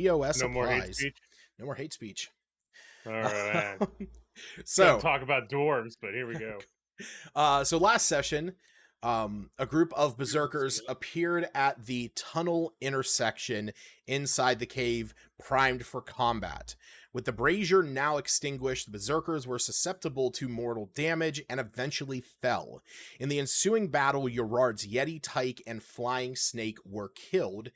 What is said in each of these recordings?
POS No more hate applies. speech. No more hate speech. All right. So Don't talk about dwarves, but here we go. So last session, a group of berserkers appeared at the tunnel intersection inside the cave, primed for combat. With the brazier now extinguished, the berserkers were susceptible to mortal damage and eventually fell. In the ensuing battle, Urard's Yeti Tyke and Flying Snake were killed.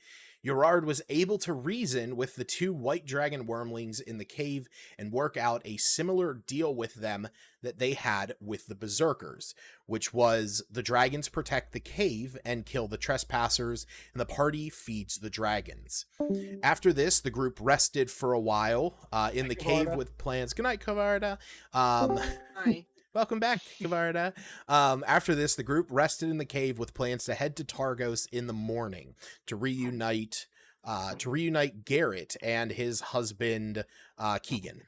Urard was able to reason with the two white dragon wormlings in the cave and work out a similar deal with them that they had with the berserkers, which was the dragons protect the cave and kill the trespassers, and the party feeds the dragons. After this, the group rested for a while in the cave with plans. Good night, Kavarda. Hi. Welcome back, Kavarda. After this, the group rested in the cave with plans to head to Targos in the morning to reunite Garrett and his husband Keegan.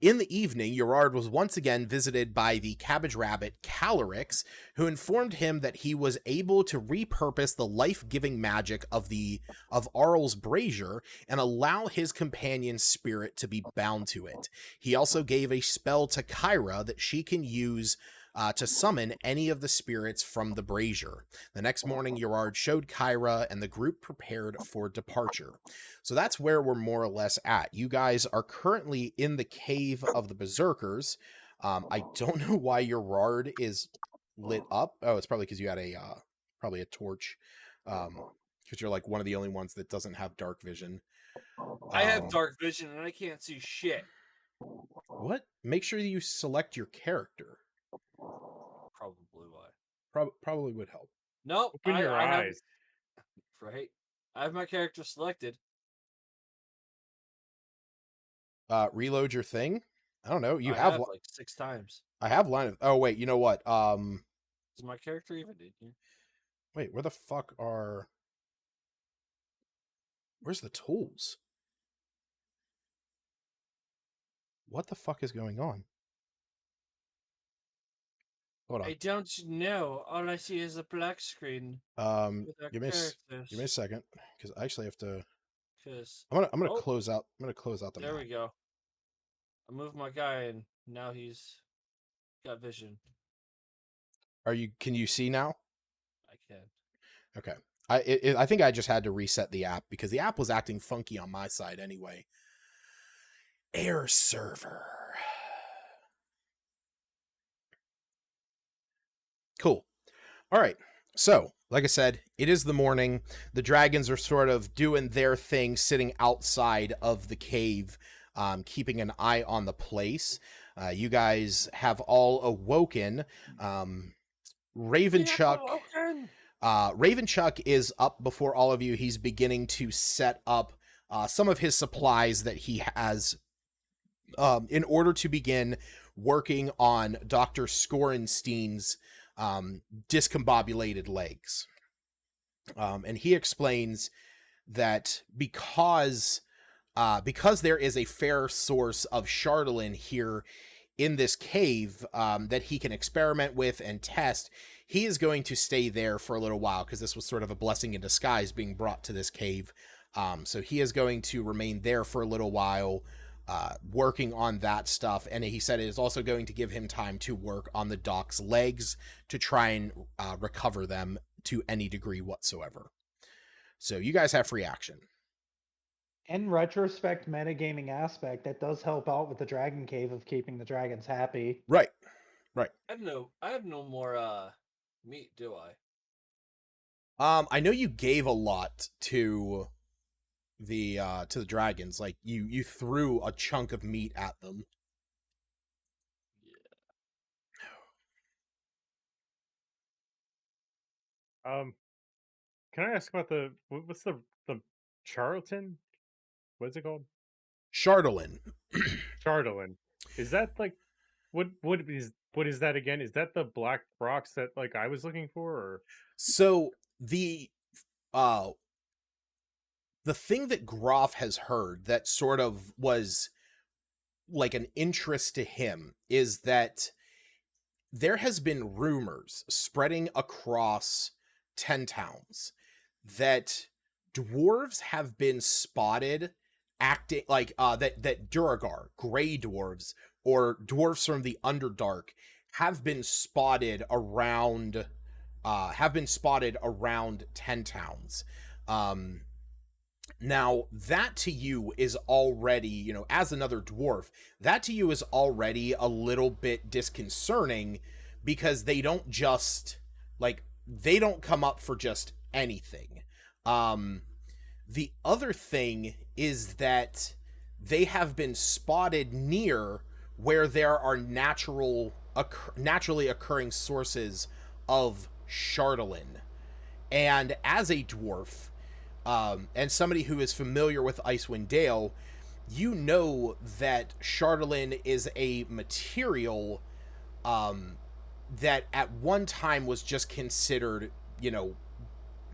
In the evening, Urard was once again visited by the cabbage rabbit Calyrex, who informed him that he was able to repurpose the life-giving magic of Arl's brazier and allow his companion's spirit to be bound to it. He also gave a spell to Kyra that she can use to summon any of the spirits from the brazier. The next morning, Urard showed Kyra, and the group prepared for departure. So that's where we're more or less at. You guys are currently in the cave of the berserkers. I don't know why Urard is lit up. Oh, it's probably because you had probably a torch. Because you're like one of the only ones that doesn't have dark vision. I have dark vision and I can't see shit. What? Make sure you select your character. Probably why. Probably would help. Nope. Open your eyes. Right. I have my character selected. Reload your thing. I don't know. You I have like 6 times. I have line of. Oh wait, you know what? Is my character even in here? Wait, where the fuck are? Where's the tools? What the fuck is going on? Hold on. I don't know. All I see is a black screen. Give me a second, because I actually have to. Because I'm gonna close out. I'm gonna close out the. There map. we go. I moved my guy and now he's got vision. Can you see now? I can. Okay. I think I just had to reset the app because the app was acting funky on my side anyway. Air server. Cool. All right. So, like I said, it is the morning. The dragons are sort of doing their thing, sitting outside of the cave, keeping an eye on the place. You guys have all awoken. Ravenchuck. Ravenchuck is up before all of you. He's beginning to set up some of his supplies that he has in order to begin working on Dr. Skorenstein's discombobulated legs. And he explains that because there is a fair source of Chardolin here in this cave that he can experiment with and test, he is going to stay there for a little while because this was sort of a blessing in disguise being brought to this cave. So he is going to remain there for a little while, working on that stuff. And he said it is also going to give him time to work on the doc's legs to try and recover them to any degree whatsoever. So you guys have free action. In retrospect, metagaming aspect, that does help out with the dragon cave of keeping the dragons happy. Right. I have no more meat, do I? I know you gave a lot to the dragons. Like you threw a chunk of meat at them. Yeah. Can I ask about what's the Charlton? What's it called? Chardolin. Chardolin. Is that like what is that again? Is that the black rocks that like I was looking for? Or? So the thing that Groff has heard that sort of was like an interest to him is that there has been rumors spreading across 10 towns that dwarves have been spotted acting like that Duragar, gray dwarves, or dwarves from the Underdark have been spotted around Ten Towns. Now that to you is already, as another dwarf, that to you is already a little bit disconcerting, because they don't just they don't come up for just anything. The other thing is that they have been spotted near where there are naturally occurring sources of Chardalyn. And as a dwarf, and somebody who is familiar with Icewind Dale, you know that Chardalyn is a material that at one time was just considered,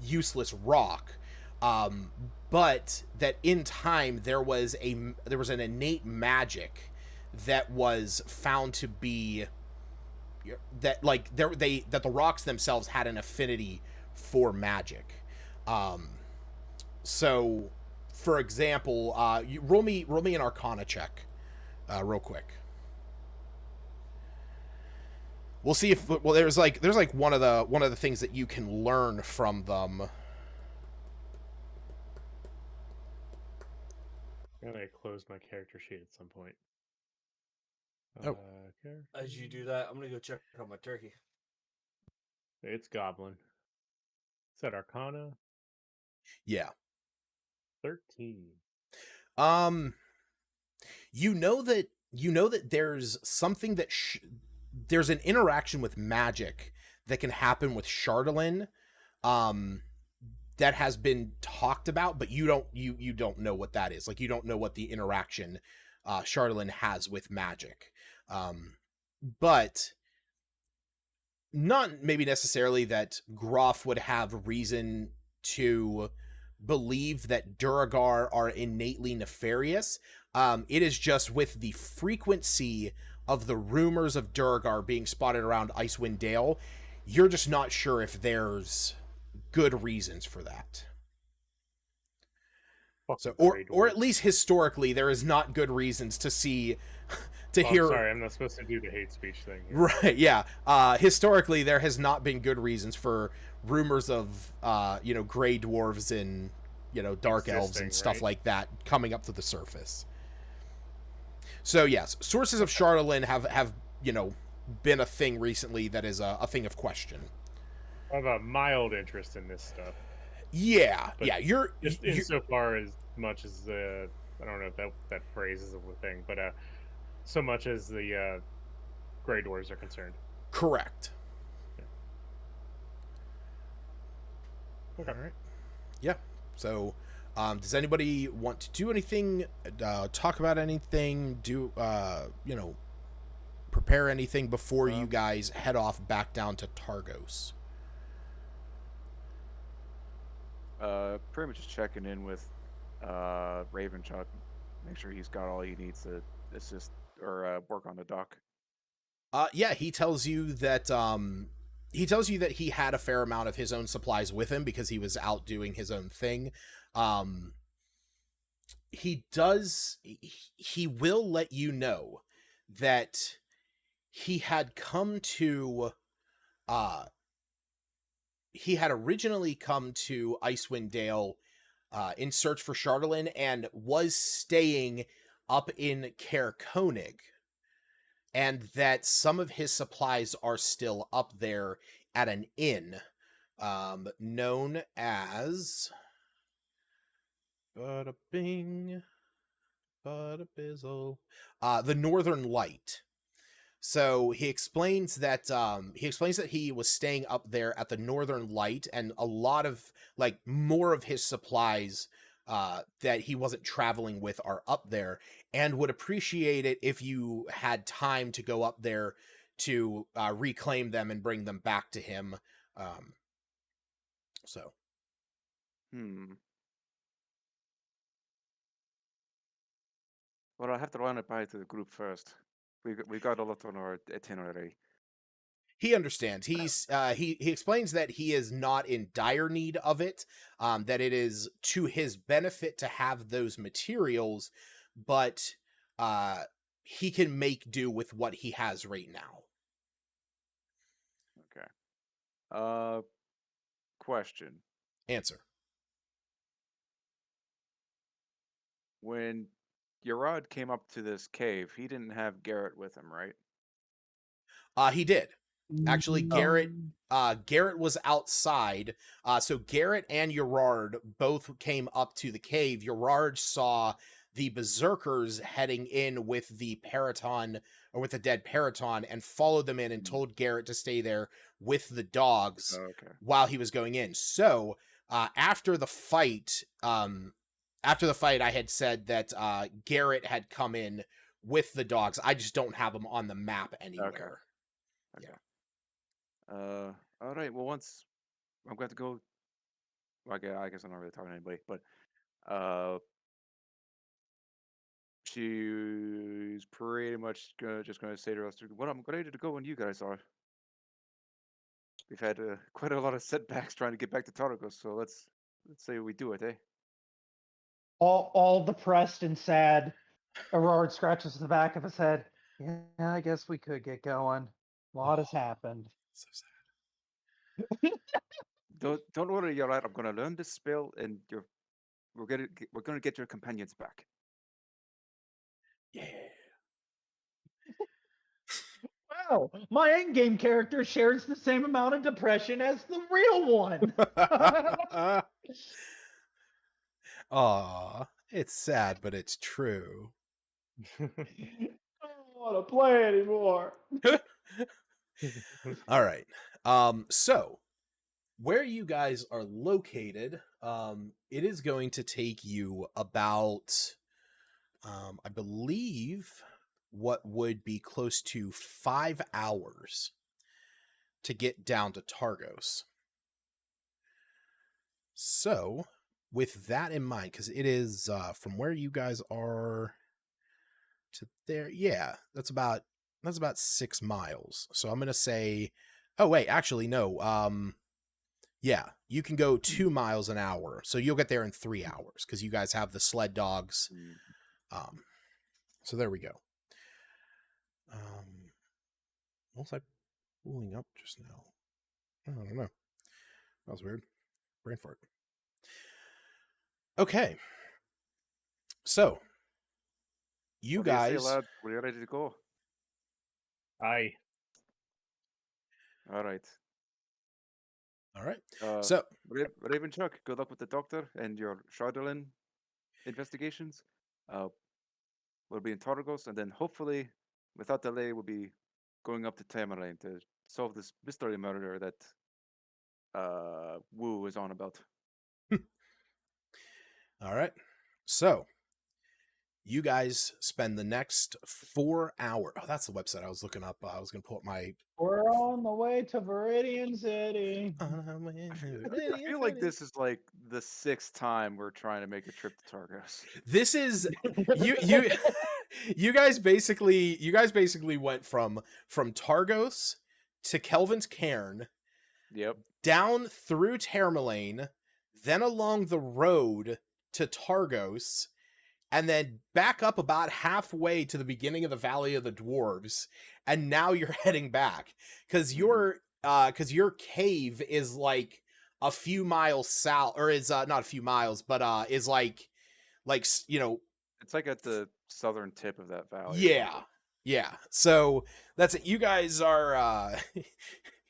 useless rock, but that in time there was an innate magic that was found to be that that the rocks themselves had an affinity for magic. So, for example, you roll me an Arcana check, real quick. We'll see if there's one of the things that you can learn from them. I'm gonna close my character sheet at some point. Oh. As you do that, I'm gonna go check on my turkey. It's Goblin. Is that Arcana? Yeah. 13. You know that there's something that there's an interaction with magic that can happen with Chardalyn, that has been talked about, but you don't know what that is. Like, you don't know what the interaction Chardalyn has with magic. But not maybe necessarily that Groff would have reason to believe that Duragar are innately nefarious. It is just with the frequency of the rumors of Duragar being spotted around Icewind Dale, you're just not sure if there's good reasons for that. So, or at least historically, there is not good reasons to see hear. I'm sorry, I'm not supposed to do the hate speech thing here. Right? Yeah. Historically, there has not been good reasons for rumors of gray dwarves and dark elves and stuff like that coming up to the surface. So yes, sources of Chardalyn have been a thing recently that is a thing of question. I have a mild interest in this stuff. Yeah, but yeah. You're insofar as much as I don't know if that phrase is a thing, but so much as the gray dwarves are concerned. Correct. Yeah. Okay. All right. Yeah. So, does anybody want to do anything? Talk about anything? Do prepare anything before you guys head off back down to Targos? Pretty much just checking in with Ravenchuck, make sure he's got all he needs to assist or work on the dock. Yeah, he tells you that he had a fair amount of his own supplies with him because he was out doing his own thing. He will let you know that he had originally come to Icewind Dale in search for Chardalyn and was staying up in Caer Konig, and that some of his supplies are still up there at an inn known as Bada Bing, Bada Bizzle, the Northern Light. So he explains that he was staying up there at the Northern Light, and a lot of more of his supplies that he wasn't traveling with are up there, and would appreciate it if you had time to go up there to reclaim them and bring them back to him. So. Well, I have to run it by to the group first. We got a lot on our itinerary. He understands. He explains that he is not in dire need of it, that it is to his benefit to have those materials, but he can make do with what he has right now. Okay. Question. Answer. When Yerad came up to this cave, he didn't have Garrett with him, right? He did. Actually, Garrett Oh. Garrett was outside. So Garrett and Gerard both came up to the cave. Gerard saw the berserkers heading in with the Paraton, or with the dead Paraton, and followed them in and told Garrett to stay there with the dogs Oh, okay. while he was going in. So after the fight, I had said that Garrett had come in with the dogs. I just don't have them on the map anywhere. All right. Well, once I'm going to go. Well, I guess I'm not really talking to anybody, but she's pretty much just going to say to us, "Well, I'm ready to go when you guys are." We've had quite a lot of setbacks trying to get back to Targos, so let's say we do it, eh? All depressed and sad. Aurora scratches the back of his head. Yeah, I guess we could get going. A lot has happened. So sad. Don't worry, you're right. I'm gonna learn this spell, and we're gonna get your companions back. Yeah. Wow, my endgame character shares the same amount of depression as the real one. Aw, it's sad, but it's true. I don't want to play anymore. All right. So where you guys are located, it is going to take you about, I believe, what would be close to 5 hours to get down to Targos. So, with that in mind, because it is from where you guys are to there, yeah, that's about 6 miles. So I'm gonna say, oh wait, actually no, yeah, you can go 2 miles an hour, so you'll get there in 3 hours because you guys have the sled dogs. So there we go. What was I pulling up just now? I don't know. That was weird. Brain fart. Okay. So, you What do you say, guys. lad? We're ready to go. Aye. All right. All right. So, Raven Chuck, good luck with the doctor and your Shardolin investigations. We'll be in Targos, and then hopefully, without delay, we'll be going up to Tamerlane to solve this mystery murder that Wu is on about. All right. So, you guys spend the next 4 hours. Oh, that's the website I was looking up. I was going to pull up my. We're on the way to Viridian City. I feel like this is like the 6th time we're trying to make a trip to Targos. This is you guys basically went from Targos to Kelvin's Cairn. Yep. Down through Tamerlane, then along the road to Targos, and then back up about halfway to the beginning of the Valley of the Dwarves, and now you're heading back because your cave is like a few miles south, or is not a few miles, but is like you know, it's like at the southern tip of that valley. Yeah. So that's it. You guys are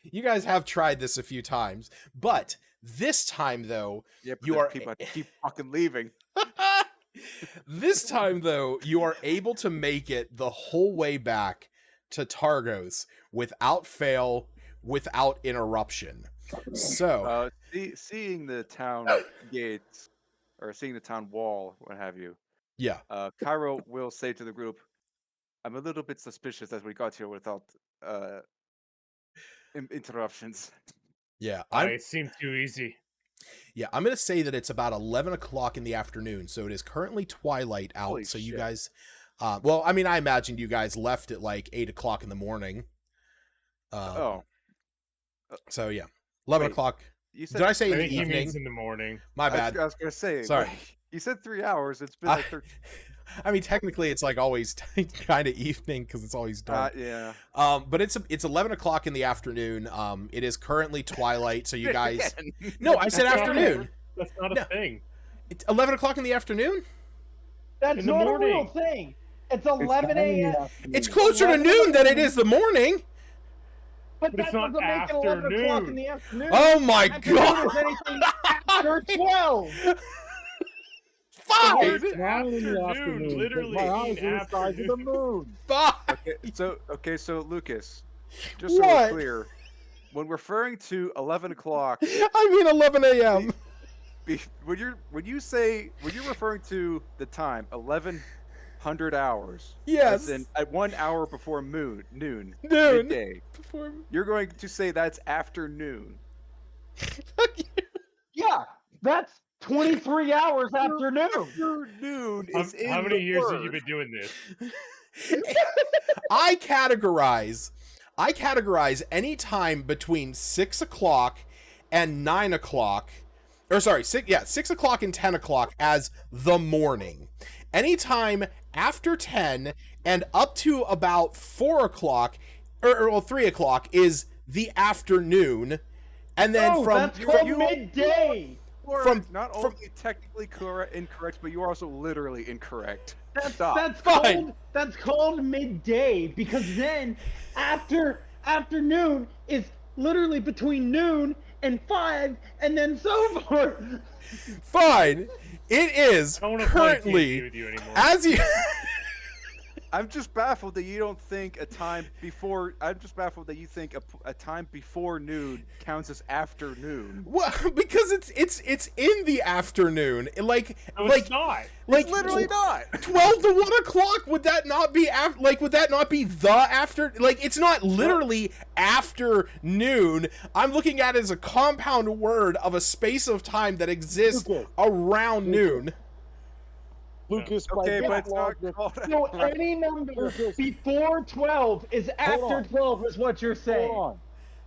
you guys have tried this a few times, but this time though, people keep fucking leaving. This time though, you are able to make it the whole way back to Targos without fail, without interruption. So seeing the town gates or seeing the town wall, what have you. Yeah. Cairo will say to the group, I'm a little bit suspicious as we got here without interruptions. Yeah. It seemed too easy. Yeah, I'm going to say that it's about 11 o'clock in the afternoon, so it is currently twilight out. Holy so you shit. guys, well, I mean, I imagined you guys left at like 8 o'clock in the morning. Oh, So yeah, 11 Wait, o'clock. You said, Did I say I in the think he evening? means in the morning. My bad. I was gonna say. Sorry. Like, you said 3 hours. It's been I- like 13. I mean, technically, it's like always kind of evening because it's always dark. Yeah. But it's 11 o'clock in the afternoon. It is currently twilight, so you guys. Again. No, I said That's not- afternoon. That's not a No. thing. It's 11 o'clock in the afternoon. That's In the not a real morning. thing. It's 11 a.m. It's closer to 11 noon than it is the morning. But But that it's not doesn't make it 11 o'clock in afternoon. the afternoon. Oh my Afternoon god! is anything after 12. Fuck! Words It's 9 in the afternoon afternoon. literally My eyes mean are the size of the moon. Fuck! So Lucas, just so What? we're clear, when referring to 11 o'clock, I mean 11 a.m. when you're referring to the time 1100 hours, Yes. as in at 1 hour before noon, Noon. midday, Before... you're going to say that's afternoon. Yeah, that's 23 hours after noon. Afternoon is in How many the years have word. you been doing this? I categorize any time between 6 o'clock and 9 o'clock, or sorry, 6 o'clock and 10 o'clock as the morning. Anytime after 10 and up to about 4 o'clock, or 3 o'clock is the afternoon. And then No, from that's called midday. You are from- not from- only technically incorrect, but you are also literally incorrect. That's Stop. Fine. that's called midday because then afternoon is literally between noon and 5 and then so forth. fine, it is I don't want to play D&D currently with you anymore. as you. I'm just baffled that you don't think a time before. I'm just baffled that you think a time before noon counts as afternoon. Well, because it's in the afternoon. Like No, like it's not. like It's literally not. 12 to 1 o'clock, would that not be would that not be the after? Like, it's not literally afternoon. I'm looking at it as a compound word of a space of time that exists Okay. around noon. Lucas, by Okay, that but it's not logic, called. So any number before 12 is after on. 12 is what you're saying.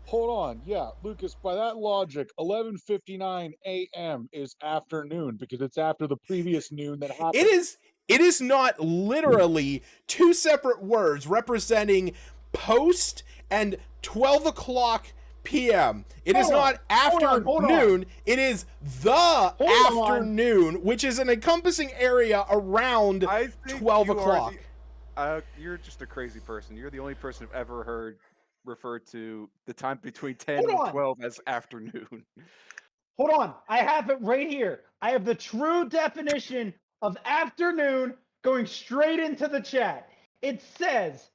Hold on. Yeah, Lucas, by that logic, 11:59 a.m. is afternoon because it's after the previous noon that happened. It is not literally two separate words representing post and 12 o'clock p.m. It is Hold on, not afternoon. hold on. It is the on. afternoon, which is an encompassing area around I think 12 you are o'clock. You're just a crazy person. You're the only person I've ever heard refer to the time between 10 Hold and on. 12 as afternoon. Hold on. I have it right here. I have the true definition of afternoon going straight into the chat. It says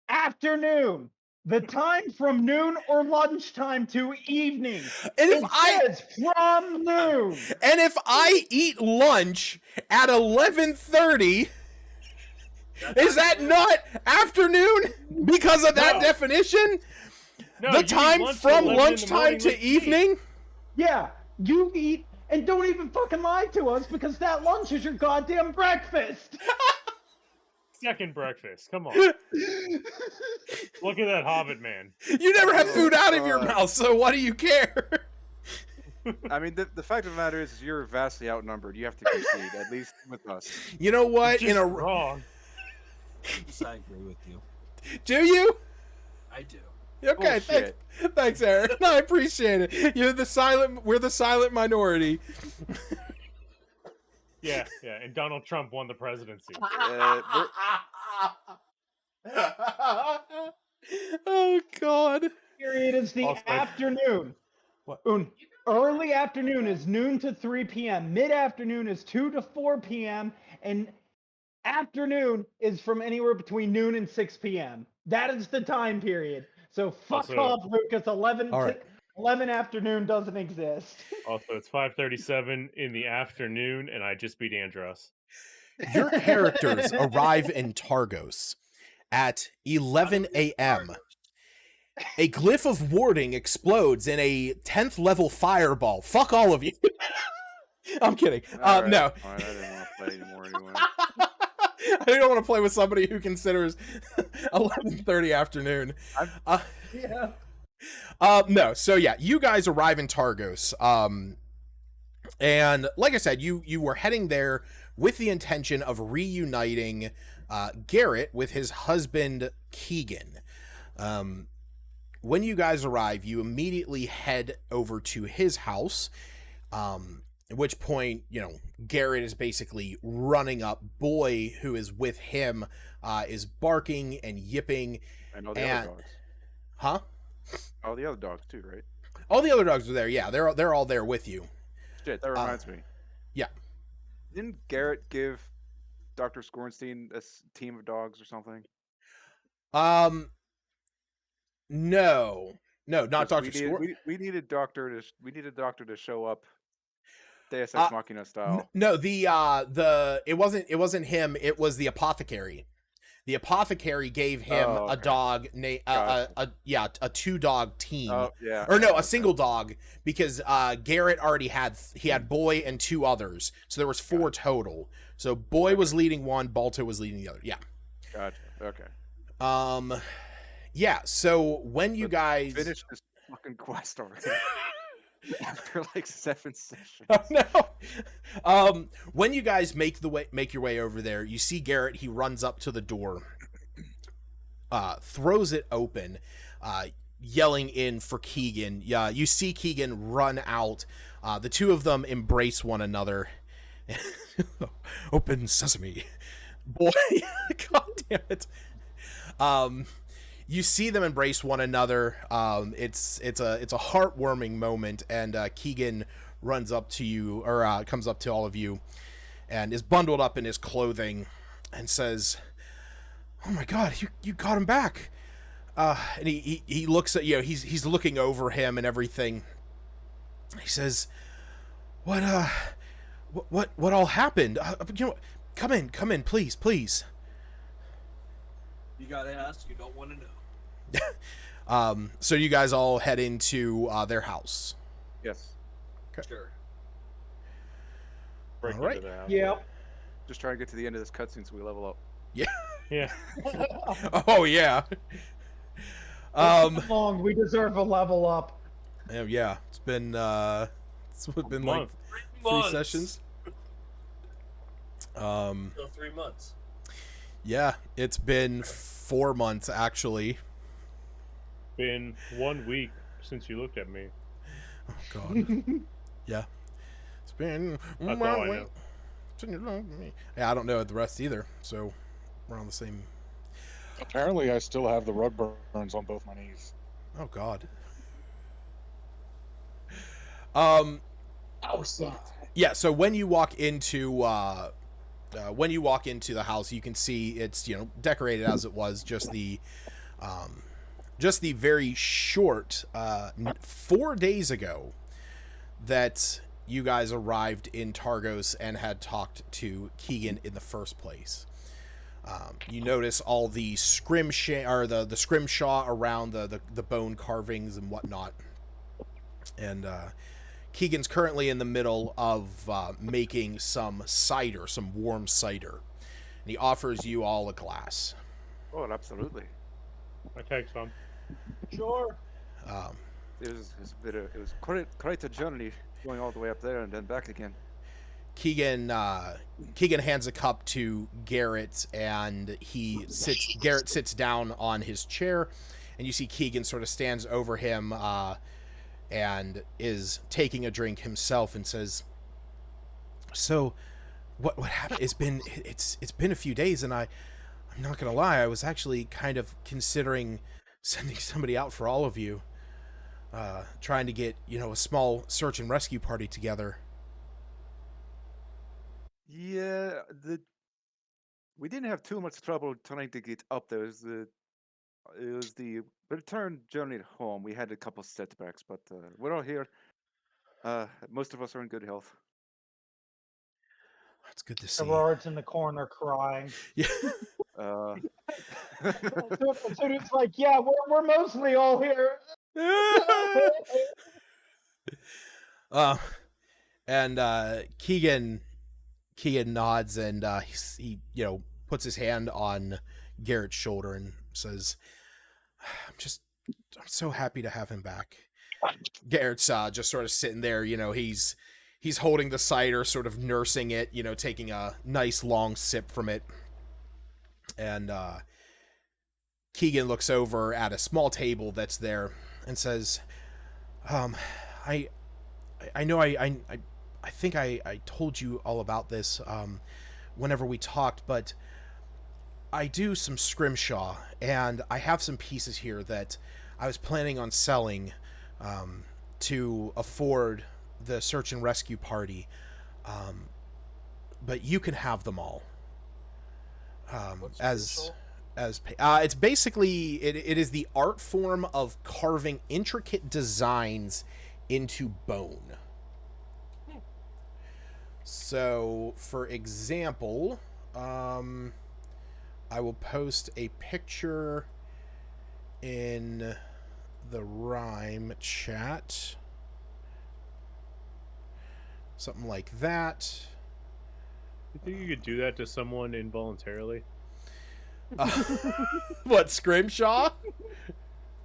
afternoon, the time from noon or lunchtime to evening. And if It says from noon. And if I eat lunch at 11:30, is that not afternoon because of that No. definition? No, The you eat time lunch at from 11 in the lunchtime morning to like me. evening? Yeah, you eat and don't even fucking lie to us because that lunch is your goddamn breakfast. Second breakfast. Come on. Look at that Hobbit man. You never have food out of your God. mouth, so why do you care? I mean, the fact of the matter is you're vastly outnumbered. You have to concede, at least with us. You know what? Just In a wrong. Yes, I agree with you. do you? I do. Okay, Bullshit. thanks, Aaron. No, I appreciate it. We're the silent minority. Yeah, and Donald Trump won the presidency. Oh God. Period is the Also- afternoon. What? Early afternoon is noon to 3 p.m. Mid afternoon is 2 to 4 p.m. And afternoon is from anywhere between noon and 6 p.m. That is the time period. So fuck Also- off, Lucas. 11 All right. 11 afternoon doesn't exist. Also, it's 5:37 in the afternoon, and I just beat Andros. Your characters arrive in Targos at 11 a.m. A glyph of warding explodes in a 10th level fireball. Fuck all of you. I'm kidding. All right, No. fine, I didn't want to play anymore anyway. I don't want to play with somebody who considers 11:30 afternoon. Yeah. No. So yeah, you guys arrive in Targos. And like I said, you were heading there with the intention of reuniting Garrett with his husband Keegan. When you guys arrive, you immediately head over to his house. At which point, Garrett is basically running up. Boy, who is with him, is barking and yipping. And all the other dogs. Huh? All the other dogs too, right? All the other dogs are there. Yeah, they're all there with you. Shit, that reminds me. Yeah. Didn't Garrett give Dr. Scornstein a team of dogs or something? No, not Dr. Score. We need a doctor to show up, Deus Ex Machina style. No, it wasn't him. It was the apothecary. The apothecary gave him a dog named a 2-dog team. Oh, yeah. Or no, a single dog, because Garrett already had Boy and 2 others, so there was 4 total. So Boy was leading one, Balto was leading the other. Yeah. Gotcha. Okay. Yeah. So when you guys finish this fucking quest already. After like 7 sessions. Oh, no. When you guys make your way over there, you see Garrett. He runs up to the door, throws it open, yelling in for Keegan. Yeah, you see Keegan run out. The two of them embrace one another. Open sesame, boy! God damn it. You see them embrace one another. It's a heartwarming moment, and Keegan runs up to you, or comes up to all of you, and is bundled up in his clothing, and says, "Oh my God, you got him back!" And he looks at he's looking over him and everything. He says, "What all happened? Come in, please." You gotta ask. You don't want to know. So you guys all head into their house. Yes. Okay. Sure. Break All right. into the house. Yep. Just try to get to the end of this cutscene so we level up. Yeah. Yeah. Oh yeah. Long. We deserve a level up. Yeah. It's been like Month. 3 sessions. So 3 months. Yeah, it's been 4 months actually. Been 1 week since you looked at me. Oh God. Yeah. It's been That's all I know. Yeah, I don't know the rest either. So we're on the same. Apparently, I still have the rug burns on both my knees. Oh God. Yeah. So when you walk into the house, you can see it's decorated as it was, just the very short 4 days ago that you guys arrived in Targos and had talked to Keegan in the first place. You notice all the the scrimshaw around the bone carvings and whatnot. And Keegan's currently in the middle of making some warm cider. And he offers you all a glass. Oh, absolutely. I take some. Sure. It was quite a journey going all the way up there and then back again. Keegan hands a cup to Garrett, and Garrett sits down on his chair, and you see Keegan sort of stands over him and is taking a drink himself, and says, "So, what happened? It's been a few days, and I'm not gonna lie, I was actually kind of considering sending somebody out for all of you, trying to get a small search and rescue party together." Yeah, we didn't have too much trouble trying to get up there. It was the return journey home. We had a couple setbacks, but we're all here. Most of us are in good health. That's good to see. Gerard's in the corner crying. Yeah. So it's like, yeah, we're mostly all here. And Keegan nods, and he puts his hand on Garrett's shoulder and says, "I'm just so happy to have him back. Garrett's just sort of sitting there, he's holding the cider, sort of nursing it, taking a nice long sip from it. And Keegan looks over at a small table that's there and says, I know I think I told you all about this whenever we talked, but I do some scrimshaw, and I have some pieces here that I was planning on selling to afford the search and rescue party, but you can have them all. It's basically it is the art form of carving intricate designs into bone. So, for example, I will post a picture in the Rime chat. Something like that. You think you could do that to someone involuntarily? What, scrimshaw?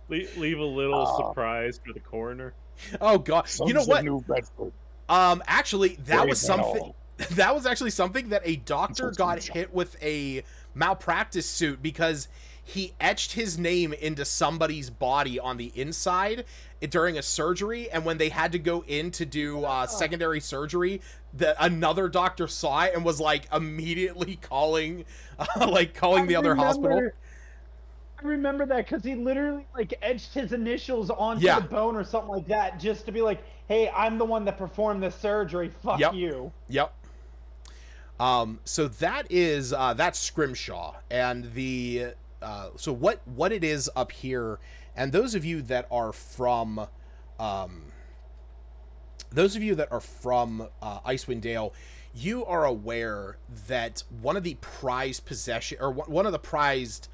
Leave a little surprise for the coroner. Oh god. You know Sons of what? New Bedford. Actually, that was Brave and something all. that was actually something that a doctor That's got what's hit with a malpractice suit because he etched his name into somebody's body on the inside during a surgery, and when they had to go in to do secondary surgery, another doctor saw it and was like immediately calling the other hospital. I remember that because he literally like etched his initials onto Yeah. the bone or something like that, just to be like, "Hey, I'm the one that performed the surgery. Fuck Yep. you." Yep. So that's scrimshaw, and the so what it is up here, and those of you that are from Icewind Dale, you are aware that one of the prized possession, or one of the prized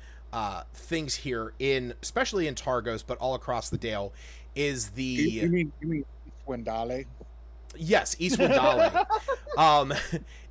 things here, especially in Targos, but all across the Dale, is the You mean Wendale? Yes, Eastwood Dale.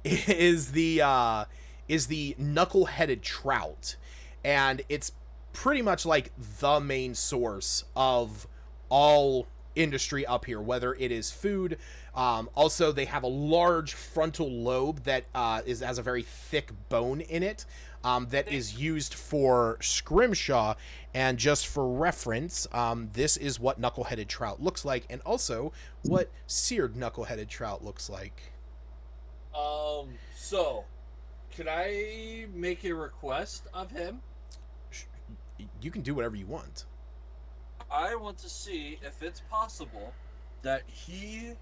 is the knuckle-headed trout, and it's pretty much like the main source of all industry up here, whether it is food. Also, they have a large frontal lobe that has a very thick bone in it, that is used for scrimshaw. And just for reference, this is what knuckle-headed trout looks like, and also what seared knuckle-headed trout looks like. So, can I make a request of him? You can do whatever you want. I want to see if it's possible that he...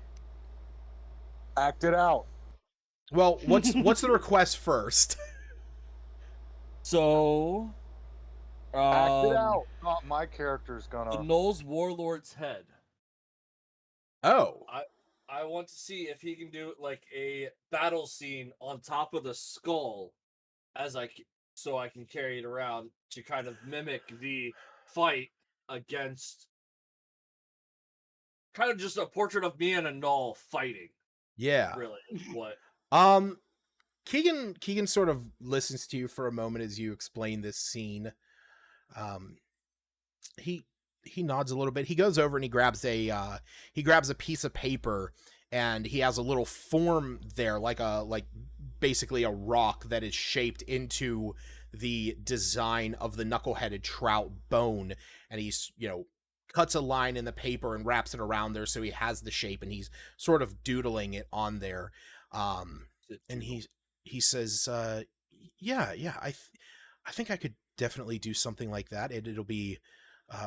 Act it out. Well, what's the request first? So... Act it out. Not my character's The gonna. Knowles Warlord's head. Oh. I want to see if he can do like a battle scene on top of the skull, so I can carry it around to kind of mimic the fight against, kind of just a portrait of me and a Null fighting. Yeah. Really, is what? Keegan sort of listens to you for a moment as you explain this scene. He nods a little bit. He goes over and he grabs a piece of paper, and he has a little form there, like basically a rock that is shaped into the design of the knuckle-headed trout bone, and he's cuts a line in the paper and wraps it around there so he has the shape, and he's sort of doodling it on there. And he says, yeah, I think I could definitely do something like that. It'll be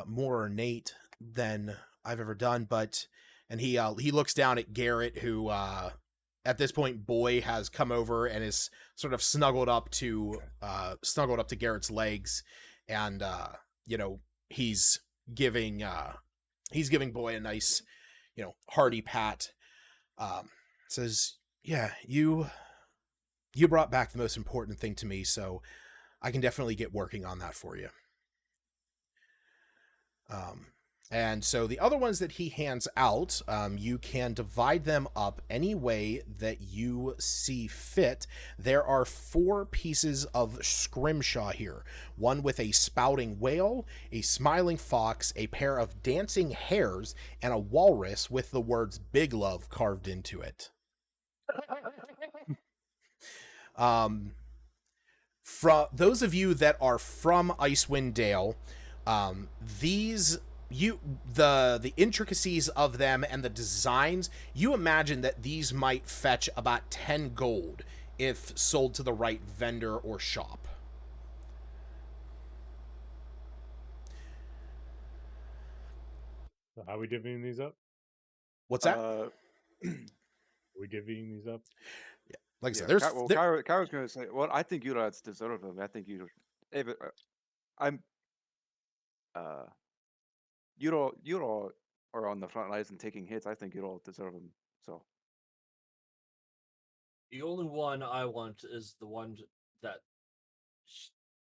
more ornate than I've ever done, and he looks down at Garrett, who at this point Boy has come over and is sort of snuggled up to Garrett's legs, and he's giving Boy a nice hearty pat. Says, yeah, you brought back the most important thing to me, so I can definitely get working on that for you. And so the other ones that he hands out, you can divide them up any way that you see fit. There are 4 pieces of scrimshaw here. One with a spouting whale, a smiling fox, a pair of dancing hares, and a walrus with the words Big Love carved into it. For those of you that are from Icewind Dale, the intricacies of them and the designs, you imagine that these might fetch about 10 gold if sold to the right vendor or shop. So how are we divvying these up? What's that? Are we divvying these up? Like I said, Yeah, there's Kyra's gonna say, well, I think you lads deserve them. I think you, I'm, you all are on the front lines and taking hits. I think you all deserve them. So The only one I want is the one that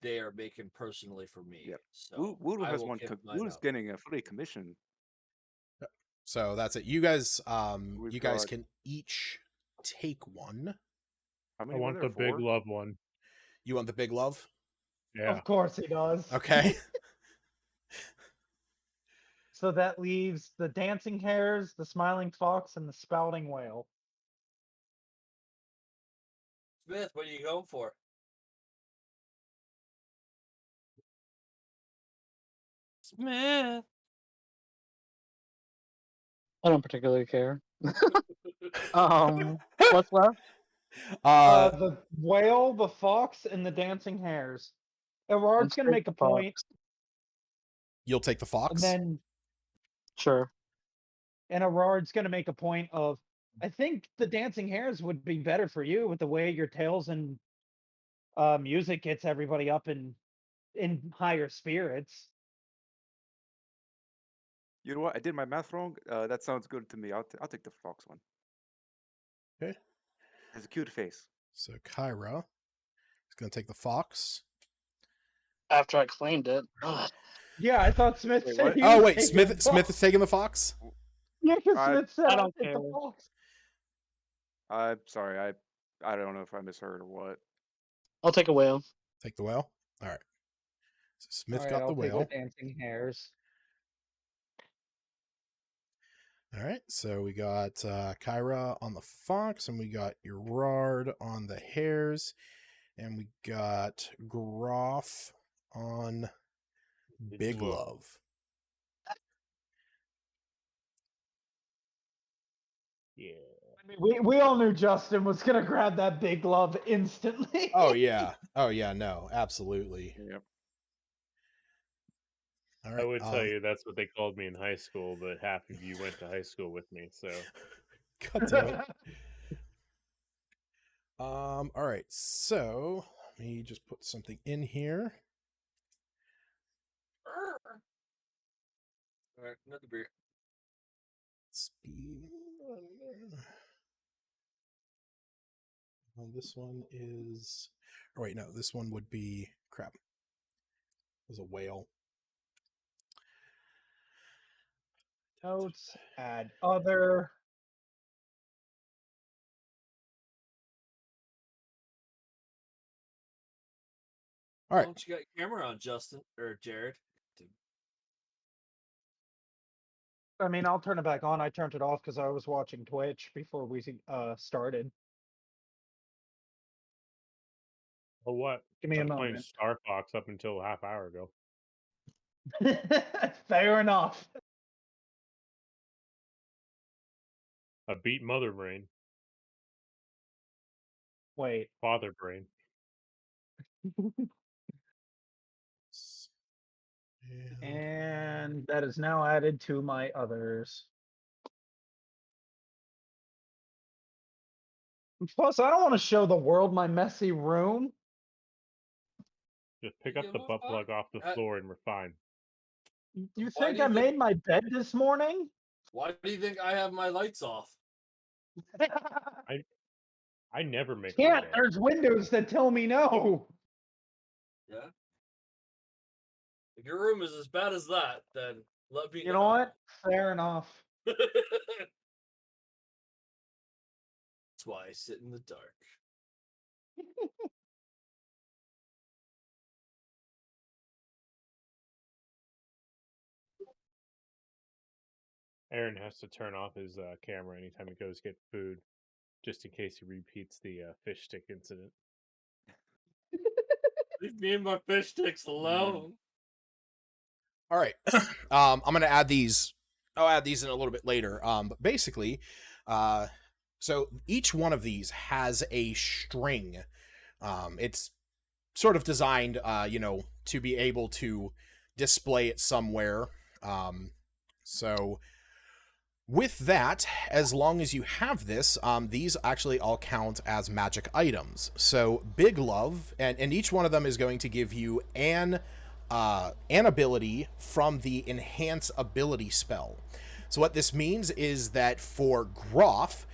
they are making personally for me. Yep. So Voodoo I has will one. give mine Voodoo's out. getting a free commission. so that's it. You guys, We've you guys got- can each take one. How I many were want there? the big 4? love one. You want the Big Love? Yeah. Of course he does. Okay. So that leaves the dancing hares, the smiling fox, and the spouting whale. Smith, what are you going for? Smith. I don't particularly care. What's left? The whale, the fox, and the dancing hares. Everard's Let's gonna take make the a point, fox. You'll take the fox? and then Sure. Everard's gonna make a point of, I think the dancing hares would be better for you with the way your tales and music gets everybody up in higher spirits. You know what? I did my math wrong. That sounds good to me. I'll take the fox one. Okay. Has a cute face. So Kyra is going to take the fox. After I claimed it. Ugh. Yeah, I thought Smith Wait, said what? he Oh was wait, taking Smith the Smith fox. is taking the fox? Yeah, because I- Smith said I I'll don't take the care. fox. I'm sorry. I don't know if I misheard or what. I'll take a whale. Take the whale? All right. So Smith All right, got the I'll take whale. the dancing hares. All right. So we got Kyra on the fox, and we got Gerard on the hares, and we got Groff on Big Love. Love. Yeah. I mean, we all knew Justin was gonna grab that big love instantly. Oh yeah. Oh yeah. No, absolutely. Yep. All I right. would tell you that's what they called me in high school, but half of you went to high school with me, so God damn it. All right. So let me just put something in here. All right, another beer. Speed. This one is. Oh wait, no. This one would be crap. It was a whale. Notes, add other. All Why right. don't you got your camera on, Justin or Jared? I mean, I'll turn it back on. I turned it off because I was watching Twitch before we started. oh what? Give me I a was playing moment. Star Fox up until a half hour ago. Fair enough. I beat Mother Brain, Wait. Father Brain. And that is now added to my others. Plus, I don't want to show the world my messy room. Just pick You up the give a butt fuck? plug off the floor and we're fine. You Why think do you I think- made my bed this morning? Why do you think I have my lights off? I never make my Can't. bed. There's windows that tell me no. Yeah. If your room is as bad as that, then Let me You know what? Fair enough. That's why I sit in the dark. Aaron has to turn off his camera anytime he goes get food, just in case he repeats the fish stick incident. Leave me and my fish sticks alone. All right. I'm going to add these. I'll add these in a little bit later. But basically, so each one of these has a string. It's sort of designed, to be able to display it somewhere. So with that, as long as you have this, these actually all count as magic items. So Big Love, and each one of them is going to give you an ability from the Enhance Ability spell. So what this means is that for Groff,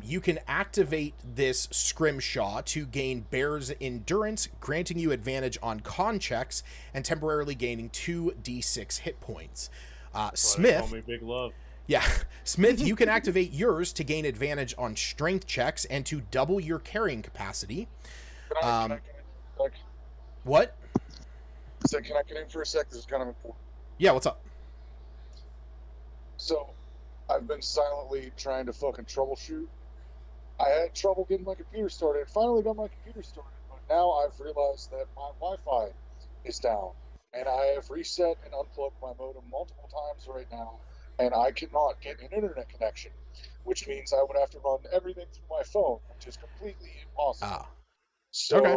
you can activate this Scrimshaw to gain Bear's Endurance, granting you advantage on con checks and temporarily gaining 2d6 hit points. Smith, Call me Big Love. yeah, Smith, you can activate yours to gain advantage on strength checks and to double your carrying capacity. Can I get in for a sec? What? So can I get in for a sec? This is kind of important. Yeah, what's up? So, I've been silently trying to fucking troubleshoot. I had trouble getting my computer started. Finally got my computer started, but now I've realized that my Wi-Fi is down, and I have reset and unplugged my modem multiple times right now, and I cannot get an internet connection, which means I would have to run everything through my phone, which is completely impossible. So, okay.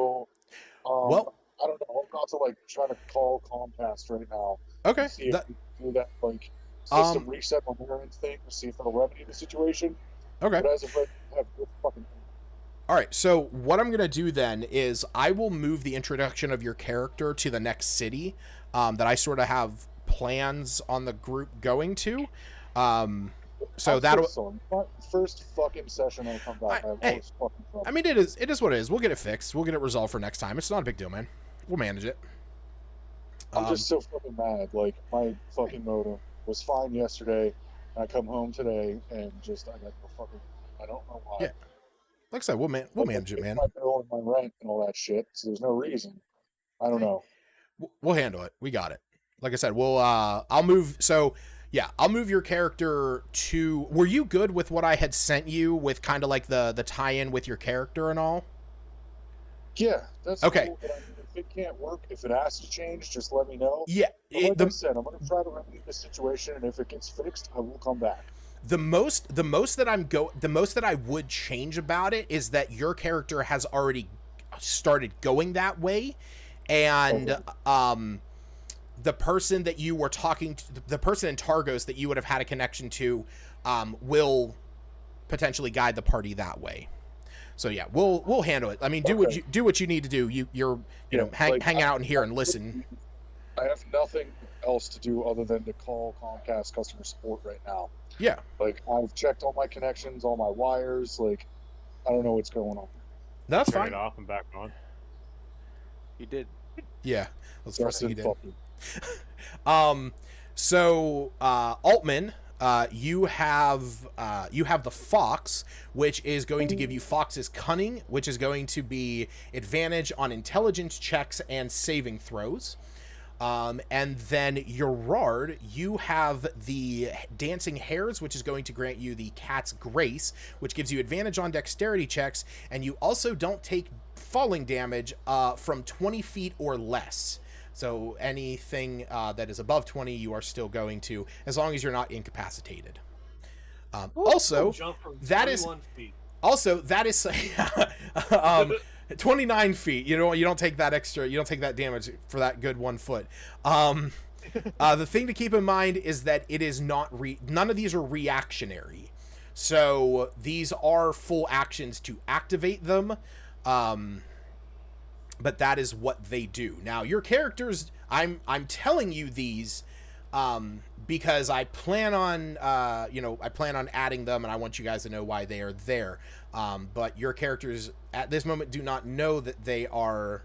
Well, I don't know. I'm about to like try to call Comcast right now. Okay. And see if we can do that like system reset on their end thing to see if it'll remedy the situation. Okay. But as of right now, I have good fucking. All right, so what I'm going to do then is I will move the introduction of your character to the next city that I sort of have plans on the group going to. So that'll... First fucking session I'll come back. I mean, it is what it is. We'll get it fixed. We'll get it resolved for next time. It's not a big deal, man. We'll manage it. I'm just so fucking mad. Like, my fucking modem was fine yesterday, and I come home today, and just, I got no fucking... I don't know why. Yeah. Like I said, we'll manage it, man. My bill and my rent and all that shit, so there's no reason. I don't know. We'll handle it. We got it. Like I said, I'll move. So yeah, I'll move your character to. Were you good with what I had sent you with kind of like the tie-in with your character and all? Yeah, that's okay. Cool, but I mean, if it can't work, if it has to change, just let me know. Yeah, like I said, I'm gonna try to remedy the situation, and if it gets fixed, I will come back. The most that I would change about it is that your character has already started going that way, and the person that you were talking to, the person in Targos that you would have had a connection to, will potentially guide the party that way. So yeah, we'll handle it. I mean, do what you need to do. You're hang out in here and listen. I have nothing else to do other than to call Comcast customer support right now. Yeah. Like, I've checked all my connections, all my wires. Like, I don't know what's going on. That's Turn fine. it off and back on. He did. Yeah, that's the first thing he did. You. Altman, you have the Fox, which is going to give you Fox's Cunning, which is going to be advantage on intelligence checks and saving throws. And then your Rard, you have the Dancing Hares, which is going to grant you the Cat's Grace, which gives you advantage on dexterity checks, and you also don't take falling damage from 20 feet or less. So anything that is above 20, you are still going to, as long as you're not incapacitated. Also, that is 29 feet. You don't take that extra. You don't take that damage for that good 1 foot. The thing to keep in mind is that it is not none of these are reactionary. So these are full actions to activate them. But that is what they do. Now, your characters, I'm telling you these because I plan on adding them, and I want you guys to know why they are there. But your characters at this moment do not know that they are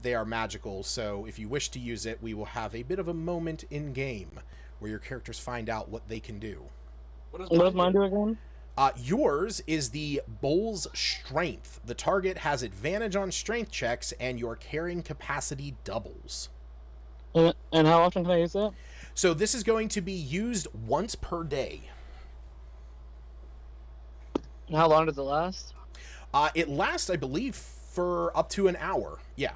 They are magical, so if you wish to use it, we will have a bit of a moment in game where your characters find out what they can do. What does What does mine mine do again? Yours is the Bull's Strength. The target has advantage on strength checks, and your carrying capacity doubles. And how often can I use that? So this is going to be used once per day. And how long does it last? It lasts, I believe, for up to an hour. Yeah.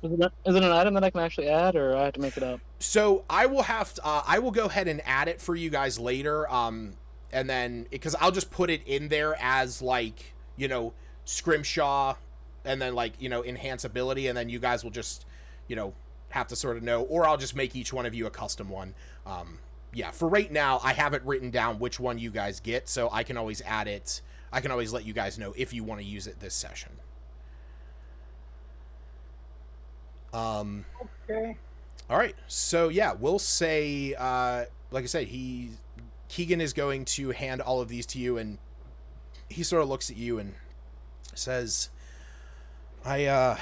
Is it an item that I can actually add, or I have to make it up? So I will have to, I will go ahead and add it for you guys later. And then because I'll just put it in there as like, you know, scrimshaw, and then like, you know, enhance ability, and then you guys will just, you know, have to sort of know, or I'll just make each one of you a custom one. Yeah, for right now, I have it written down which one you guys get, so I can always add it. I can always let you guys know if you want to use it this session. Okay. All right, so yeah, we'll say, like I said, Keegan is going to hand all of these to you, and he sort of looks at you and says, I'm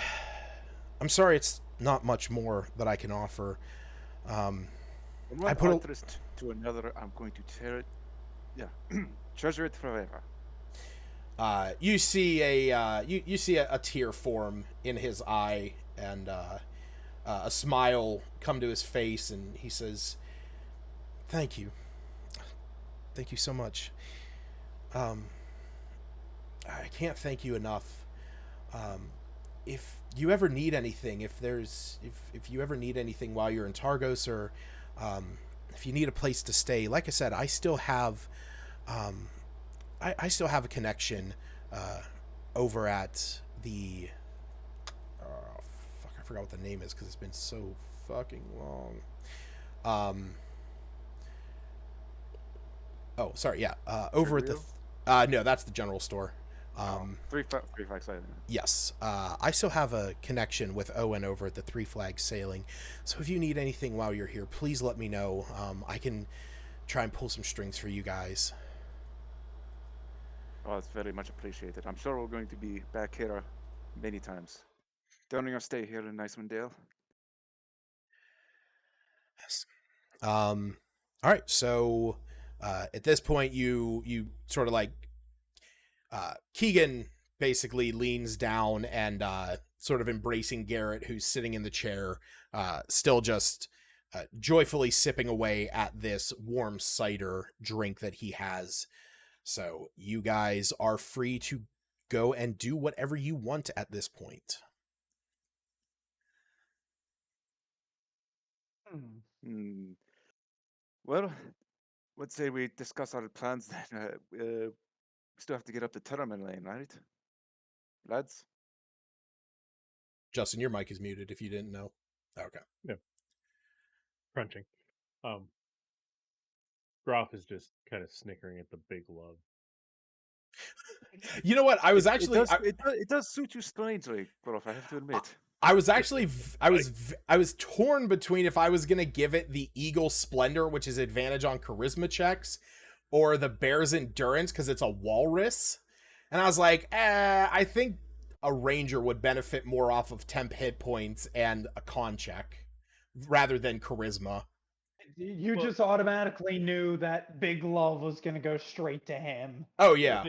sorry, it's not much more that I can offer. From I one put a- artist to another, I'm going to tear it. Yeah, treasure it forever. You see you see a tear form in his eye, and a smile come to his face, and he says, thank you so much. I can't thank you enough. If you ever need anything, if you ever need anything while you're in Targos, or if you need a place to stay, like I said, I still have I still have a connection over at the I forgot what the name is because it's been so fucking long. Oh, sorry, yeah. Over at the no, that's the general store. Three flags sailing. Yes, I still have a connection with Owen over at the Three Flags Sailing. So if you need anything while you're here, please let me know. I can try and pull some strings for you guys. Oh, it's very much appreciated. I'm sure we're going to be back here many times. During our stay here in Icewind Dale. Yes. All right. So at this point, you sort of like Keegan basically leans down and sort of embracing Garrett, who's sitting in the chair, still just joyfully sipping away at this warm cider drink that he has. So you guys are free to go and do whatever you want at this point. Well, let's say we discuss our plans then. We still have to get up to Terraman Lane, right? Lads? Justin, your mic is muted if you didn't know. Okay. Crunching. Groff is just kind of snickering at the big love. You know what? I was actually It does suit you strangely, Groff, I have to admit. I was actually I was torn between if I was going to give it the Eagle Splendor, which is advantage on charisma checks, or the Bear's Endurance because it's a walrus. And I was like, I think a ranger would benefit more off of temp hit points and a con check rather than charisma. You just automatically knew that Big Love was going to go straight to him. Oh yeah.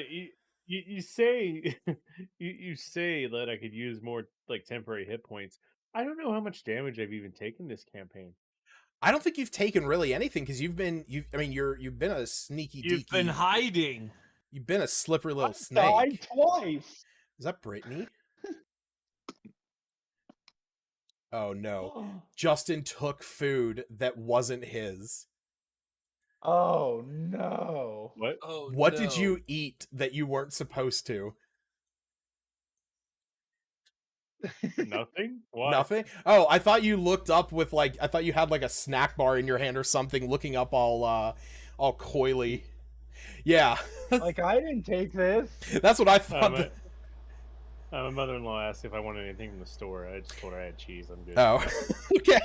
You say you say that I could use more like temporary hit points. I don't know how much damage I've even taken this campaign. I don't think you've taken really anything because you've been a sneaky You've deaky. been hiding. You've been a slippery little I snake. died twice. Is that Brittany? Oh no. Justin took food that wasn't his. Oh no. What? Oh, What no. did you eat that you weren't supposed to? Nothing? Why? Nothing? Oh, I thought you looked up with like I thought you had like a snack bar in your hand or something, looking up all coyly. Yeah. Like, I didn't take this. That's what I thought. My mother-in-law asked if I wanted anything from the store. I just told her I had cheese. I'm good. Oh. Okay.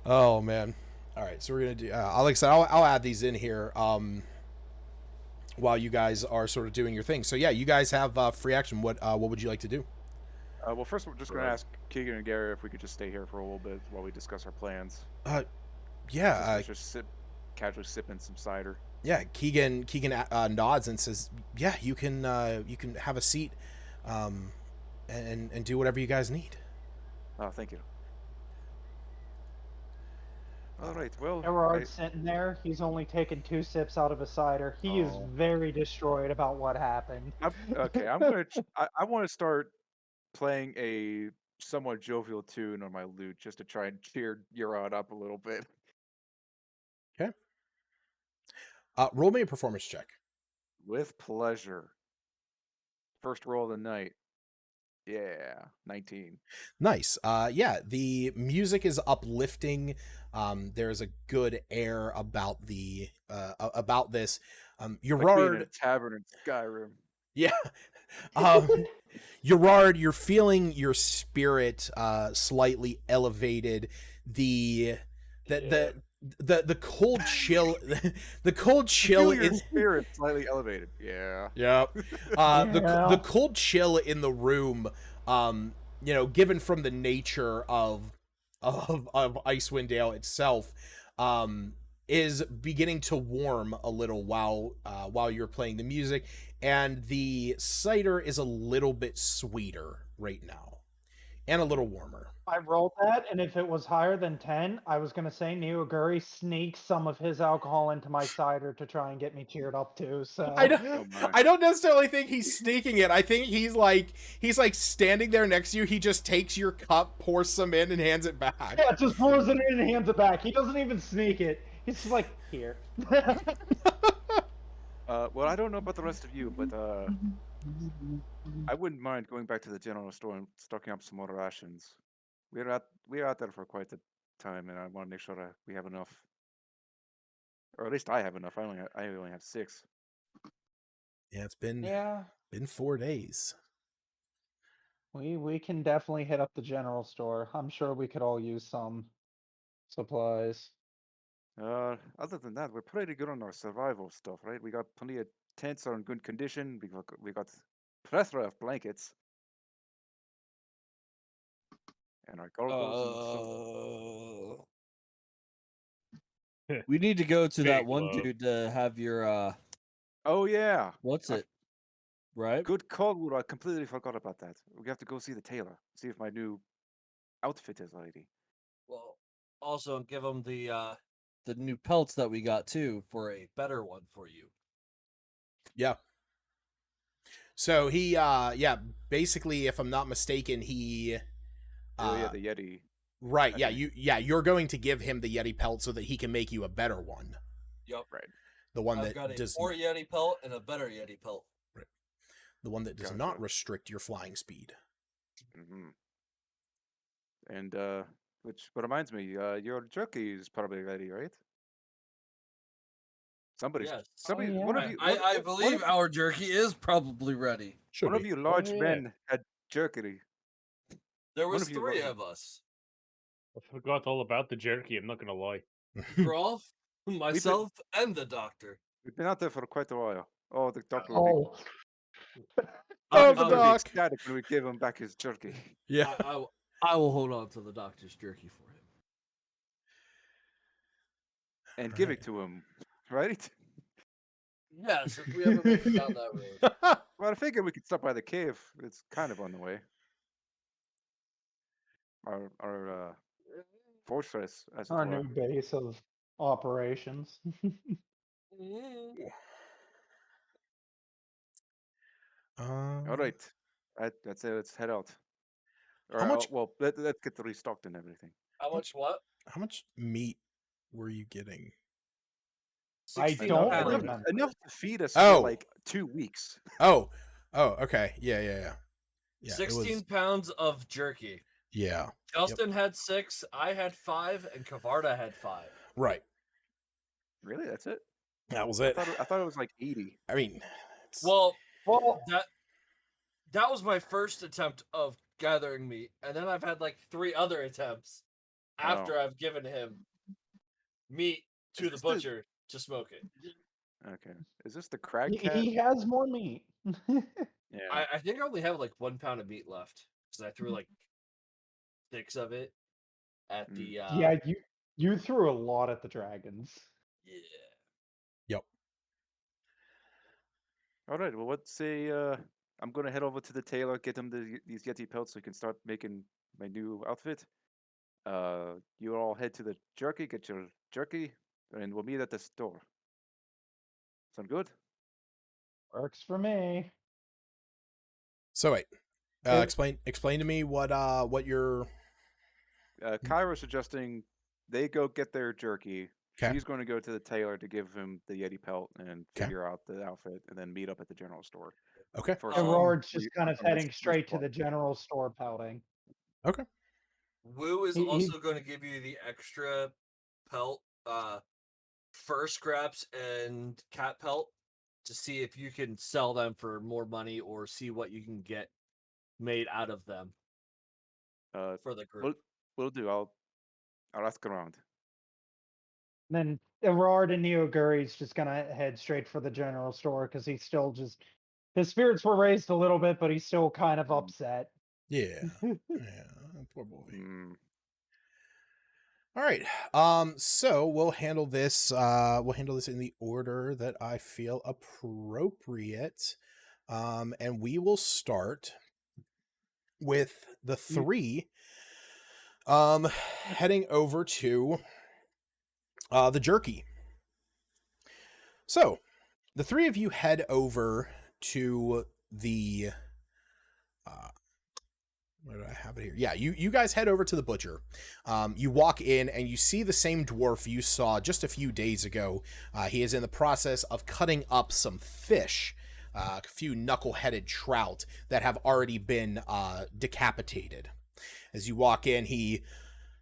Oh man. All right, so we're gonna do. Like I said, I'll add these in here. One while you guys are sort of doing your thing. So yeah, you guys have free action. What would you like to do? Well, first we're just going Right. to ask Keegan and Gary if we could just stay here for a little bit while we discuss our plans. Yeah, Just casually sipping some cider. yeah. Keegan nods and says, "Yeah, you can have a seat, and do whatever you guys need." Oh, thank you. All right. Well, Everard's sitting there. He's only taken 2 sips out of a cider. He is Oh. very destroyed about what happened. I'm gonna. I want to start playing a somewhat jovial tune on my lute just to try and cheer Urod up a little bit. Okay. Roll me a performance check. With pleasure. First roll of the night. Yeah, 19. Nice. Yeah, the music is uplifting. There's a good air about the about this. Like being in a Urard, tavern in Skyrim. yeah. Urard, you're feeling your spirit slightly elevated. The cold chill the cold chill Feel your in spirit slightly elevated. Yeah. Yep. Yeah. The cold chill in the room, given from the nature of Icewind Dale itself, is beginning to warm a little while you're playing the music, and the cider is a little bit sweeter right now, and a little warmer. I rolled that, and if it was higher than 10, I was going to say Neoguri sneaks some of his alcohol into my cider to try and get me cheered up too. So I Oh don't, my. I don't necessarily think he's sneaking it. I think he's like standing there next to you. He just takes your cup, pours some in, and hands it back. Yeah, just pours it in and hands it back. He doesn't even sneak it. He's just like, here. Well, I don't know about the rest of you, but I wouldn't mind going back to the general store and stocking up some more rations. We're out there for quite a time, and I want to make sure that we have enough, or at least I have enough. I only have 6. Yeah, it's been Yeah, 4 days. we can definitely hit up the general store. I'm sure we could all use some supplies. Other than that, we're pretty good on our survival stuff, right? We got plenty of tents are in good condition. We got plethora of blankets, and our goggles and stuff. We need to go to that Big one load. dude to have your Oh yeah, what's I- it? Right? good call, Wood. I completely forgot about that. We have to go see the tailor, see if my new outfit is ready. Well, also give him the new pelts that we got too for a better one for you. Yeah. So he, basically, if I'm not mistaken, he, Oh yeah, the Yeti. right, I think. you're going to give him the Yeti pelt so that he can make you a better one. Yep. Right. The one I've that got a does, more Yeti pelt and a better Yeti pelt. the one that does Gotcha. not restrict your flying speed. Mm-hmm. And which reminds me, your jerky is probably ready, right? Yes. Somebody, yeah. one of you, I believe our jerky is probably ready. Should one of be. you large yeah. men had jerky. There One was of you 3 got- of us. I forgot all about the jerky. I'm not gonna lie. Grolf, myself, and the doctor. We've been out there for quite a while. Oh, the doctor. Oh, Oh, I- the I- will be doc. ecstatic when we give him back his jerky. Yeah. I will hold on to the doctor's jerky for him. And give it to him, right? Yes, if we ever make it down that road. Well, I figured we could stop by the cave. It's kind of on the way. Our fortress, as it our were. new base of operations. All right, that's it. Let's head out. How much- Well, let's get restocked and everything. How much what? How much meat were you getting? I 16 don't pounds. remember. Enough to feed us Oh. for like 2 weeks. Oh, okay. Yeah. Yeah, it 16 was, pounds of jerky. yeah. Justin had 6, I had 5, and Kavarda had 5. Right. Really, that's it? That was I it. thought it was like 80. I mean, Well, Well, that was my first attempt of gathering meat, and then I've had like 3 other attempts after I've given him meat to the Is this- butcher to smoke it. Okay. Is this the crag He, cat? he has more meat. Yeah. I think I only have like 1 pound of meat left because I threw like 6 of it at the. Yeah, you threw a lot at the dragons. Yeah. Yep. All right. Well, let's say I'm gonna head over to the tailor, get him these Yeti pelts so he can start making my new outfit. You all head to the jerky, get your jerky, and we'll meet at the store. Sound good? Works for me. So wait, And- explain to me what you're. Kyra's suggesting they go get their jerky. 'Kay. She's going to go to the tailor to give him the Yeti pelt and 'Kay. figure out the outfit, and then meet up at the general store. Okay. For Um, Gerard's for just you- kind of for my- heading my straight to spot. the general store pelting. Okay. Woo is He- also going to give you the extra pelt, fur scraps and cat pelt to see if you can sell them for more money or see what you can get made out of them for the group. We'll do. I'll ask around. Then Gerard and Neoguri's just gonna head straight for the general store because he's still just his spirits were raised a little bit, but he's still kind of upset. Yeah. Yeah. Poor boy. Mm, All right. So we'll handle this. We'll handle this in the order that I feel appropriate. And we will start with the three. Heading over to the jerky. So the three of you head over to the. Where do I have it here? Yeah, you guys head over to the butcher. You walk in and you see the same dwarf you saw just a few days ago. He is in the process of cutting up some fish, a few knuckle-headed trout that have already been decapitated. As you walk in, he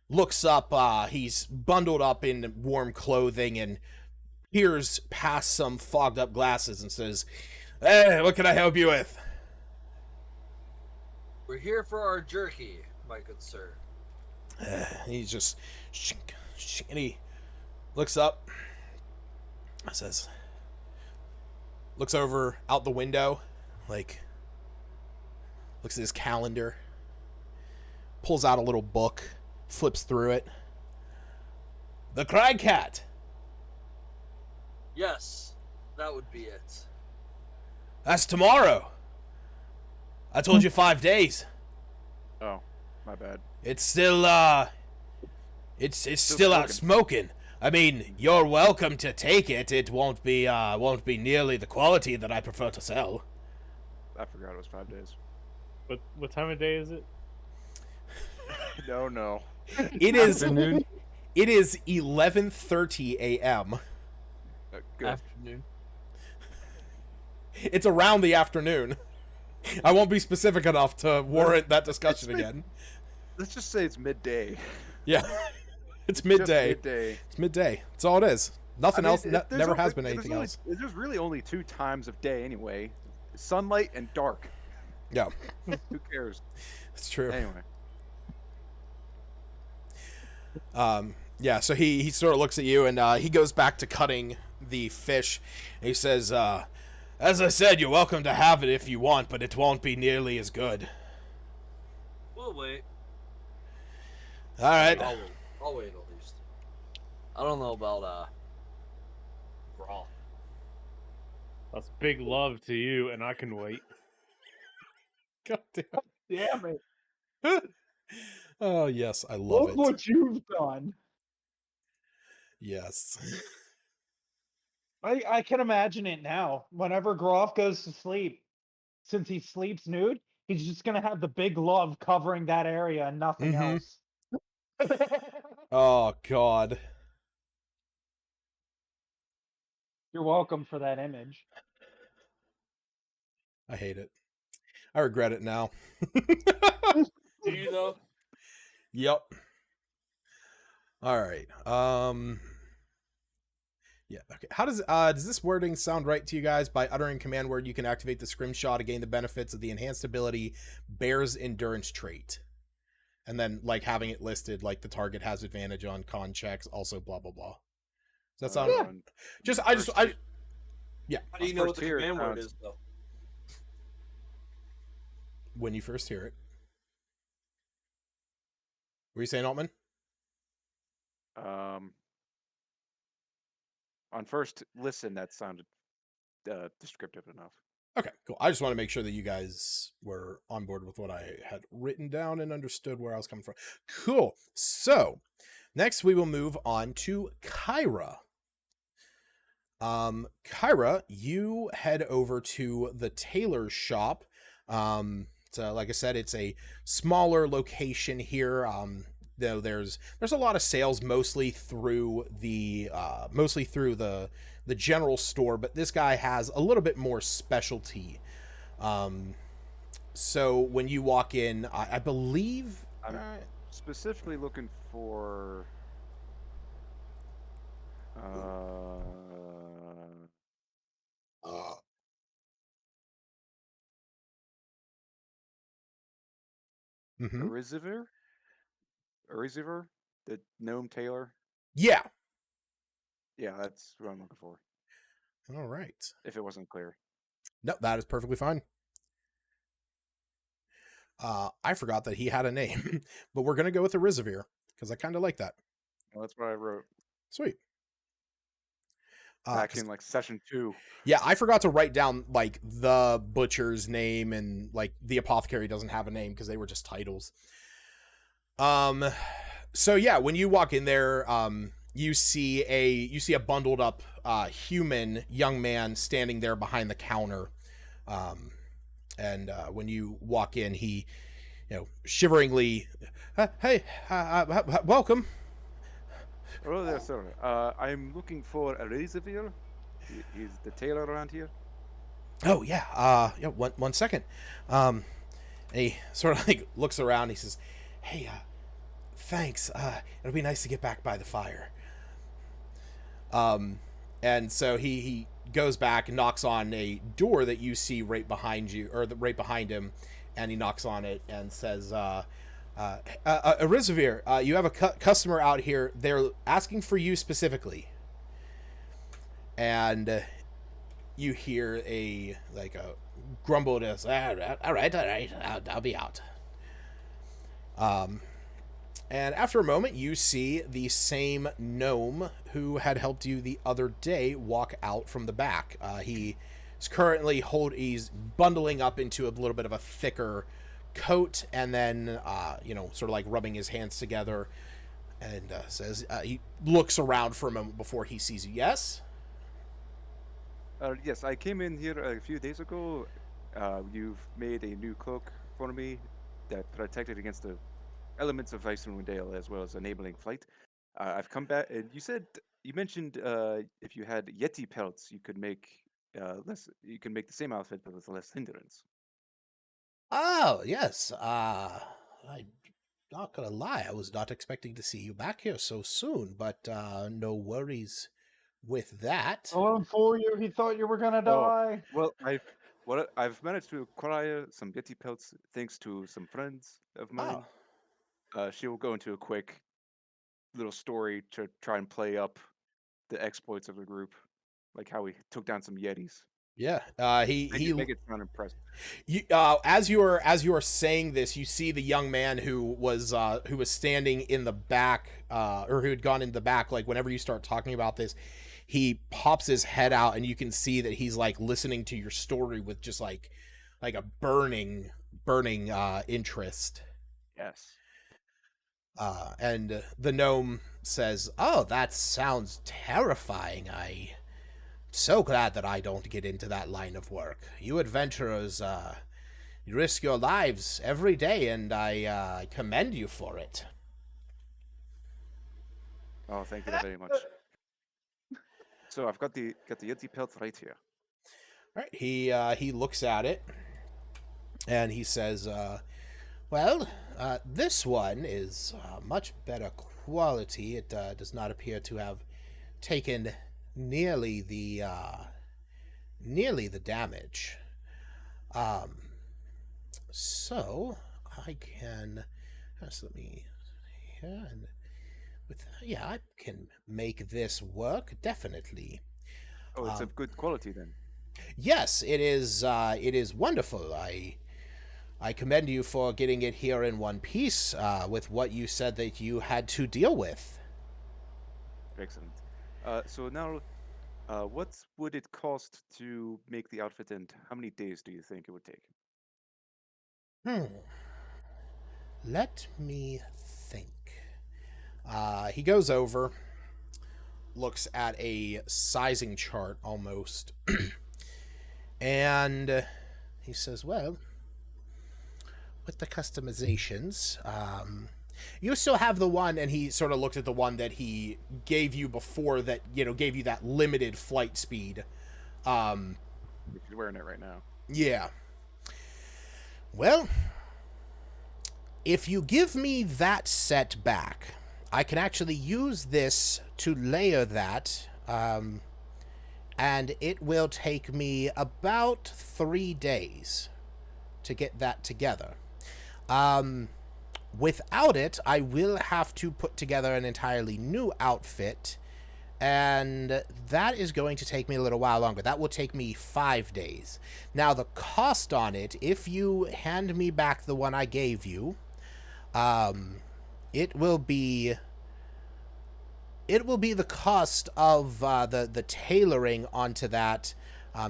looks up. He's bundled up in warm clothing and peers past some fogged-up glasses and says, "Hey, what can I help you with?" We're here for our jerky, my good sir. He's just, and he looks up, says, looks over out the window, like, looks at his calendar, pulls out a little book, flips through it. The Crag Cat. Yes, that would be it. That's tomorrow. I told you 5 days. oh, my bad. It's still, it's still out smoking. I mean, you're welcome to take it. It won't be nearly the quality that I prefer to sell. I forgot it was 5 days. What time of day is it? No. It is Afternoon. it is 11:30 a.m. Good. Afternoon. It's around the afternoon. I won't be specific enough to warrant that discussion It's again. Let's just say it's midday. Yeah. It's Just midday. midday. It's midday. That's all it is. Nothing else. There's Never only- has been there's anything only- else. There's really only 2 times of day anyway. Sunlight and dark. Yeah, Who cares? it's true. Anyway. Yeah, so he sort of looks at you and he goes back to cutting the fish. And he says, as I said, you're welcome to have it if you want, but it won't be nearly as good. We'll wait. All right. I'll wait at least. I don't know about raw. That's big love to you, and I can wait. God damn. Damn it! Oh, yes, I love Look it. what you've done. Yes. I can imagine it now. Whenever Groff goes to sleep, since he sleeps nude, he's just gonna have the big love covering that area and nothing Mhm. else. Oh, God. You're welcome for that image. I hate it. I regret it now. Do you though? Yep. All right. Yeah. Okay. How does this wording sound right to you guys? By uttering command word, you can activate the scrimshaw to gain the benefits of the enhanced ability Bear's Endurance trait, and then like having it listed like the target has advantage on con checks, also blah blah blah. Does that sound? Yeah. Yeah. How do you On know what first the hear, it command word sounds- is, though? When you first hear it. Were you saying, Altman? On first listen, that sounded descriptive enough. Okay, cool. I just want to make sure that you guys were on board with what I had written down and understood where I was coming from. Cool. So, next we will move on to Kyra. Kyra, you head over to the tailor's shop. So like I said, it's a smaller location here. Though there's a lot of sales mostly through the general store, but this guy has a little bit more specialty. So when you walk in, I believe I'm specifically looking for mhm. Erizivir, the gnome tailor. Yeah. Yeah, that's what I'm looking for. All right. If it wasn't clear. No, that is perfectly fine. I forgot that he had a name, but we're gonna go with Erizivir because I kind of like that. Well, that's what I wrote Sweet. back in like session 2. Yeah, I forgot to write down like the butcher's name, and like the apothecary doesn't have a name because they were just titles. So yeah, when you walk in there, you see a bundled up human young man standing there behind the counter. And when you walk in, he, shiveringly, hey, welcome. Oh, there, sir. I'm looking for Erizivir. He's the tailor around here. Oh yeah, yeah. One second. And he sort of like looks around. He says, "Hey, thanks. It'll be nice to get back by the fire." And so he goes back and knocks on a door that you see right behind you, or right behind him, and he knocks on it and says, Erizivir, you have a customer out here. They're asking for you specifically. And you hear a grumbled as, all right, I'll be out. And after a moment, you see the same gnome who had helped you the other day walk out from the back. He's currently he's bundling up into a little bit of a thicker coat, and then sort of like rubbing his hands together, and says, he looks around for a moment before he sees you. Yes? Yes, I came in here a few days ago. You've made a new cloak for me that protected against the elements of Icewind Dale, as well as enabling flight. I've come back, and you mentioned if you had Yeti pelts, you could make less. You can make the same outfit but with less hindrance. Oh, yes. I'm not gonna lie, I was not expecting to see you back here so soon, but no worries with that. Don't fool you. He thought you were gonna die. Well, I've managed to acquire some Yeti pelts thanks to some friends of mine. She will go into a quick little story to try and play up the exploits of the group, like how we took down some Yetis. Yeah. Make it sound impressive. You, as you are saying this, you see the young man who was standing in the back, or who had gone in the back. Like whenever you start talking about this, he pops his head out, and you can see that he's like listening to your story with just like a burning interest. Yes. And the gnome says, "Oh, that sounds terrifying. I'm so glad that I don't get into that line of work. You adventurers, you risk your lives every day, and I commend you for it." Oh, thank you very much. So I've got the Yeti pelt right here. All right. He looks at it, and he says, "Well, this one is much better quality. It does not appear to have taken nearly the damage. So I can just let me here, and I can make this work definitely. Oh, it's of good quality then. Yes, it is. It is wonderful. I commend you for getting it here in one piece. With what you said that you had to deal with. Excellent. So now, what would it cost to make the outfit, and how many days do you think it would take? Let me think. He goes over, looks at a sizing chart almost, and he says, well, with the customizations, you still have the one, and he sort of looked at the one that he gave you before that, gave you that limited flight speed. He's wearing it right now. Yeah. Well, if you give me that set back, I can actually use this to layer that, and it will take me about 3 days to get that together. Without it, I will have to put together an entirely new outfit, and that is going to take me a little while longer. That will take me 5 days. Now, the cost on it, if you hand me back the one I gave you, it will be the cost of the tailoring onto that,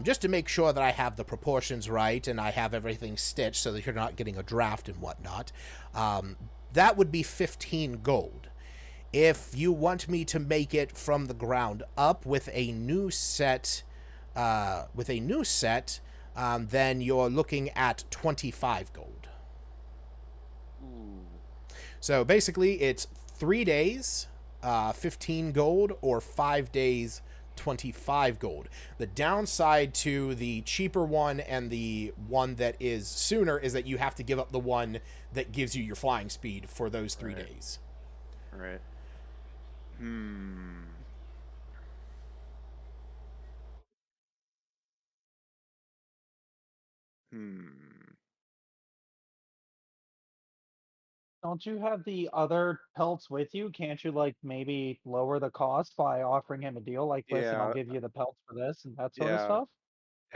just to make sure that I have the proportions right and I have everything stitched so that you're not getting a draft and whatnot. That would be 15 gold. If you want me to make it from the ground up with a new set, then you're looking at 25 gold. Ooh. So basically, it's 3 days, 15 gold, or 5 days, 25 gold. The downside to the cheaper one and the one that is sooner is that you have to give up the one that gives you your flying speed for those 3 days. All right. Don't you have the other pelts with you? Can't you like maybe lower the cost by offering him a deal like, listen, I'll Yeah, give you the pelts for this and that sort of yeah, stuff?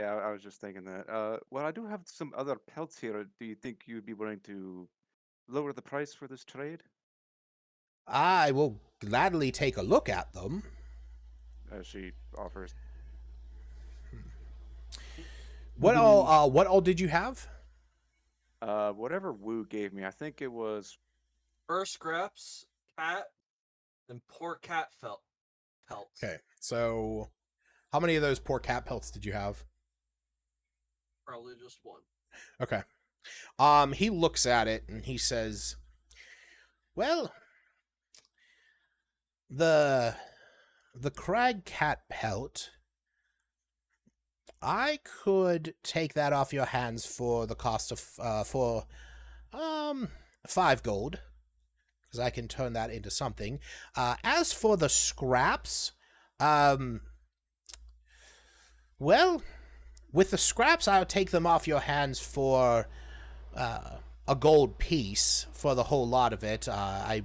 yeah. I was just thinking that. Well, I do have some other pelts here. Do you think you'd be willing to lower the price for this trade? I will gladly take a look at them. She offers. What all did you have? Whatever Wu gave me, I think it was. Fur scraps, cat, and poor cat pelts. Okay, so how many of those poor cat pelts did you have? Probably just one. Okay. He looks at it and he says, well, the crag cat pelt, I could take that off your hands for the cost of 5 gold, because I can turn that into something. As for the scraps, well, with the scraps, I'll take them off your hands for a gold piece for the whole lot of it. I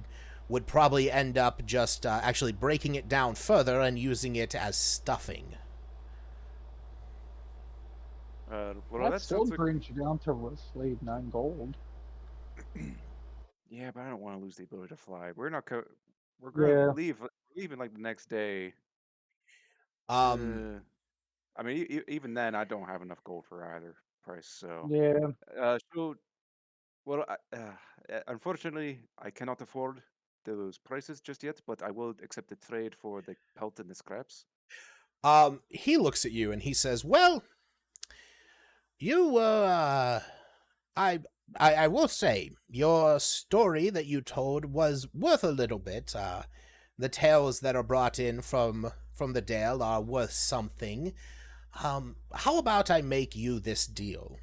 would probably end up just actually breaking it down further and using it as stuffing. Well, that still sounds like. brings you down to roughly 9 gold. Yeah, but I don't want to lose the ability to fly. We're not. We're gonna leave. Leaving like the next day. I mean, even then, I don't have enough gold for either price. So. Yeah. Well, unfortunately, I cannot afford those prices just yet, but I will accept the trade for the pelt and the scraps. He looks at you and he says, well, you were, I will say, your story that you told was worth a little bit. The tales that are brought in from the Dale are worth something. How about I make you this deal?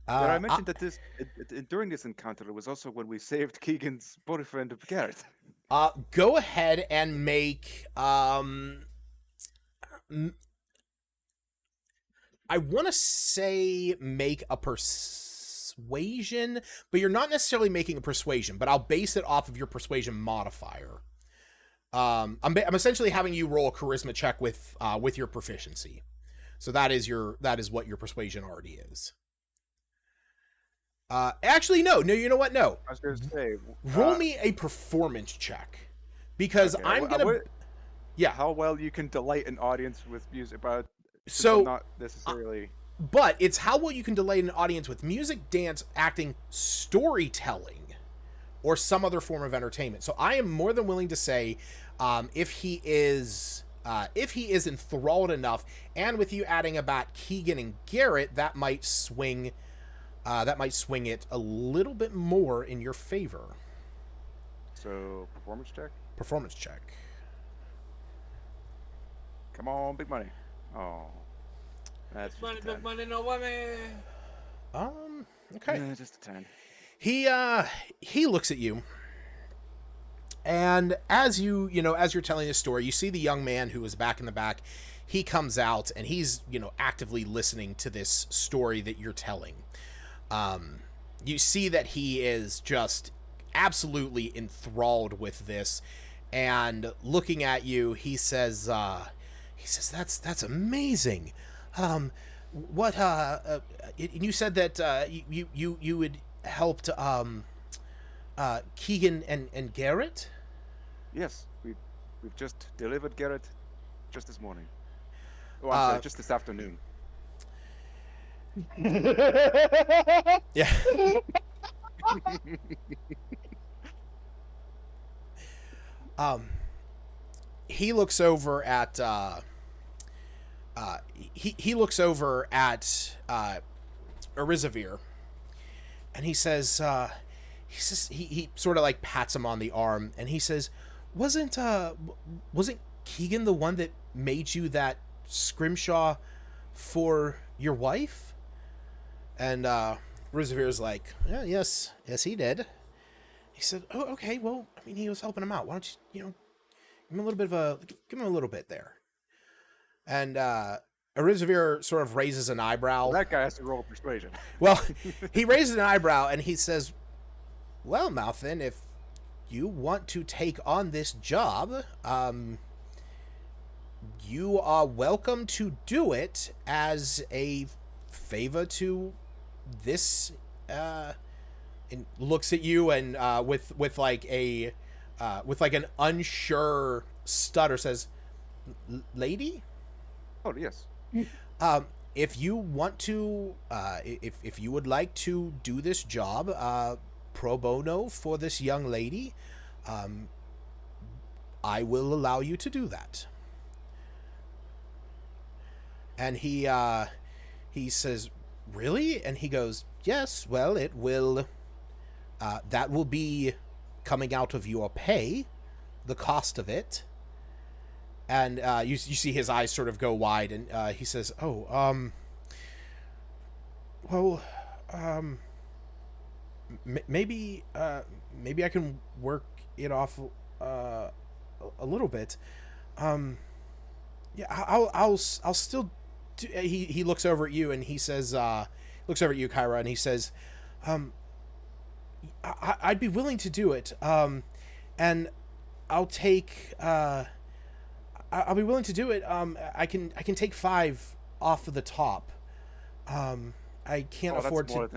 But I mentioned that during this encounter, it was also when we saved Keegan's boyfriend, Garrett. Go ahead and make, I want to say make a persuasion, but you're not necessarily making a persuasion, but I'll base it off of your persuasion modifier. I'm essentially having you roll a charisma check with your proficiency. So that is what your persuasion already is. Actually, no, you know what? No. I was going to say, Roll me a performance check. Because okay, I'm going to... Yeah. How well you can delight an audience with music, but So... I'm not necessarily... But it's how well you can delight an audience with music, dance, acting, storytelling, or some other form of entertainment. So I am more than willing to say, if he is enthralled enough, and with you adding about Keegan and Garrett, that might swing it a little bit more in your favor. So performance check. Performance check. Come on, big money. Oh, that's just Money, a 10. big money, no money. Okay. Yeah, just a 10. He looks at you, and as you're telling this story, you see the young man who is back in the back. He comes out and he's, actively listening to this story that you're telling. You see that he is just absolutely enthralled with this, and looking at you, he says, that's amazing. What, you said that, you had helped, Keegan and Garrett? Yes, we've just delivered Garrett just this morning. Oh, I'm sorry, just this afternoon. Yeah. He looks over at he looks over at Arizavir, and he says he sort of like pats him on the arm, and he says, wasn't Keegan the one that made you that scrimshaw for your wife? And Arizavir's like, yeah, yes he did. He said, oh, okay, well, I mean, he was helping him out. Why don't you, give him a little bit there. And Arizavir sort of raises an eyebrow. Well, that guy has to roll persuasion. Well, he raises an eyebrow and he says, well, Malthin, if you want to take on this job, you are welcome to do it as a favor to this, and looks at you and with an unsure stutter says, lady? Oh, yes. If you want to, if you would like to do this job pro bono for this young lady, I will allow you to do that. And he says, really? And he goes, yes, well, it will, that will be coming out of your pay, the cost of it. And you see his eyes sort of go wide, and he says, maybe I can work it off a little bit. Yeah, I'll still do. He looks over at you and he says, looks over at you, Kyra, and he says, I'd be willing to do it. And I'll take, I'll be willing to do it. I can take 5 off of the top. I can't afford to.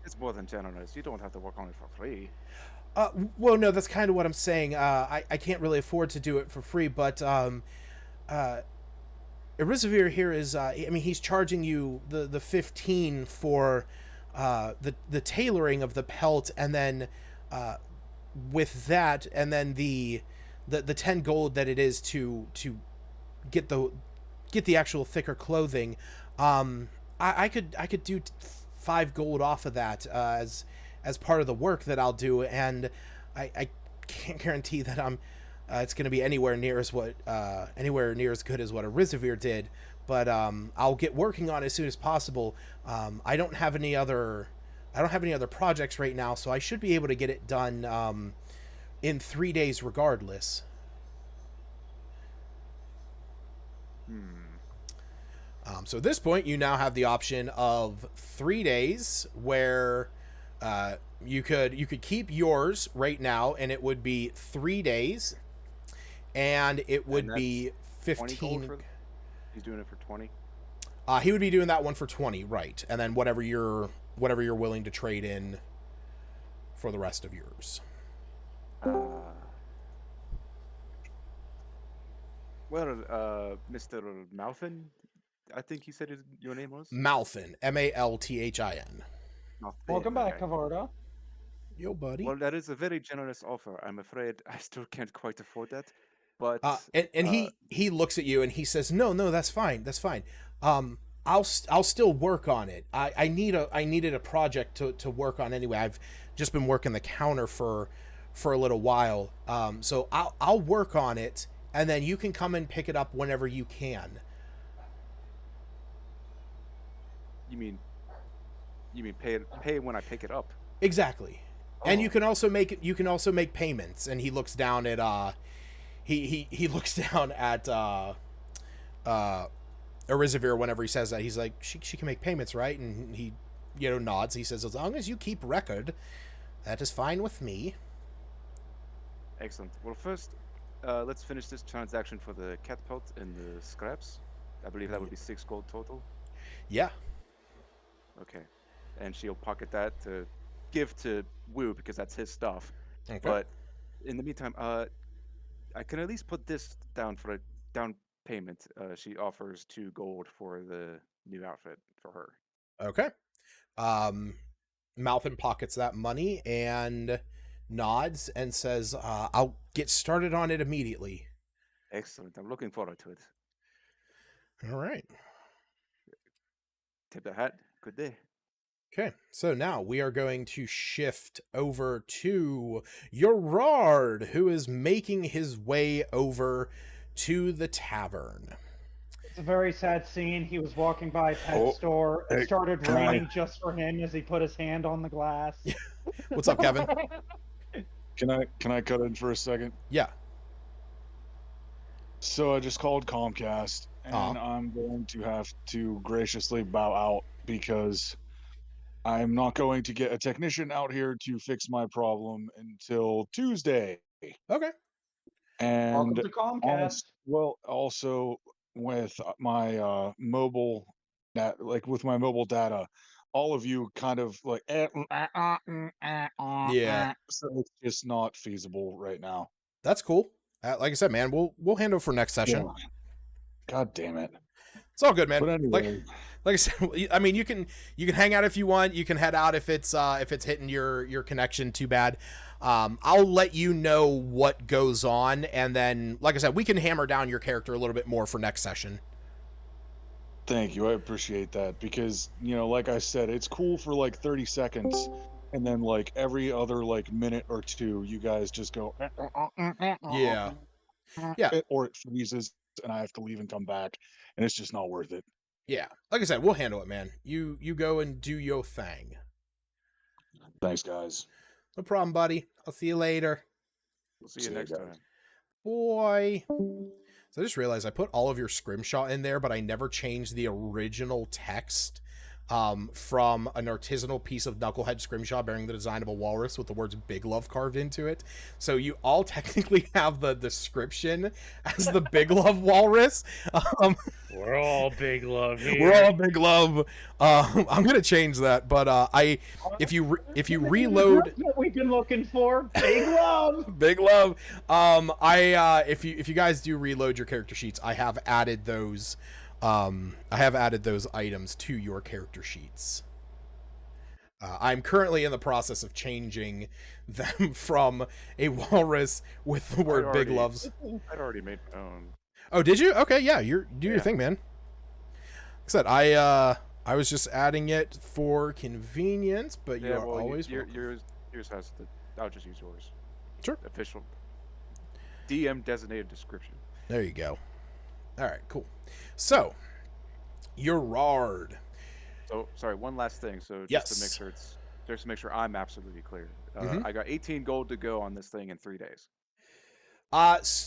It's more than generous. You don't have to work on it for free. Well, no, that's kind of what I'm saying. I can't really afford to do it for free, but Arizavir here is, I mean, he's charging you the 15 for the tailoring of the pelt, and then with that, and then the 10 gold that it is to get the actual thicker clothing. I could do 5 gold off of that as part of the work that I'll do, and I can't guarantee that it's going to be anywhere near as good as what Arizavir did, but I'll get working on it as soon as possible. I don't have any other projects right now, so I should be able to get it done in 3 days regardless. So at this point, you now have the option of 3 days where you could keep yours right now, and it would be 3 days. and it would And be 20 gold 15. for he's doing it for 20. He would be doing that one for 20, right? And then whatever you're willing to trade in for the rest of yours. Mr. Malfin, I think you said your name was? Malthin, Malthin. Malfin, Welcome back, okay. Kavarda. Yo, buddy. Well, that is a very generous offer. I'm afraid I still can't quite afford that. But And he looks at you and he says, "No, that's fine. That's fine. I'll still work on it. I needed a project to work on anyway. I've just been working the counter for a little while. So I'll work on it, and then you can come and pick it up whenever you can." You mean pay when I pick it up? Exactly. And you Oh. can also make payments. And he looks down at he looks down at Elizavir whenever he says that. He's like, she can make payments, right? And he nods. He says, as long as you keep record, that is fine with me. Excellent. Well, first, let's finish this transaction for the catapult and the scraps. I believe that would be 6 gold total. Yeah. Okay. And she'll pocket that to give to Wu because that's his stuff. Okay. But in the meantime, I can at least put this down for a down payment. She offers 2 gold for the new outfit for her. Okay. Malfin pockets that money and nods and says, I'll get started on it immediately. Excellent. I'm looking forward to it. All right. Tip the hat. Good day. Okay, so now we are going to shift over to Gerard, who is making his way over to the tavern. It's a very sad scene. He was walking by a pet store. It hey, started can I- raining just for him as he put his hand on the glass. What's up, Kevin? Can I cut in for a second? Yeah. So I just called Comcast, and I'm going to have to graciously bow out because I'm not going to get a technician out here to fix my problem until Tuesday. Okay. Welcome And to Comcast. also with my mobile with my mobile data, all of you kind of like Yeah. so it's just not feasible right now. That's cool. Like I said, man, we'll handle for next session. Yeah. God damn it. It's all good, man. But anyway, Like I said, I mean, you can hang out if you want. You can head out if it's hitting your connection too bad. I'll let you know what goes on, and then, like I said, we can hammer down your character a little bit more for next session. thank you. I appreciate that because, like I said, it's cool for like 30 seconds. And then like every other like minute or two, you guys just go, Yeah. Yeah. or it freezes and I have to leave and come back. And it's just not worth it. Yeah. Like I said, we'll handle it, man. You go and do your thing. Thanks, guys. No problem, buddy. I'll see you later. We'll see you See you next guys. time. Boy. So I just realized I put all of your scrimshaw in there, but I never changed the original text from an artisanal piece of knucklehead scrimshaw bearing the design of a walrus with the words Big Love carved into it. So you all technically have the description as the Big Love walrus. We're all big love here. We're all Big Love. I'm gonna change that, but if you reload That's what we've been looking for. Big love. Big Love, if you guys do reload your character sheets, I have added those items to your character sheets. I'm currently in the process of changing them from a walrus with the word Big Loves. I'd already made my own. Oh, did you? Okay, yeah, do your Yeah. thing, man. Like I said, I was just adding it for convenience, but you are always welcome. Yours has the. I'll just use yours. Sure. Official. DM designated description. There you go. All right, cool. So, Gerard. So sorry, one last thing. So just to make sure I'm absolutely clear. I got 18 gold to go on this thing in 3 days.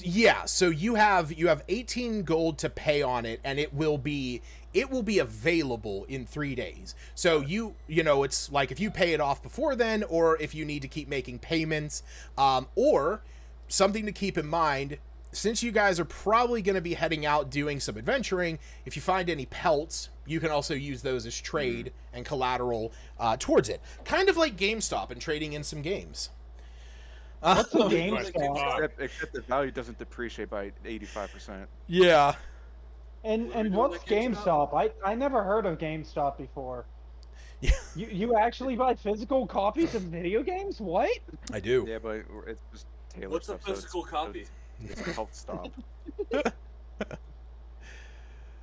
Yeah, so you have 18 gold to pay on it, and it will be available in 3 days. So you know, it's like if you pay it off before then, or if you need to keep making payments, or something to keep in mind, since you guys are probably going to be heading out doing some adventuring, if you find any pelts, you can also use those as trade and collateral towards it. Kind of like GameStop and trading in some games. What's a So, GameStop? Except the value doesn't depreciate by 85%. Yeah. And What are we and doing what's at GameStop? GameStop? I never heard of GameStop before. Yeah. You actually buy physical copies of video games? What? I do. Yeah, but it's just tailored What's a stuff, so physical copy? It's a health stop. Got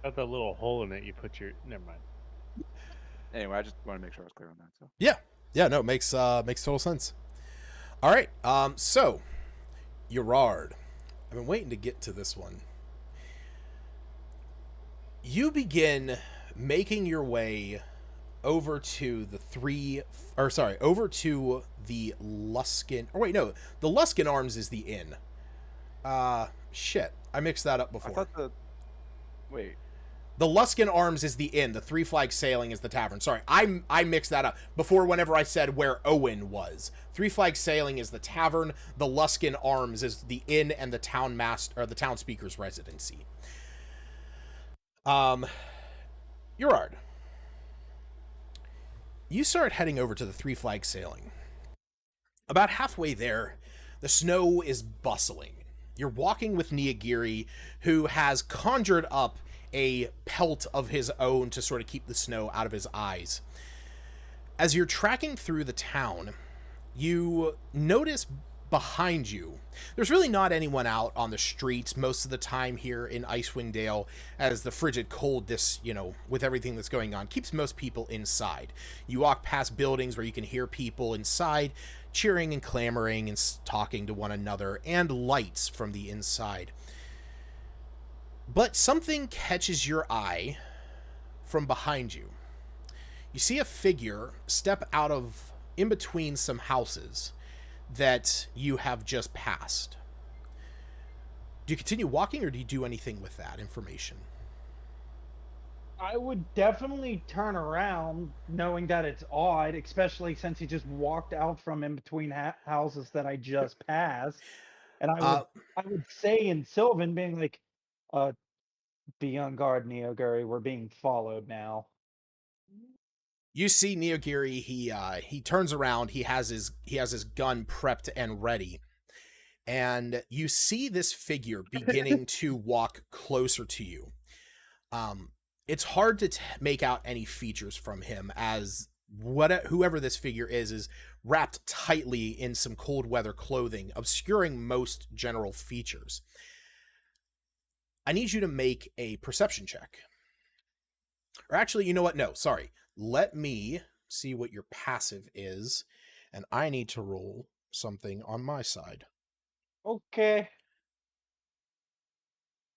that little hole in it. You put your. Never mind. Anyway, I just want to make sure I was clear on that. So Yeah, no, makes total sense. All right. So Gerard, I've been waiting to get to this one. You begin making your way over to the Luskin. Or wait, no, the Luskin Arms is the inn. Shit, I mixed that up before. I thought wait. The Luskin Arms is the inn. The Three Flags Sailing is the tavern. Sorry, I mixed that up before. Whenever I said where Owen was, Three Flags Sailing is the tavern. The Luskin Arms is the inn and the town the town speaker's residency. Gerard, you start heading over to the Three Flags Sailing. About halfway there, the snow is bustling. You're walking with Niyagiri, who has conjured up a pelt of his own to sort of keep the snow out of his eyes. As you're tracking through the town, you notice behind you, there's really not anyone out on the streets most of the time here in Icewind Dale, as the frigid cold, with everything that's going on, keeps most people inside. You walk past buildings where you can hear people inside cheering and clamoring and talking to one another, and lights from the inside. But something catches your eye from behind you. You see a figure step out of in between some houses that you have just passed. Do you continue walking, or do you do anything with that information? I would definitely turn around, knowing that it's odd, especially since he just walked out from in between houses that I just passed. And I would say in Sylvan, being like, "Be on guard, Neoguri. We're being followed now." You see Neogiri, he turns around, he has his gun prepped and ready. And you see this figure beginning to walk closer to you. It's hard to make out any features from him, as whoever this figure is wrapped tightly in some cold weather clothing, obscuring most general features. I need you to make a perception check. Or actually, you know what? No, sorry. Let me see what your passive is, and I need to roll something on my side. Okay.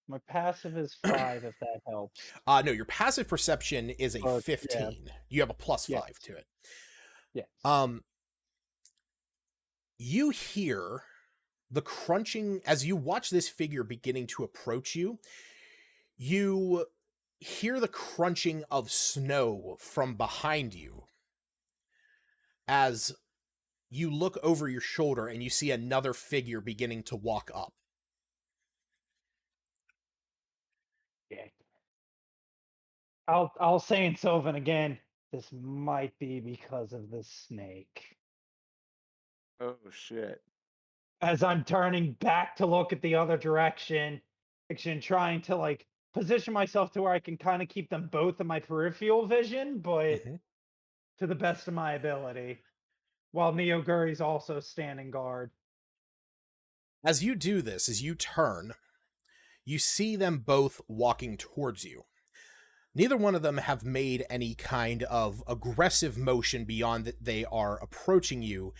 My passive is 5, if that helps. No, your passive perception is a 15. Yeah. You have a +5 to it. Yes. You hear the crunching as you watch this figure beginning to approach you. You hear the crunching of snow from behind you as you look over your shoulder and you see another figure beginning to walk up. Yeah. I'll say in Sylvan again, this might be because of the snake. Oh shit. As I'm turning back to look at the other direction, trying to position myself to where I can kind of keep them both in my peripheral vision, but to the best of my ability, while Neoguri's also standing guard. As you do this, as you turn, you see them both walking towards you. Neither one of them have made any kind of aggressive motion beyond that they are approaching you.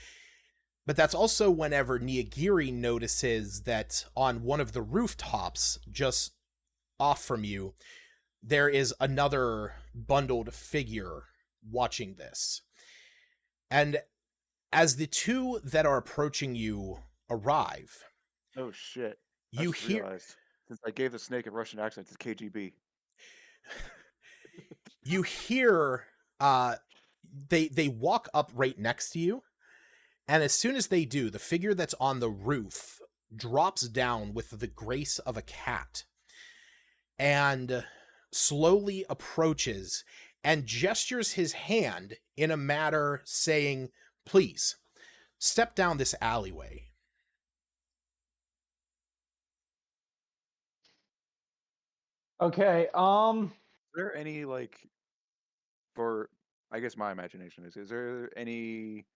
But that's also whenever Niyagiri notices that on one of the rooftops, just off from you, there is another bundled figure watching this. And as the two that are approaching you arrive... Oh shit. You hear... realized, since I gave the snake a Russian accent, it's KGB. You hear... They walk up right next to you, and as soon as they do, the figure that's on the roof drops down with the grace of a cat and slowly approaches and gestures his hand in a manner saying, "Please, step down this alleyway." Okay. Is there any for I guess my imagination is there any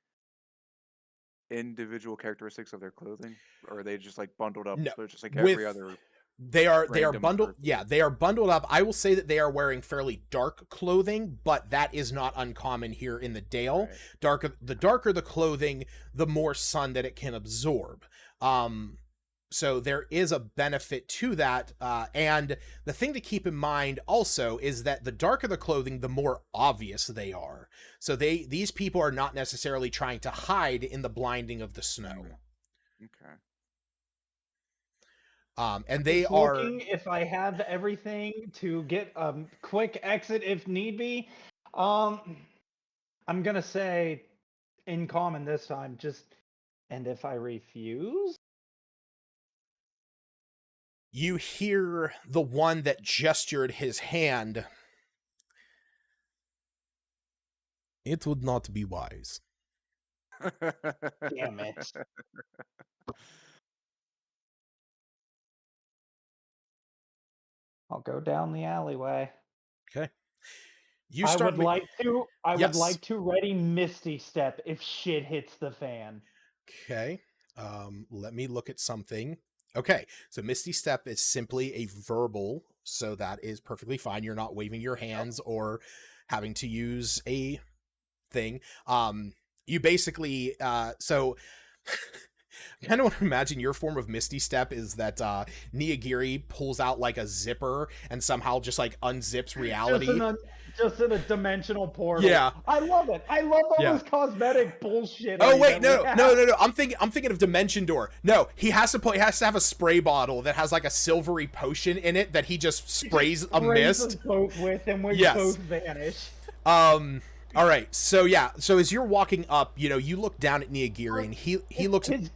individual characteristics of their clothing? Or are they just bundled up? No, So it's just like with every other they are random bundled. person? Yeah, they are bundled up. I will say that they are wearing fairly dark clothing, but that is not uncommon here in the Dale. Right. The darker the clothing, the more sun that it can absorb. So there is a benefit to that. And the thing to keep in mind also is that the darker the clothing, the more obvious they are. So these people are not necessarily trying to hide in the blinding of the snow. Okay. And they Just are looking if I have everything to get a quick exit if need be. I'm gonna say in common this time. And if I refuse, you hear the one that gestured his hand. "It would not be wise." damn it. I'll go down the alleyway. Okay. You I start would like to. I would Yes. like to ready Misty Step if shit hits the fan. Okay. Let me look at something. Okay. So Misty Step is simply a verbal, so that is perfectly fine. You're not waving your hands or having to use a thing. You basically so I kind of want to imagine your form of Misty Step is that Niyagiri pulls out like a zipper and somehow just unzips reality. Just in a dimensional portal. Yeah. I love it. I love all Yeah. this cosmetic bullshit. Oh wait, no. I'm thinking of Dimension Door. No, he has to have a spray bottle that has like a silvery potion in it that he just sprays a mist. Us both with, and we Yes. both vanish. All right. So yeah. So as you're walking up, you look down at Niyagiri, and he looks. His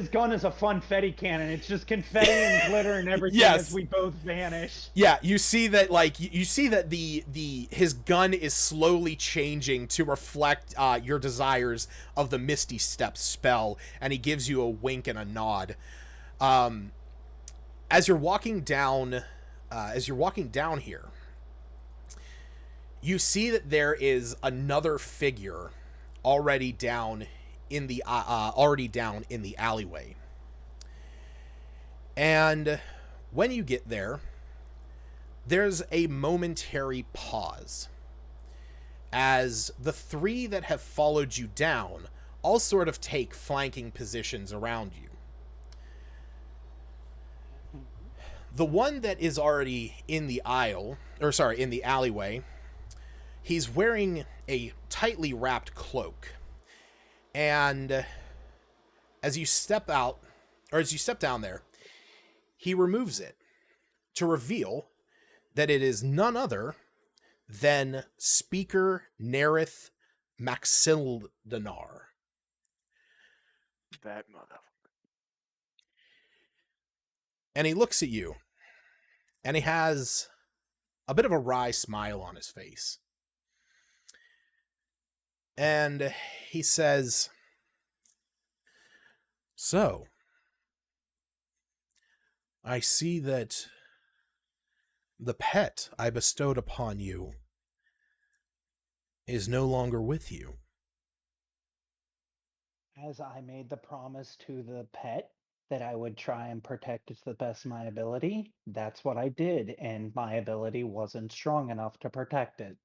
gun is a funfetti cannon. It's just confetti and glitter and everything Yes. as we both vanish. Yeah, you see that his gun is slowly changing to reflect your desires of the Misty Step spell, and he gives you a wink and a nod. As you're walking down here, you see that there is another figure already down in the alleyway. And when you get there, there's a momentary pause as the three that have followed you down all sort of take flanking positions around you. The one that is already in the alleyway, he's wearing a tightly wrapped cloak. And as you step down there, he removes it to reveal that it is none other than Speaker Nerith Maxildanar. That mother. And he looks at you, and he has a bit of a wry smile on his face. And he says, "So, I see that the pet I bestowed upon you is no longer with you." As I made the promise to the pet that I would try and protect it to the best of my ability, that's what I did, and my ability wasn't strong enough to protect it.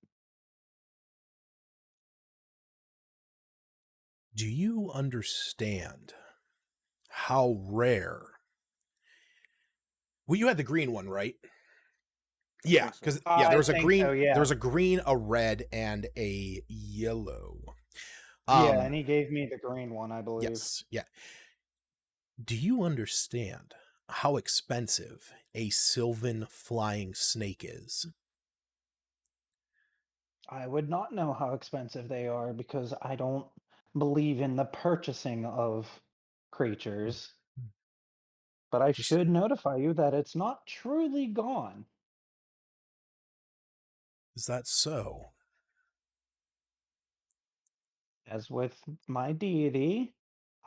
Do you understand how rare? Well, you had the green one, right? Yeah, think so. because I there was a think green, so, yeah. there was a green, a red, and a yellow. Yeah, and he gave me the green one, I believe. Yes, yeah. Do you understand how expensive a Sylvan flying snake is? I would not know how expensive they are because I don't believe in the purchasing of creatures. But I Just- should notify you that it's not truly gone. Is that so? As with my deity,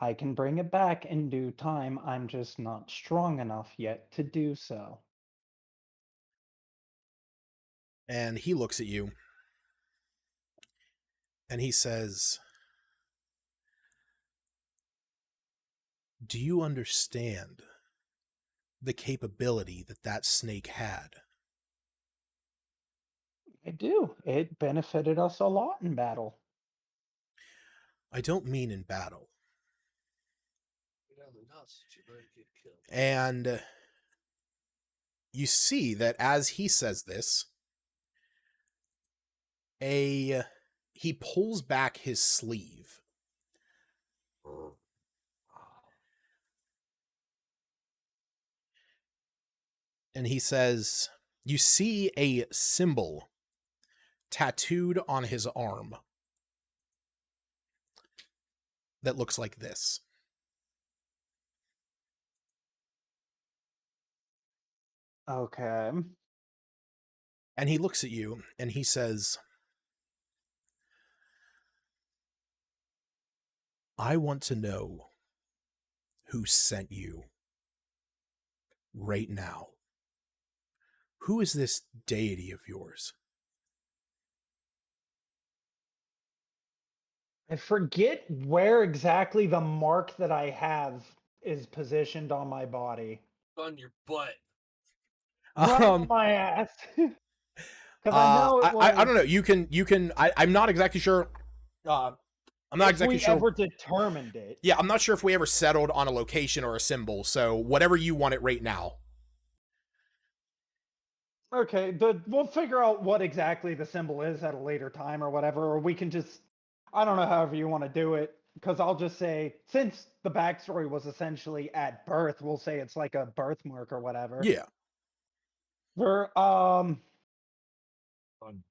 I can bring it back in due time. I'm just not strong enough yet to do so. And he looks at you and he says, do you understand the capability that that snake had? I do. It benefited us a lot in battle. I don't mean in battle. Get on the nuts, you better get killed. And you see that as he says this, he pulls back his sleeve. And he says, you see a symbol tattooed on his arm that looks like this. Okay. And he looks at you and he says, I want to know who sent you right now. Who is this deity of yours? I forget where exactly the mark that I have is positioned on my body. On your butt. Right on my ass. Because I know it was. I don't know. You can. I'm not exactly sure. I'm not exactly sure. If we ever determined it. Yeah, I'm not sure if we ever settled on a location or a symbol. So whatever you want it right now. Okay, we'll figure out what exactly the symbol is at a later time or whatever, or we can just, I don't know, however you want to do it. Because I'll just say, since the backstory was essentially at birth, we'll say it's like a birthmark or whatever. Yeah.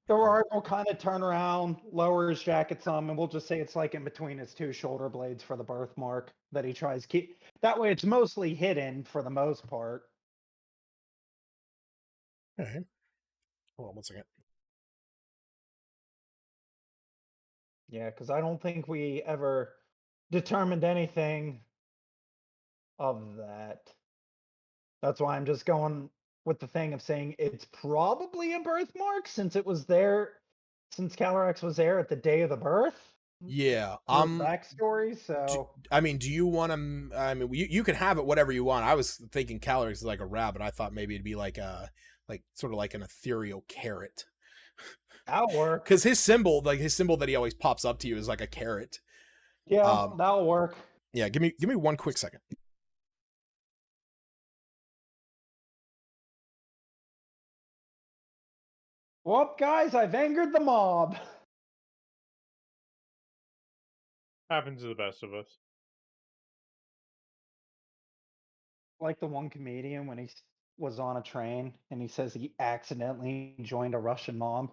Gerard will kind of turn around, lower his jacket some, and we'll just say it's like in between his two shoulder blades for the birthmark that he tries to keep. That way it's mostly hidden for the most part. Okay. Hold on one second. Yeah, because I don't think we ever determined anything of that. That's why I'm just going with the thing of saying it's probably a birthmark since it was there, since Calyrex was there at the day of the birth. Yeah. Backstory. So do you want to? I mean, you can have it whatever you want. I was thinking Calyrex is like a rabbit. I thought maybe it'd be like sort of like an ethereal carrot. That'll work. Because his symbol that he always pops up to you is like a carrot. Yeah, that'll work. Yeah, give me one quick second. Well, guys, I've angered the mob. Happens to the best of us. Like the one comedian when he was on a train and he says he accidentally joined a Russian mob.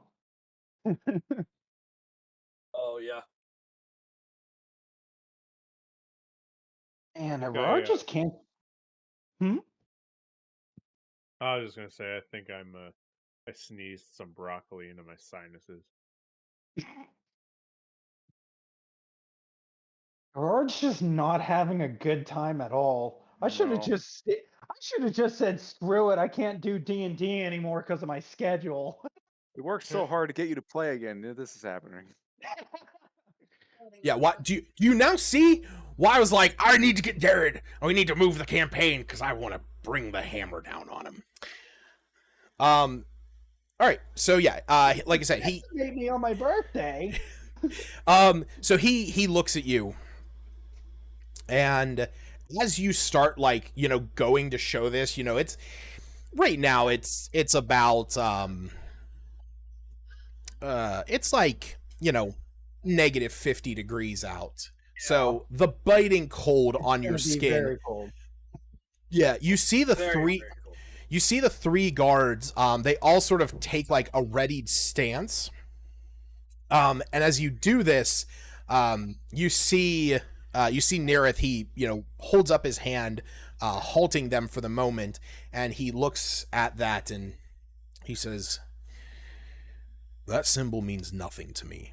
Oh yeah. And Okay, Gerard just can't. I was just gonna say, I think I sneezed some broccoli into my sinuses. Gerard's just not having a good time at all. I should have No. just said screw it. I can't do D&D anymore because of my schedule. We worked so hard to get you to play again. This is happening. Yeah, what do you now see why I was like, I need to get Jared, and we need to move the campaign because I want to bring the hammer down on him. All right, so yeah, like I said, he made me on my birthday. so he looks at you, and as you start going to show this, it's right now it's about it's like negative 50 degrees out. Yeah. So the biting cold on your skin. Very cold. Yeah, you see the Very cold. You see the three guards. They all sort of take like a readied stance. And as you do this, you see You see Nerith, he, holds up his hand, halting them for the moment, and he looks at that and he says, "That symbol means nothing to me."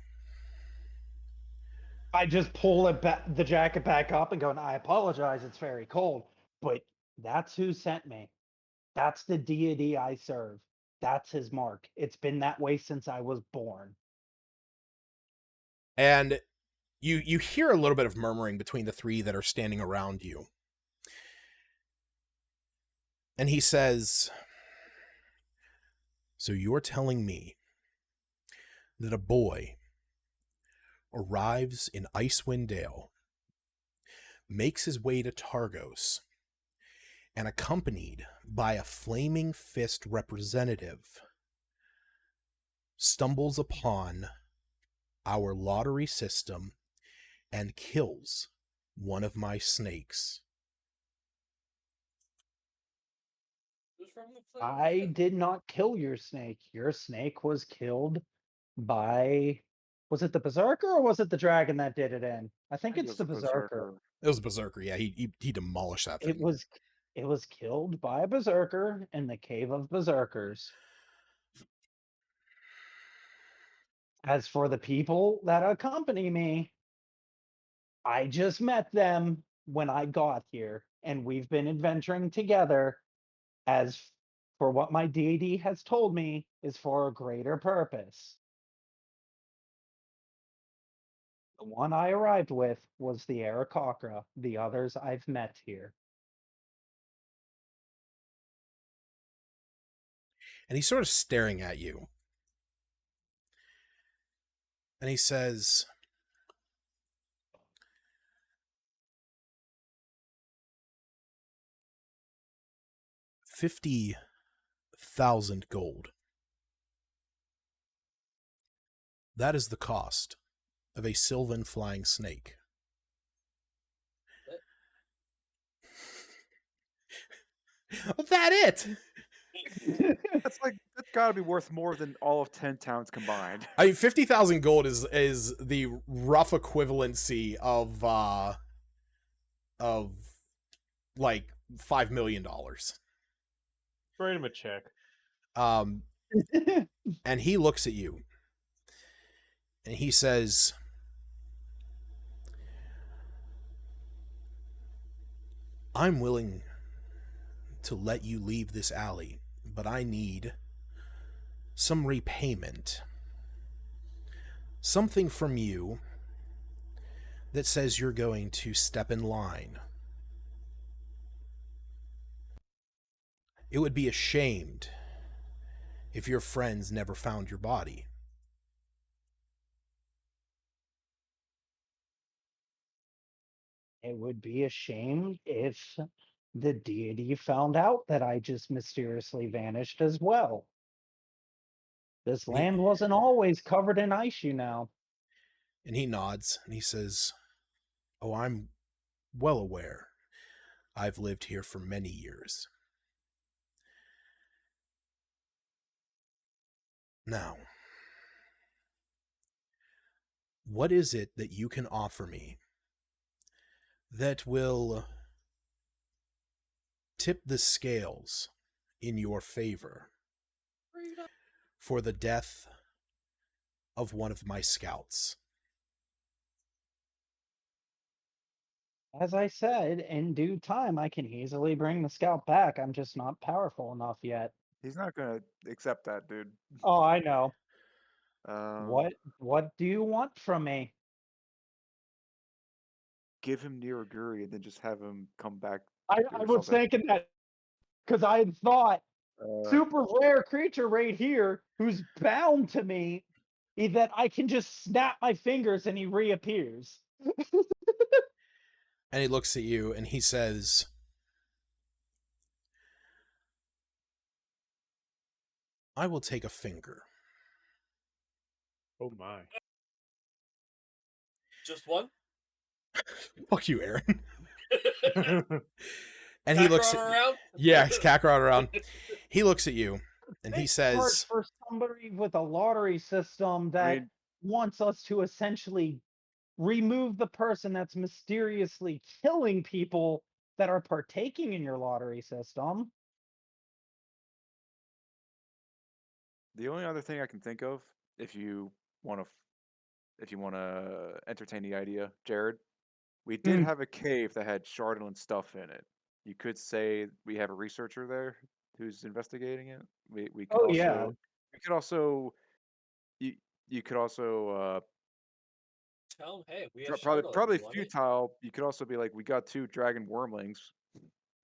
I just pull it back, the jacket back up and go, I apologize, it's very cold. But that's who sent me. That's the deity I serve. That's his mark. It's been that way since I was born. And you hear a little bit of murmuring between the three that are standing around you. And he says, "So you're telling me that a boy arrives in Icewind Dale, makes his way to Targos, and accompanied by a Flaming Fist representative, stumbles upon our lottery system and kills one of my snakes?" Who's from the Flaming I Fist? did not kill your snake. Your snake was killed by, was it the Berserker or was it the dragon that did it in? I think It it's was the a Berserker. It was a Berserker, yeah. He demolished that thing. It was killed by a Berserker in the Cave of Berserkers. As for the people that accompany me, I just met them when I got here, and we've been adventuring together as for what my deity has told me is for a greater purpose. The one I arrived with was the Aarakocra. The others I've met here. And he's sort of staring at you. And he says, "50,000 gold. That is the cost of a Sylvan flying snake." That it? That's gotta be worth more than all of 10 towns combined. I mean, 50,000 gold is the rough equivalency of like $5 million. Write him a check. And he looks at you and he says, "I'm willing to let you leave this alley, but I need some repayment. Something from you that says you're going to step in line. It would be ashamed if your friends never found your body." It would be a shame if the deity found out that I just mysteriously vanished as well. This And he- land wasn't always covered in ice, you know. And he nods and he says, "Oh, I'm well aware. I've lived here for many years. Now, what is it that you can offer me that will tip the scales in your favor for the death of one of my scouts?" As I said, in due time, I can easily bring the scout back. I'm just not powerful enough yet. He's not gonna accept that, dude. Oh, I know. Um, What do you want from me? Give him Niraguri and then just have him come back. I or was something. thinking that because I had thought Uh, super rare creature right here who's bound to me that I can just snap my fingers and he reappears. And he looks at you and he says, "I will take a finger." Oh my. Just one? Fuck you, Aaron. And he looks Kakarot at, around? yeah, Kakarot around. He looks at you and he Big part says, for somebody with a lottery system that I mean, wants us to essentially remove the person that's mysteriously killing people that are partaking in your lottery system. The only other thing I can think of, if you want to entertain the idea, Jared, we did have a cave that had Chardolin stuff in it. You could say we have a researcher there who's investigating it. We could Oh, also yeah. we could also you could also Tell him, hey, we have probably Charlotte. probably You want it? futile. You could also be like, we got 2 dragon wormlings.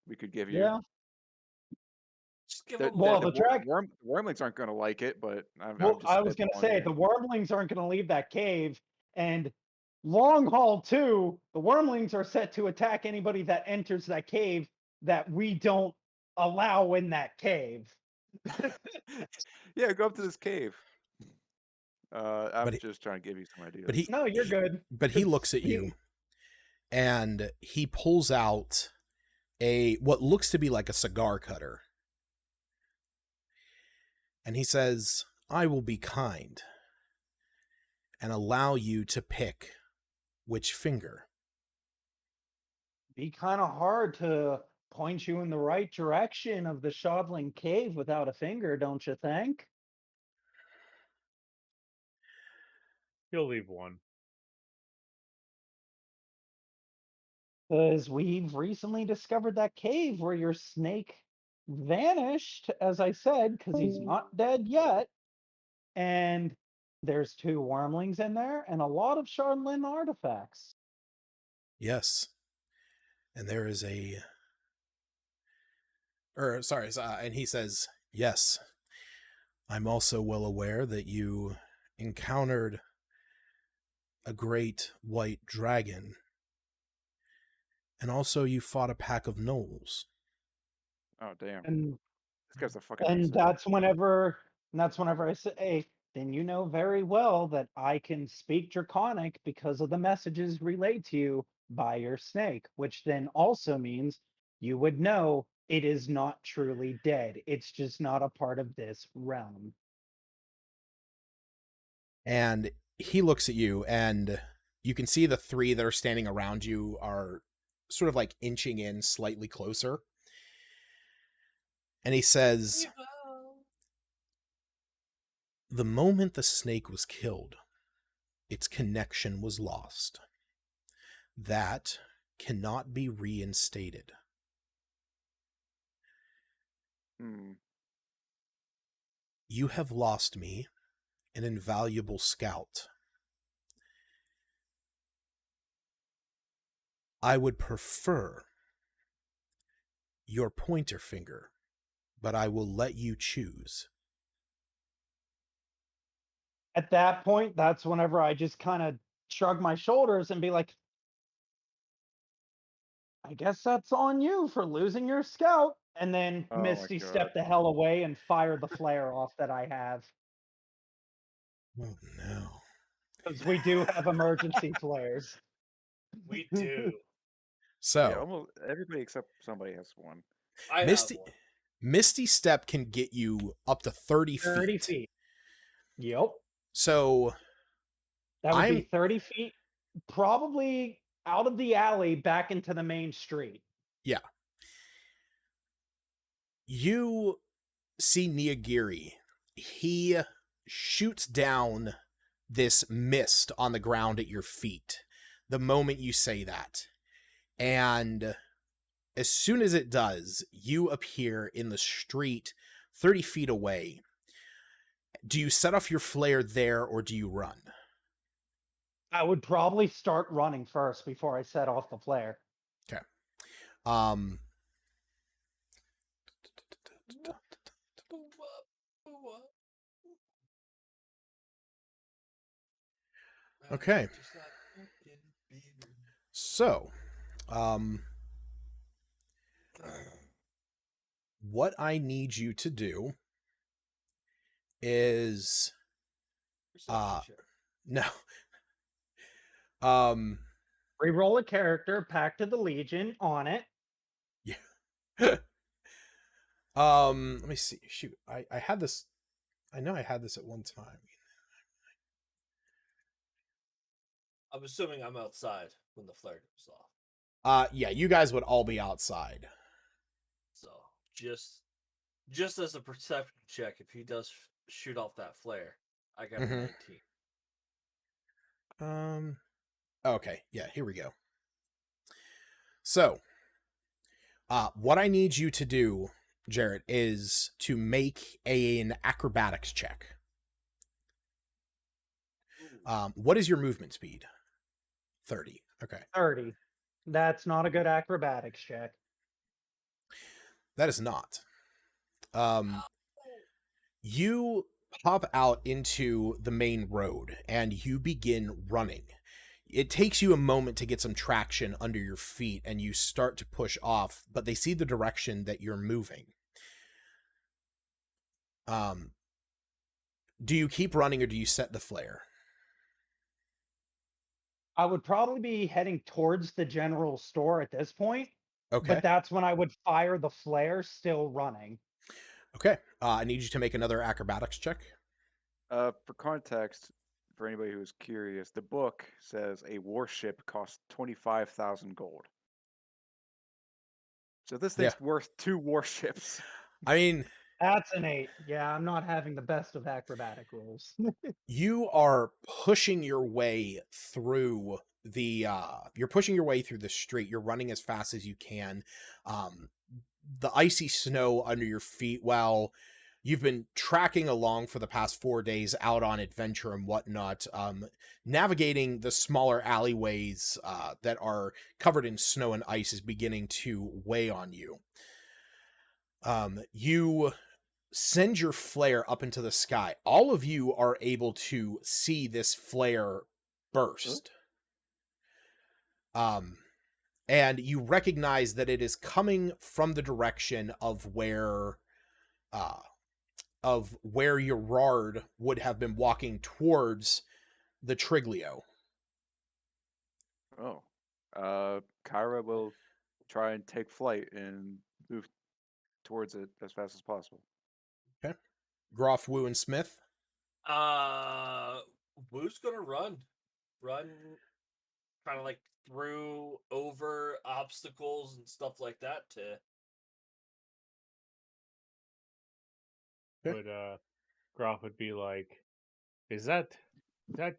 We could give you. Yeah. Just give The, him Well, the, one. the wormlings aren't going to like it, but I'm Well, just I was going to spitballing say here. the wormlings aren't going to leave that cave, and long haul too, the wormlings are set to attack anybody that enters that cave that we don't allow in that cave. Yeah, go up to this cave. I'm But he- just trying to give you some ideas. But he No, you're good. But he 'Cause looks at you and he pulls out what looks to be like a cigar cutter. And he says, "I will be kind and allow you to pick which finger." Be kind of hard to point you in the right direction of the Shodling cave without a finger, don't you think? He'll leave one. Because we've recently discovered that cave where your snake vanished, as I said, because he's not dead yet. And there's 2 wormlings in there and a lot of Shardlin artifacts. Yes. And there is and he says, "Yes, I'm also well aware that you encountered a great white dragon, and also you fought a pack of gnolls." Oh damn, And this guy's a fucking and asset. that's whenever I say, hey, then you know very well that I can speak Draconic because of the messages relayed to you by your snake, which then also means you would know it is not truly dead. It's just not a part of this realm. And he looks at you, and you can see the 3 that are standing around you are sort of like inching in slightly closer. And he says, "The moment the snake was killed, its connection was lost. That cannot be reinstated. You have lost me, an invaluable scout. I would prefer your pointer finger, but I will let you choose." At that point, that's whenever I just kind of shrug my shoulders and be like, I guess that's on you for losing your scout. And then Oh my Misty God. stepped the hell away and fired the flare off that I have. Oh no. Because we do have emergency flares. We do. So, Yeah, almost everybody except somebody has one. I Misty have one. Misty Step can get you up to 30 feet. 30 feet. Yep. So That would be I'm 30 feet, probably out of the alley back into the main street. Yeah. You see Niyagiri. He shoots down this mist on the ground at your feet the moment you say that. And as soon as it does, you appear in the street 30 feet away. Do you set off your flare there, or do you run? I would probably start running first before I set off the flare. Okay. Okay. So, what I need you to do is no. Reroll a character, Pact of the Legion on it. Yeah. Let me see. Shoot. I had this. I know I had this at one time. I'm assuming I'm outside when the flare goes off. Yeah, you guys would all be outside. So just as a perception check, if he does shoot off that flare, I got a 19. Okay, yeah, here we go. So, what I need you to do, Jarrett, is to make an acrobatics check. What is your movement speed? 30. Okay. 30. That's not a good acrobatics check. That is not. You pop out into the main road and you begin running. It takes you a moment to get some traction under your feet and you start to push off, but they see the direction that you're moving. Do you keep running or do you set the flare? I would probably be heading towards the general store at this point. Okay. But that's when I would fire the flare still running. Okay. I need you to make another acrobatics check. For context, for anybody who's curious, the book says a warship costs 25,000 gold. So this thing's worth 2 warships. I mean, that's an 8. Yeah, I'm not having the best of acrobatic rolls. You are pushing your way through the street. You're running as fast as you can. The icy snow under your feet, while you've been tracking along for the past 4 days out on adventure and whatnot, navigating the smaller alleyways that are covered in snow and ice is beginning to weigh on you. You send your flare up into the sky. All of you are able to see this flare burst. And you recognize that it is coming from the direction of where Gerard would have been walking towards the Triglio. Oh. Kyra will try and take flight and move towards it as fast as possible. Okay. Groff, Wu, and Smith? Wu's gonna run kind of like through over obstacles and stuff like that to. But Groff would be like, Is that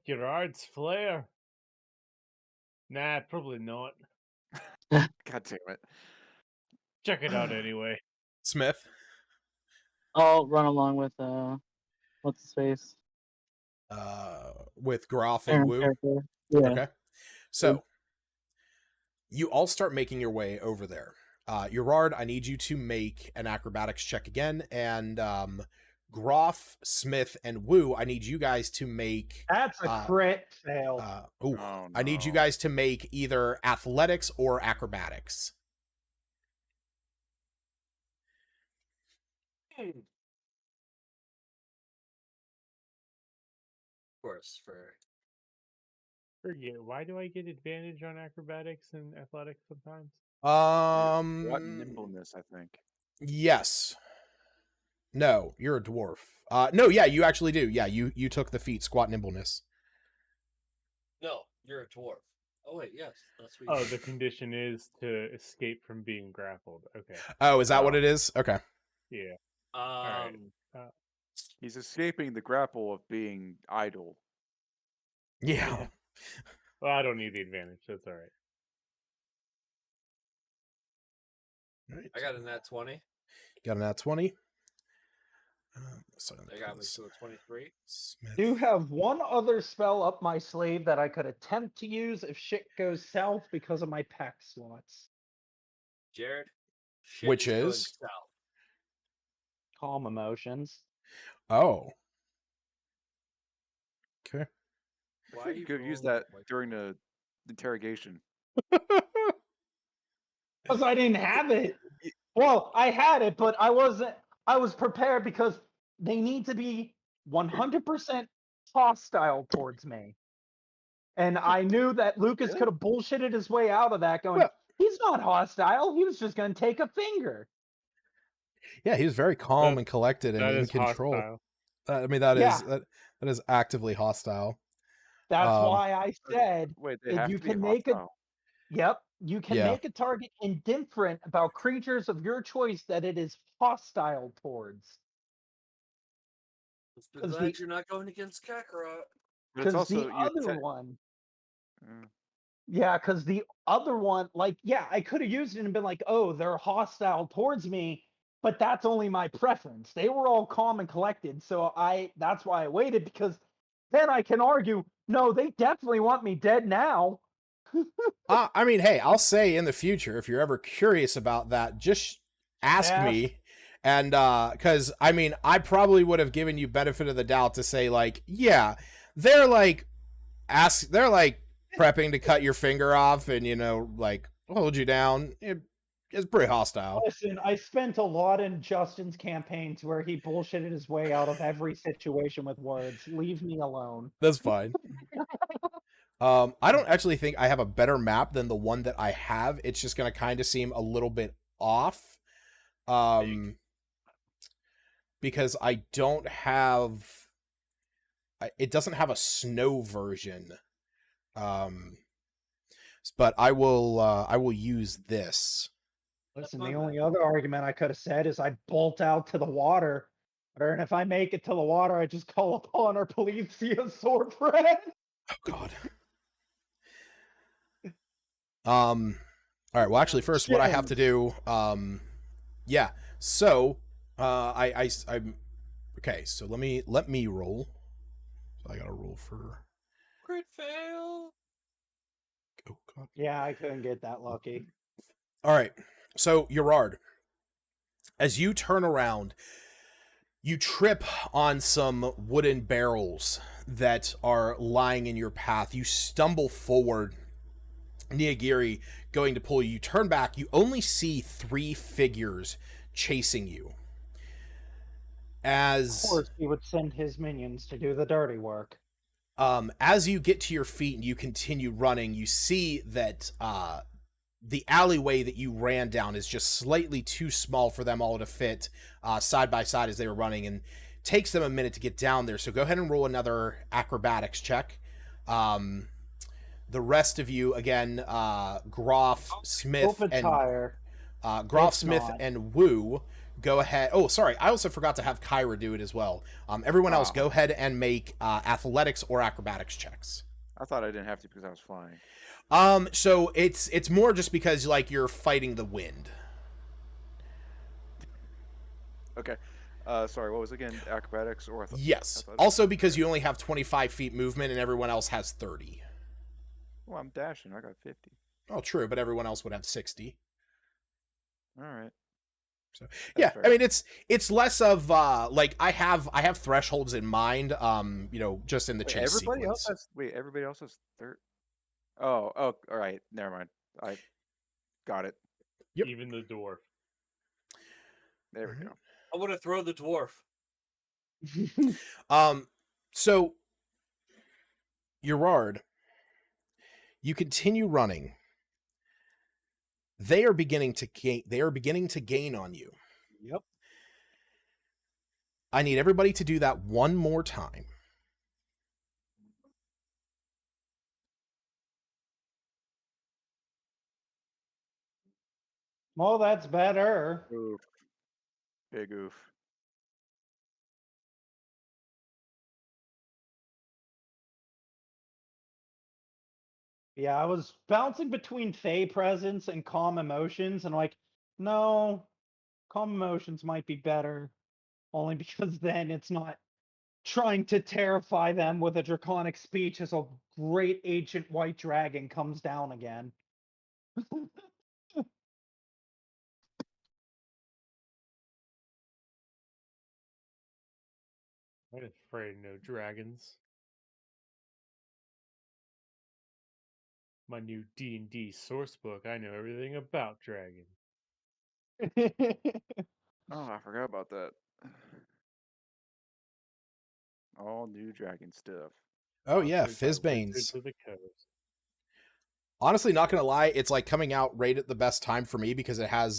Gerard's flare? Nah, probably not. God damn it. Check it out anyway. Smith? I'll run along with what's his face? With Groff and Wu? Character. Yeah. Okay. So, you all start making your way over there. Gerard, I need you to make an acrobatics check again, and Groff, Smith, and Wu, I need you guys to make... That's a crit fail. Oh, no. I need you guys to make either athletics or acrobatics. Of course, Forget. Why do I get advantage on acrobatics and athletics sometimes? What nimbleness, I think. Yes. No, you're a dwarf. No, yeah, you actually do. Yeah, you took the feat squat nimbleness. No, you're a dwarf. Oh wait, yes, that's what. Oh, the condition is to escape from being grappled. Okay. Oh, is that what it is? Okay. Yeah. Right. He's escaping the grapple of being idle. Yeah. Well, I don't need the advantage. That's all right. I got a nat 20. Got a nat 20. They got me to a 23. Smith. Do have one other spell up my sleeve that I could attempt to use if shit goes south because of my pack slots. Jared, which going is south. Calm emotions. Oh. Okay. Why You could have used that during the interrogation. Because I didn't have it. Well, I had it, but I was prepared because they need to be 100% hostile towards me. And I knew that Lucas could have bullshitted his way out of that going, he's not hostile. He was just going to take a finger. Yeah, he was very calm and collected and in control. Hostile. I mean, that is actively hostile. That's Um, why I said Wait, they if have you to be can make a hostile. you can Yeah. make a target indifferent about creatures of your choice that it is hostile towards. Let's be 'Cause glad the you're not going against Kakarot. But it's because the also you. other one, Mm. yeah, because the other one, like, yeah, I could have used it and been like, oh, they're hostile towards me, but that's only my preference. They were all calm and collected, so that's why I waited, because then I can argue, no, they definitely want me dead now. I mean, hey, I'll say in the future, if you're ever curious about that, just ask me. And because I mean, I probably would have given you benefit of the doubt to say, like, yeah, they're like they're like prepping to cut your finger off and, you know, like hold you down. It's pretty hostile. Listen, I spent a lot in Justin's campaigns where he bullshitted his way out of every situation with words. Leave me alone. That's fine. I don't actually think I have a better map than the one that I have. It's just gonna kind of seem a little bit off. Because I don't have it doesn't have a snow version. But I will use this. Listen, not the bad. only other argument I could have said is I bolt out to the water. And if I make it to the water, I just call upon our Policia sword friend. Oh God. All right. Well, actually, first, what I have to do. Yeah. So, I'm okay. So let me roll. So I got to roll for. Crit fail. Oh God. Yeah, I couldn't get that lucky. All right. So Gerard, as you turn around, you trip on some wooden barrels that are lying in your path. You stumble forward. Niyagiri going to pull you. You turn back. You only see 3 figures chasing you. Of course, he would send his minions to do the dirty work. As you get to your feet and you continue running, you see that the alleyway that you ran down is just slightly too small for them all to fit side by side as they were running, and takes them a minute to get down there. So go ahead and roll another acrobatics check. The rest of you, again, Groff, Smith, and Groff, Smith, and Wu, go ahead. Oh, sorry, I also forgot to have Kyra do it as well. Everyone else, go ahead and make athletics or acrobatics checks. I thought I didn't have to because I was flying. So it's more just because like you're fighting the wind. Okay. Sorry, what was it again? Acrobatics or Yes. athletics? Also because you only have 25 feet movement and everyone else has 30. Well, I'm dashing. I got 50. Oh, true, but everyone else would have 60. All right. So That's yeah, fair. I mean it's less of like I have thresholds in mind. You know, just in the chase everybody sequence. Everybody else has 30. Oh, all right. Never mind. I got it. Yep. Even the dwarf. There we go. I want to throw the dwarf. So Gerard, you continue running. They are beginning to gain on you. Yep. I need everybody to do that one more time. Well, that's better. Oof. Big oof. Yeah, I was bouncing between Fey presence and calm emotions, and like, no, calm emotions might be better, only because then it's not trying to terrify them with a draconic speech as a great ancient white dragon comes down again. I'm afraid no dragons. My new D&D source book, I know everything about dragons. Oh, I forgot about that. All new dragon stuff. Oh yeah, Sponsored by Fizzbanes. Wizards of the Coast. Honestly, not gonna lie, it's like coming out right at the best time for me because it has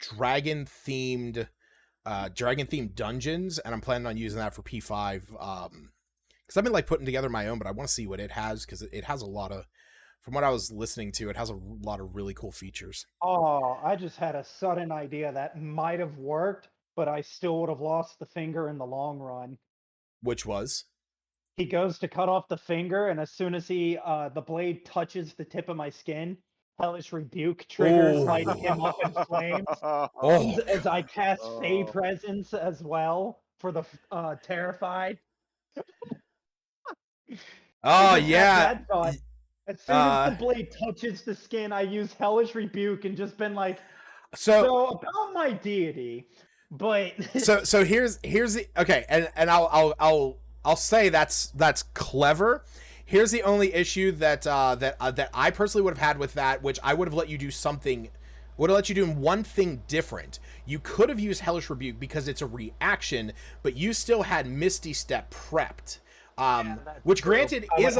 dragon themed dungeons, and I'm planning on using that for P5 because I've been like putting together my own, but I want to see what it has because it has a lot of, from what I was listening to, it has a lot of really cool features. Oh, I just had a sudden idea that might have worked, but I still would have lost the finger in the long run. Which was? He goes to cut off the finger, and as soon as the blade touches the tip of my skin, Hellish Rebuke triggers, lighting him up in flames. Oh, As I cast Fey Oh. Presence as well for the Terrified. oh I just had yeah. that thought. As soon as the blade touches the skin, I use Hellish Rebuke and just been like, so about my deity, but so here's the okay, and I'll say that's clever. Here's the only issue that I personally would have had with that, which I would have let you do something, would have let you do one thing different. You could have used Hellish Rebuke because it's a reaction, but you still had Misty Step prepped, which granted is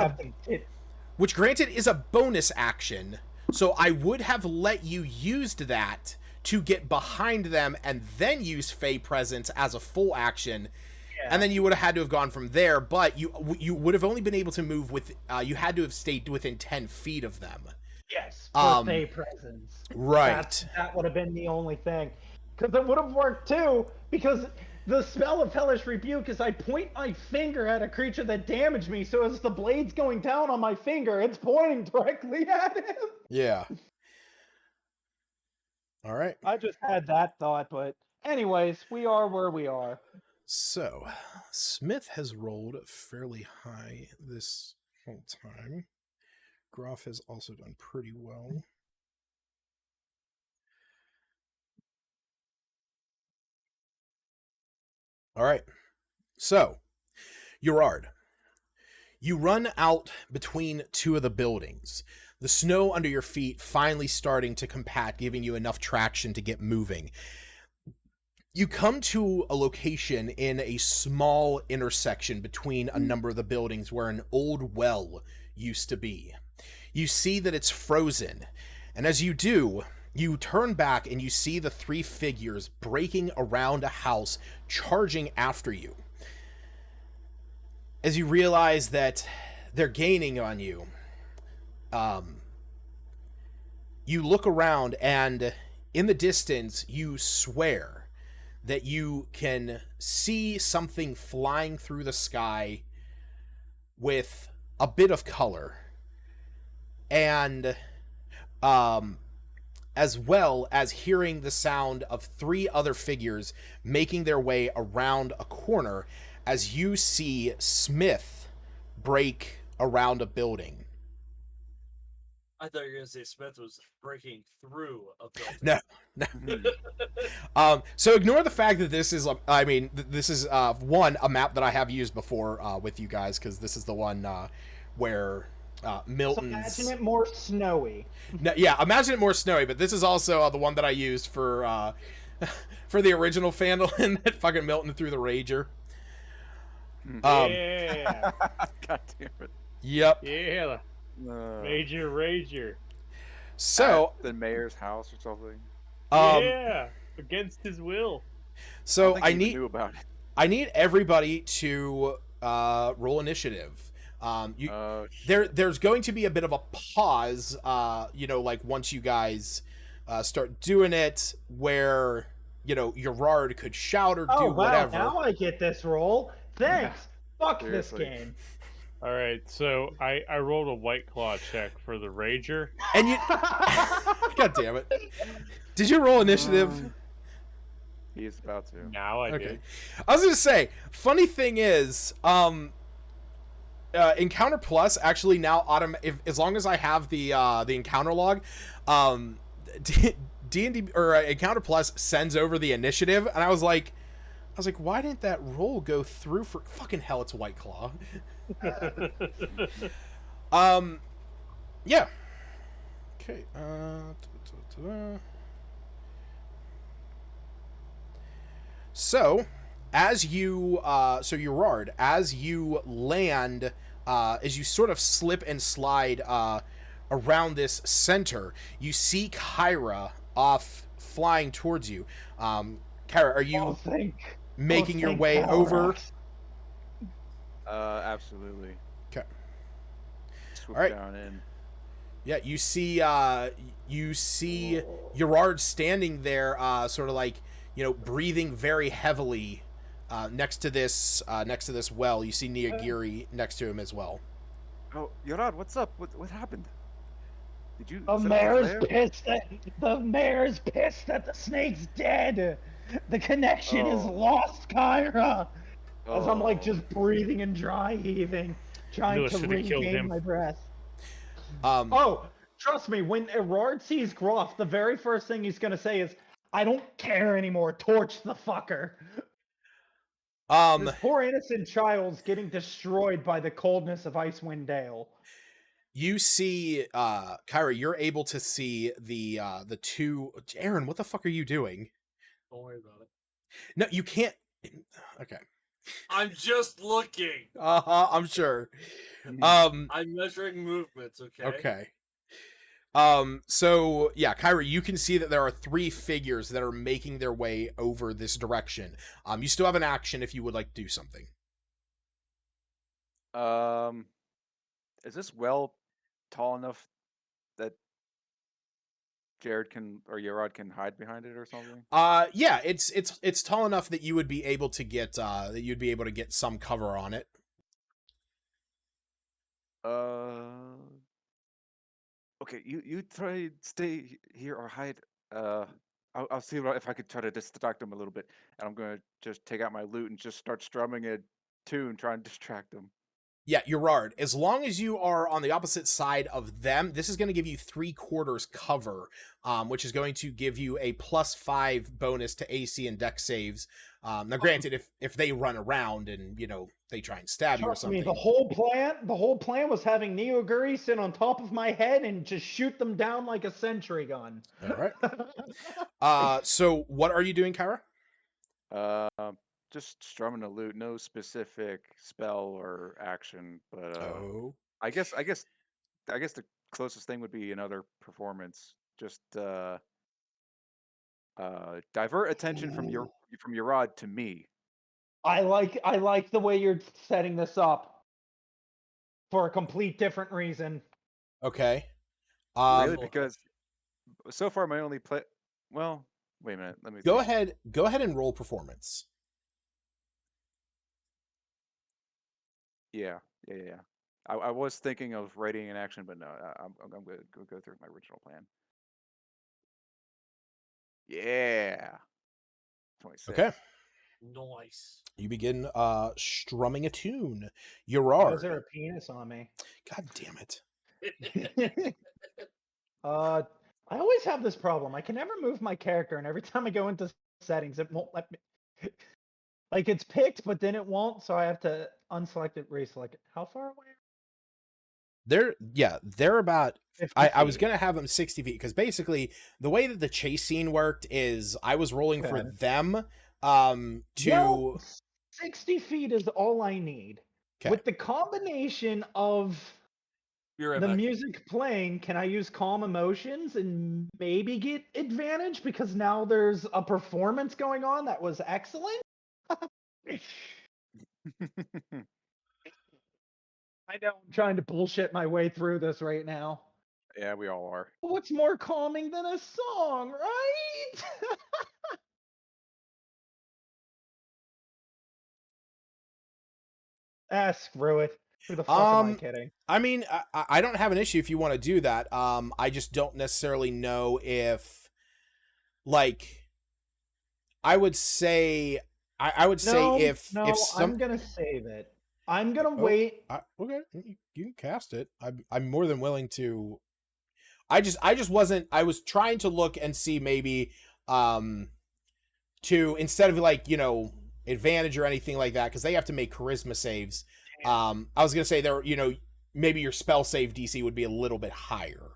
a bonus action. So I would have let you use that to get behind them and then use Fey Presence as a full action. Yeah. And then you would have had to have gone from there, but you would have only been able to move with, you had to have stayed within 10 feet of them. Yes, for Fey Presence. Right. That would have been the only thing. Because it would have worked too, because the spell of Hellish Rebuke is I point my finger at a creature that damaged me, so as the blade's going down on my finger, it's pointing directly at him. Yeah. All right. I just had that thought, but anyways, we are where we are. So, Smith has rolled fairly high this whole time. Groff has also done pretty well. All right. So, Gerard, you run out between two of the buildings. The snow under your feet finally starting to compact, giving you enough traction to get moving. You come to a location in a small intersection between a number of the buildings where an old well used to be. You see that it's frozen, and as you do, you turn back and you see the three figures breaking around a house, charging after you. As you realize that they're gaining on you, you look around, and in the distance, you swear that you can see something flying through the sky with a bit of color, and as well as hearing the sound of three other figures making their way around a corner as you see Smith break around a building. I thought you were going to say Smith was breaking through a No. building. So ignore the fact that this is, this is one, a map that I have used before with you guys, because this is the one where Milton's... So imagine it more snowy. No, yeah, imagine it more snowy, but this is also the one that I used for the original Phandalin that fucking Milton threw the Rager. Yeah. God damn it. Yep. Yeah. Rager. So at the mayor's house or something. Yeah. Against his will. So I knew about it. I need everybody to roll initiative. There's going to be a bit of a pause, like once you guys start doing it, where Gerard could shout or do whatever. Now I get this roll. Thanks. Fuck Seriously. this game. All right, so I rolled a White Claw check for the Rager. And you, God damn it! Did you roll initiative? He's about to. Now I did. I was gonna say, funny thing is, Encounter Plus actually now as long as I have the encounter log, D&D or Encounter Plus sends over the initiative, and I was like, why didn't that roll go through? For fucking hell, it's White Claw. Yeah. Okay. So, as you, Gerard, as you land, as you sort of slip and slide around this center, you see Kyra off flying towards you. Kyra, are you making your way over? Absolutely. Okay. Swoop All right. down in. Yeah, you see Gerard standing there, sort of like, breathing very heavily, next to this well. You see Niyagiri next to him as well. Oh, Yorad, what's up? What happened? Did you The set off a mayor's flare? pissed. The mayor's pissed that the snake's dead. The connection is Oh. lost, Kyra. As I'm like Oh. just breathing and dry heaving, trying Lewis to should have killed regain him. my breath. Um, Oh, trust me, when Erard sees Groff, the very first thing he's gonna say is, "I don't care anymore. Torch the fucker." This poor innocent child's getting destroyed by the coldness of Icewind Dale. you see, Kyra, you're able to see the two. Aaron, what the fuck are you doing? Don't worry about it. No, you can't. Okay. I'm just looking. I'm sure. I'm measuring movements, okay? Okay. So yeah, Kyra, you can see that there are 3 figures that are making their way over this direction. You still have an action if you would like to do something. Is this well tall enough that Jared can or Yerod can hide behind it or something? Yeah, it's tall enough that you would be able to get some cover on it. Okay, you try stay here or hide. I'll see if I could try to distract him a little bit, and I'm gonna just take out my lute and just start strumming a tune, trying to distract him. Yeah, Gerard, as long as you are on the opposite side of them, this is going to give you 3/4 cover, which is going to give you a +5 bonus to AC and dex saves. Now, granted, if they run around and they try and stab you or Trust me, something. the whole plan was having Neo-Guri sit on top of my head and just shoot them down like a sentry gun. All right. So what are you doing, Kyra? Just strumming a lute, no specific spell or action, but Oh. I guess the closest thing would be another performance. Just divert attention from your rod to me. I like the way you're setting this up for a complete different reason. Okay. Really, because so far my only play. Well, wait a minute. Let me Go think. ahead and roll performance. Yeah. I was thinking of writing an action, but no, I'm going to go through my original plan. Yeah. 26. Okay. Nice. You begin strumming a tune. Why is there Gerard. a penis on me? God damn it. I always have this problem. I can never move my character, and every time I go into settings, it won't let me. Like it's picked, but then it won't, so I have to unselect it, reselect it. How far away? They're about 50 I was feet. gonna have them 60 feet because basically the way that the chase scene worked is I was rolling for Okay. them to Well, 60 feet is all I need. Okay. With the combination of Be right the back. music playing, can I use calm emotions and maybe get advantage because now there's a performance going on that was excellent? I know I'm trying to bullshit my way through this right now. Yeah, we all are. What's more calming than a song, right? Screw it. Who the fuck am I kidding? I mean, I don't have an issue if you want to do that. I just don't necessarily know if, like, I would say if some I'm gonna save it. I'm gonna wait. Okay, you can cast it. I'm more than willing to. I just wasn't. I was trying to look and see maybe to instead of like advantage or anything like that because they have to make charisma saves. I was gonna say there maybe your spell save DC would be a little bit higher.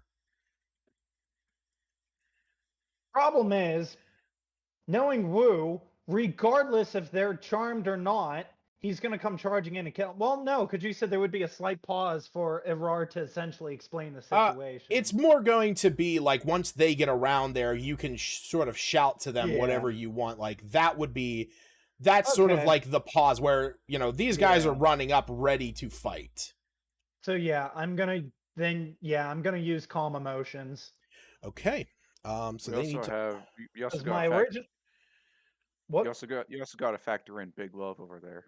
Problem is, knowing Wu, regardless if they're charmed or not, he's gonna come charging in and kill. Well, no, because you said there would be a slight pause for Erar to essentially explain the situation. It's more going to be like once they get around there, you can sort of shout to them whatever you want. Like that would be That's sort of Okay. like the pause where, you know, these guys are Yeah. running up ready to fight. So yeah, I'm gonna use calm emotions. Okay. So We they need also to. have you also Because got my to original what? you also got to factor in Big Love over there.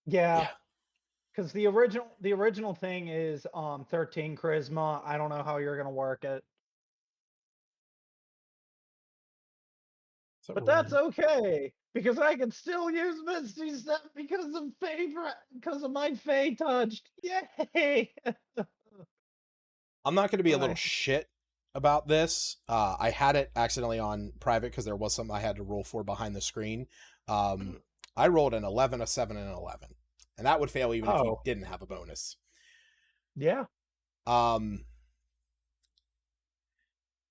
Yeah. Yeah. Because the original thing is 13 charisma. I don't know how you're gonna work it. So But that's okay, because I can still use Misty Step because of my Fey touched. Yay! I'm not going to be a little Alright. shit about this. I had it accidentally on private because there was something I had to roll for behind the screen. I rolled an 11, a 7, and an 11. And that would fail even if you Oh. didn't have a bonus. Yeah. Um,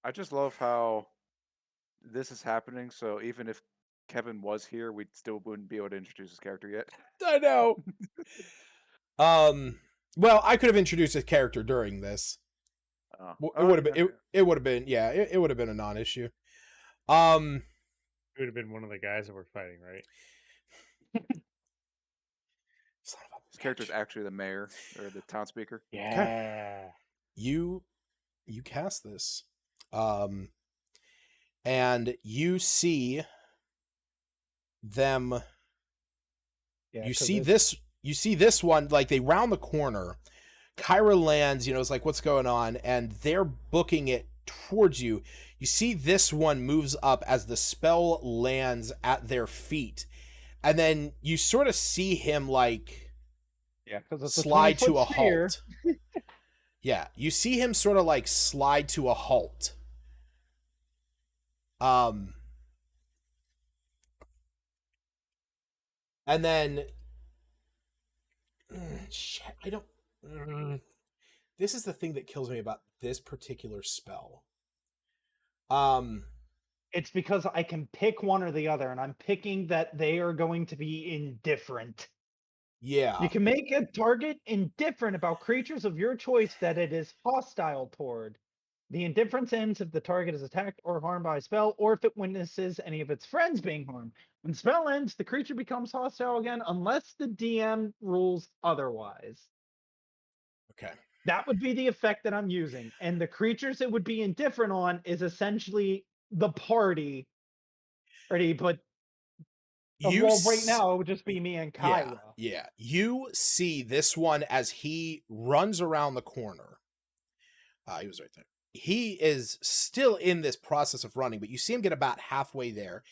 I just love how this is happening. So even if Kevin was here, we still wouldn't be able to introduce his character yet. I know. Well, I could have introduced his character during this. It would have been. It would have been. Yeah, it would have been a non-issue. It would have been one of the guys that were fighting, right? Son of a His character's bitch. actually the mayor or the town speaker. Yeah. You cast this, and you see them. Yeah. You 'cause see it's- this. You see this one. Like they round the corner. Kyra lands. You know, it's like what's going on, and they're booking it towards you. You see this one moves up as the spell lands at their feet, and then you sort of see him like Yeah, because it's slide a 20-foot to a sphere. halt. Yeah, you see him sort of like slide to a halt. And then shit, I don't this is the thing that kills me about this particular spell. It's because I can pick one or the other, and I'm picking that they are going to be indifferent. Yeah. You can make a target indifferent about creatures of your choice that it is hostile toward. The indifference ends if the target is attacked or harmed by a spell, or if it witnesses any of its friends being harmed. When the spell ends, the creature becomes hostile again unless the DM rules otherwise. Okay. That would be the effect that I'm using. And the creatures it would be indifferent on is essentially the party. Ready, but right now it would just be me and Kyra. Yeah. You see this one as he runs around the corner. He was right there. He is still in this process of running, but you see him get about halfway there.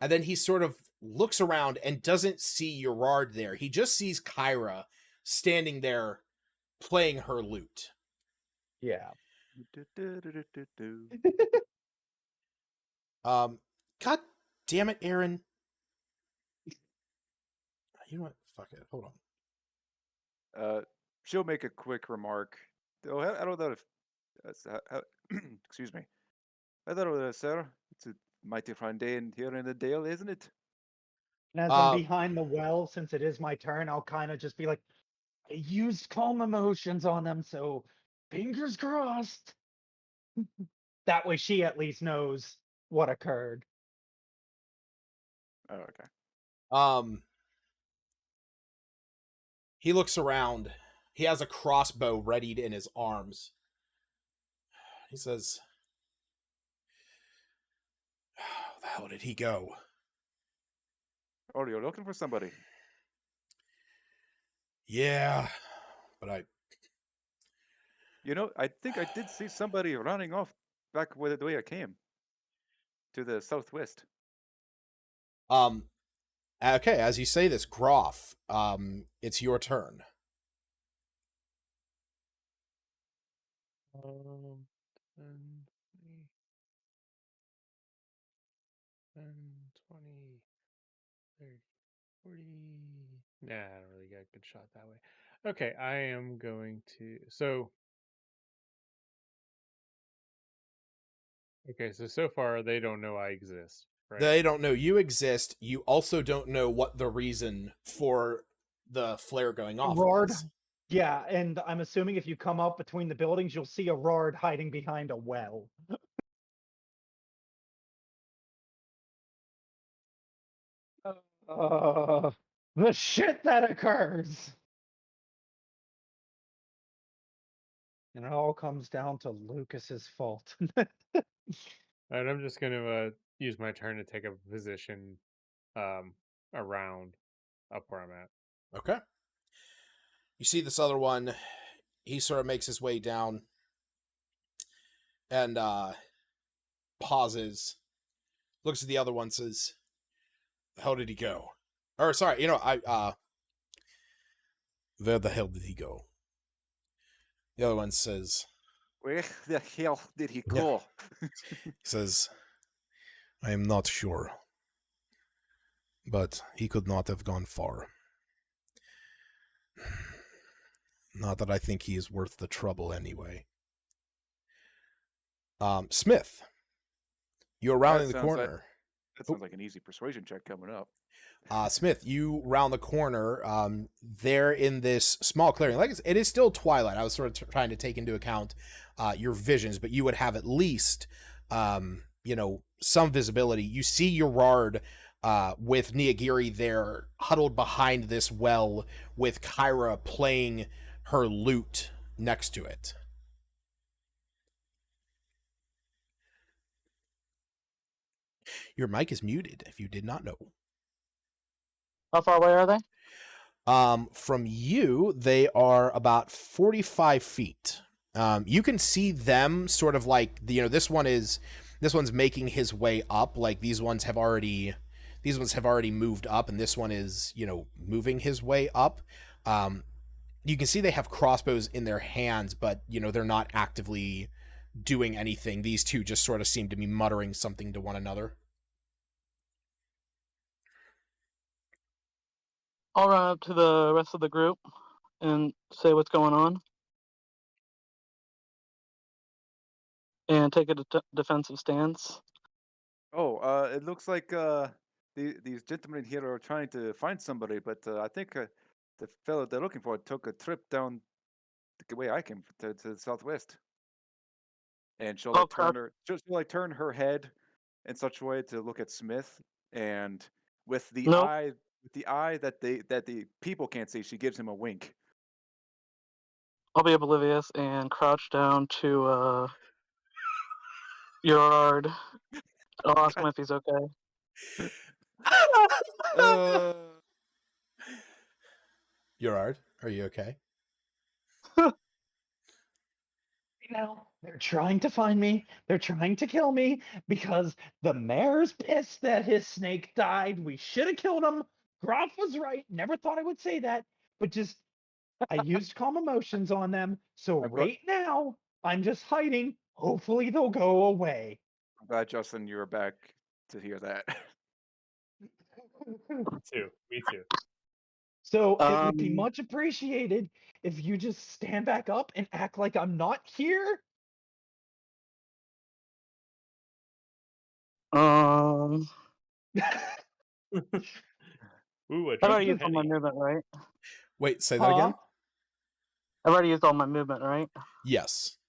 And then he sort of looks around and doesn't see Gerard there. He just sees Kyra standing there playing her lute. Yeah. God damn it, Aaron. You know what? Fuck it. Hold on. She'll make a quick remark. Oh, I don't know if excuse me. I don't know, sir. It's a mighty fine day in here in the Dale, isn't it? And as I'm behind the well, since it is my turn, I'll kind of just be like, I used calm emotions on them, so fingers crossed. That way she at least knows what occurred. Oh, okay. He looks around. He has a crossbow readied in his arms. He says, "How the hell did he go?" Oh, you're looking for somebody. Yeah, but I think I did see somebody running off back with the way I came. To the southwest. Okay, as you say this, Groff, it's your turn. 10, 20, 30, 40. Nah, I don't really get a good shot that way. Okay, I am going to. So far they don't know I exist, right? They don't know you exist. You also don't know what the reason for the flare going off Rard, was. yeah, and I'm assuming if you come up between the buildings, you'll see a Rard hiding behind a well. The shit that occurs. And it all comes down to Lucas's fault. And I'm just gonna use my turn to take a position around up where I'm at. Okay. You see this other one, he sort of makes his way down and pauses, looks at the other one, says, "How did he go?" Or sorry, where the hell did he go? The other one says, Where the hell did he Yeah. go? he says, "I am not sure, but he could not have gone far. Not that I think he is worth the trouble anyway." Smith, you're rounding the sounds corner. That sounds like an easy persuasion check coming up. Smith, you round the corner. They're in this small clearing. Like it is still twilight. I was sort of trying to take into account your visions, but you would have at least, some visibility. You see Gerard with Niyagiri there, huddled behind this well, with Kyra playing her lute next to it. Your mic is muted, if you did not know. How far away are they? From you, they are about 45 feet. You can see them sort of like, this one's making his way up. Like these ones have already moved up, and this one is, moving his way up. You can see they have crossbows in their hands, but, they're not actively doing anything. These two just sort of seem to be muttering something to one another. I'll run up to the rest of the group and say what's going on. And take a defensive stance. Oh, it looks like these gentlemen here are trying to find somebody, but I think the fellow they're looking for took a trip down the way I came to the southwest. And she'll like turn her head in such a way to look at Smith, and with the Nope. eye that the people can't see, she gives him a wink. I'll be oblivious and crouch down to Gerard. I'll ask him if he's okay. Gerard, are you okay? Now they're trying to find me. They're trying to kill me because the mayor's pissed that his snake died. We should have killed him. Groff was right. Never thought I would say that, but just I used calm emotions on them. So I'm right now I'm just hiding. Hopefully they'll go away. I'm glad, Justin, you're back to hear that. Me too. So it would be much appreciated if you just stand back up and act like I'm not here. I've Ooh, already used all my movement, right? Wait, say that again? I've already used all my movement, right? Yes.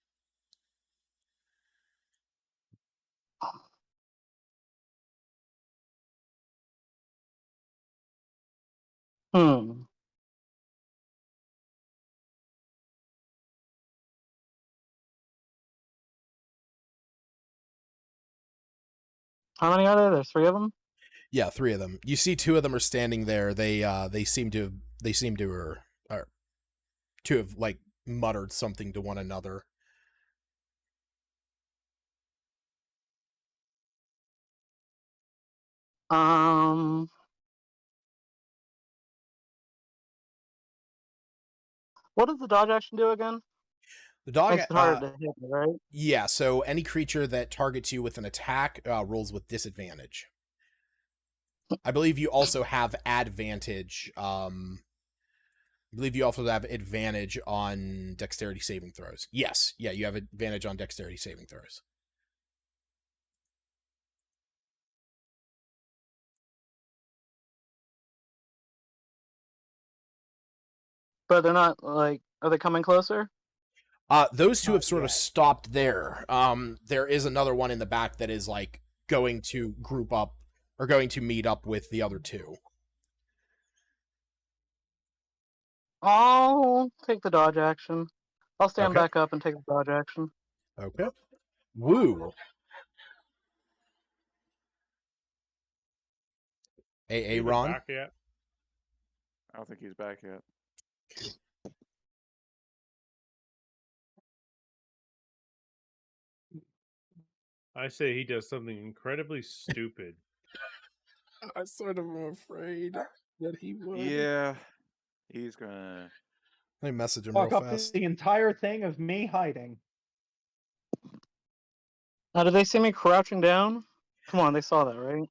How many are there? There's 3 of them? Yeah, 3 of them. You see 2 of them are standing there. They seem to have like muttered something to one another. What does the dodge action do again? The dog Makes it harder to hit me, right? Yeah, so any creature that targets you with an attack rolls with disadvantage. I believe you also have advantage. I believe you also have advantage on dexterity saving throws. Yes, yeah, you have advantage on dexterity saving throws. But they're not, like, are they coming closer? Those 2 have sort of stopped there. There is another one in the back that is like going to group up or going to meet up with the other 2. I'll take the dodge action. I'll stand Okay. back up and take the dodge action. Okay. Woo. Is he Ron. back yet? I don't think he's back yet. I say he does something incredibly stupid. I sort of am afraid that he would. Yeah, he's gonna. Let me message him Fuck real up fast. the entire thing of me hiding. Now, did they see me crouching down? Come on, they saw that, right?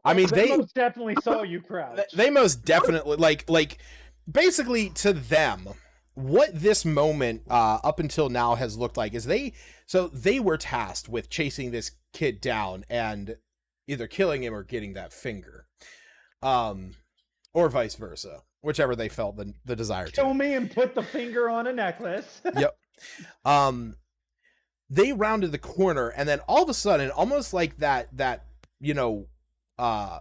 I mean, They they most definitely saw you crouch. they most definitely like basically to them what this moment up until now has looked like is they were tasked with chasing this kid down and either killing him or getting that finger, or vice versa, whichever they felt the desire to. Kill me and put the finger on a necklace. Yep. They rounded the corner, and then all of a sudden, almost like that that I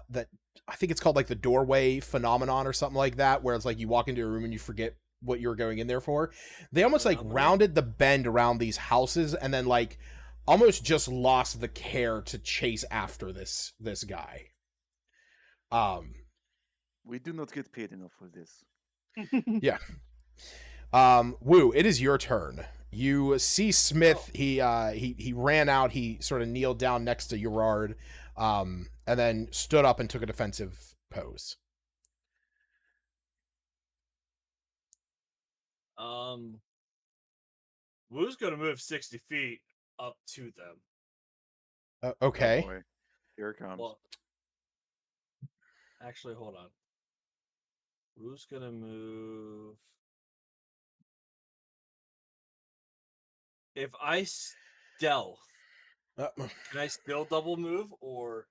think it's called like the doorway phenomenon or something like that, where it's like you walk into a room and you forget what you were going in there for. They almost like rounded the bend around these houses and then like almost just lost the care to chase after this guy. We do not get paid enough for this. Yeah. Woo, it is your turn. You see Smith. He ran out. He sort of kneeled down next to Gerard, and then stood up and took a defensive pose. Woo's gonna move 60 feet up to them. Okay. Oh boy. Here it comes. Well, actually, hold on. Woo's gonna move. If I stealth, can I still double move or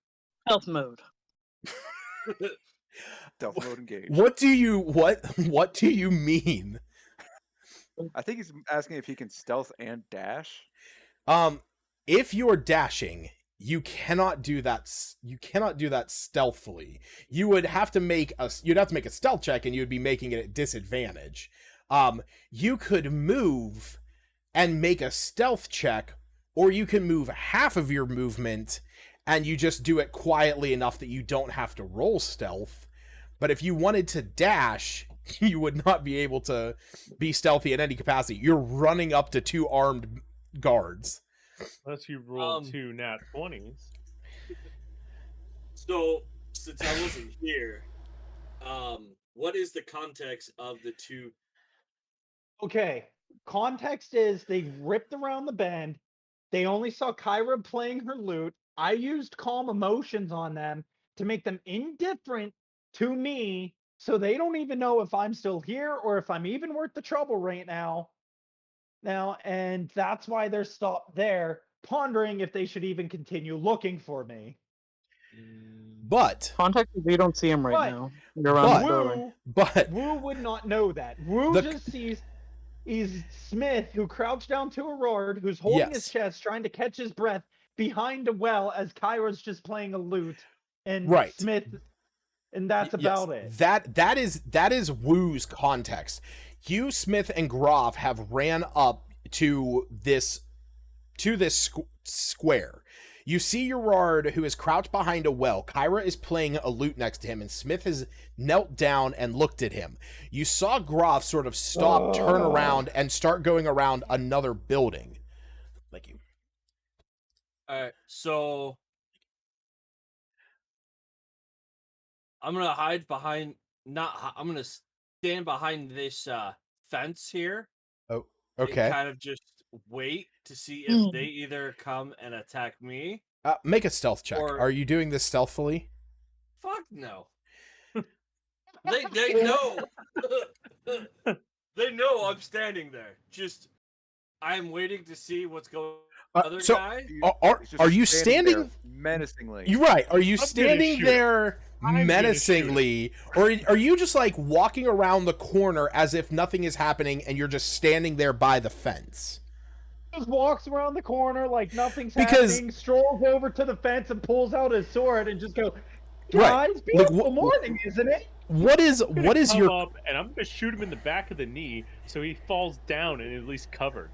Stealth mode. Stealth mode engaged. What do you mean? I think he's asking if he can stealth and dash. If you're dashing, you cannot do that. You cannot do that stealthily. You would have to make a stealth check, and you would be making it at disadvantage. You could move and make a stealth check, or you can move half of your movement and you just do it quietly enough that you don't have to roll stealth. But if you wanted to dash, you would not be able to be stealthy in any capacity. You're running up to two armed guards. Unless you roll 2 nat 20s. So, since I wasn't here, what is the context of the two? Okay. Context is they ripped around the bend. They only saw Kyra playing her lute. I used calm emotions on them to make them indifferent to me, so they don't even know if I'm still here or if I'm even worth the trouble right now. And that's why they're stopped there, pondering if they should even continue looking for me. But Context is you don't see him right But- now. You're around the building. Woo would not know that. Woo just sees Smith, who crouched down to Aurora, who's holding his Yes. chest, trying to catch his breath behind a well as Kyra's just playing a lute, and Right. Smith, and that's about it. That is Woo's context. You, Smith, and Groff have ran up to this square. You see Gerard, who is crouched behind a well. Kyra is playing a lute next to him, and Smith has knelt down and looked at him. You saw Groff sort of stop, turn around, and start going around another building. Thank you. All right, so I'm gonna hide behind. I'm gonna stand behind this fence here. Oh, And okay. kind of just wait to see if they either come and attack me. Make a stealth check. Or- Are you doing this stealthily? Fuck no. They know. They know I'm standing there. Just I'm waiting to see what's going. Other so guy. He's just are you there standing? menacingly? You're right. Are you I'm gonna standing shoot. there I'm gonna menacingly, or are you just like walking around the corner as if nothing is happening and you're just standing there by the fence? Just walks around the corner like nothing's Because- happening, strolls over to the fence and pulls out his sword and just go, Right. guys, beautiful Like, morning, isn't it? what is Come your? up and I'm gonna shoot him in the back of the knee so he falls down and at least covered.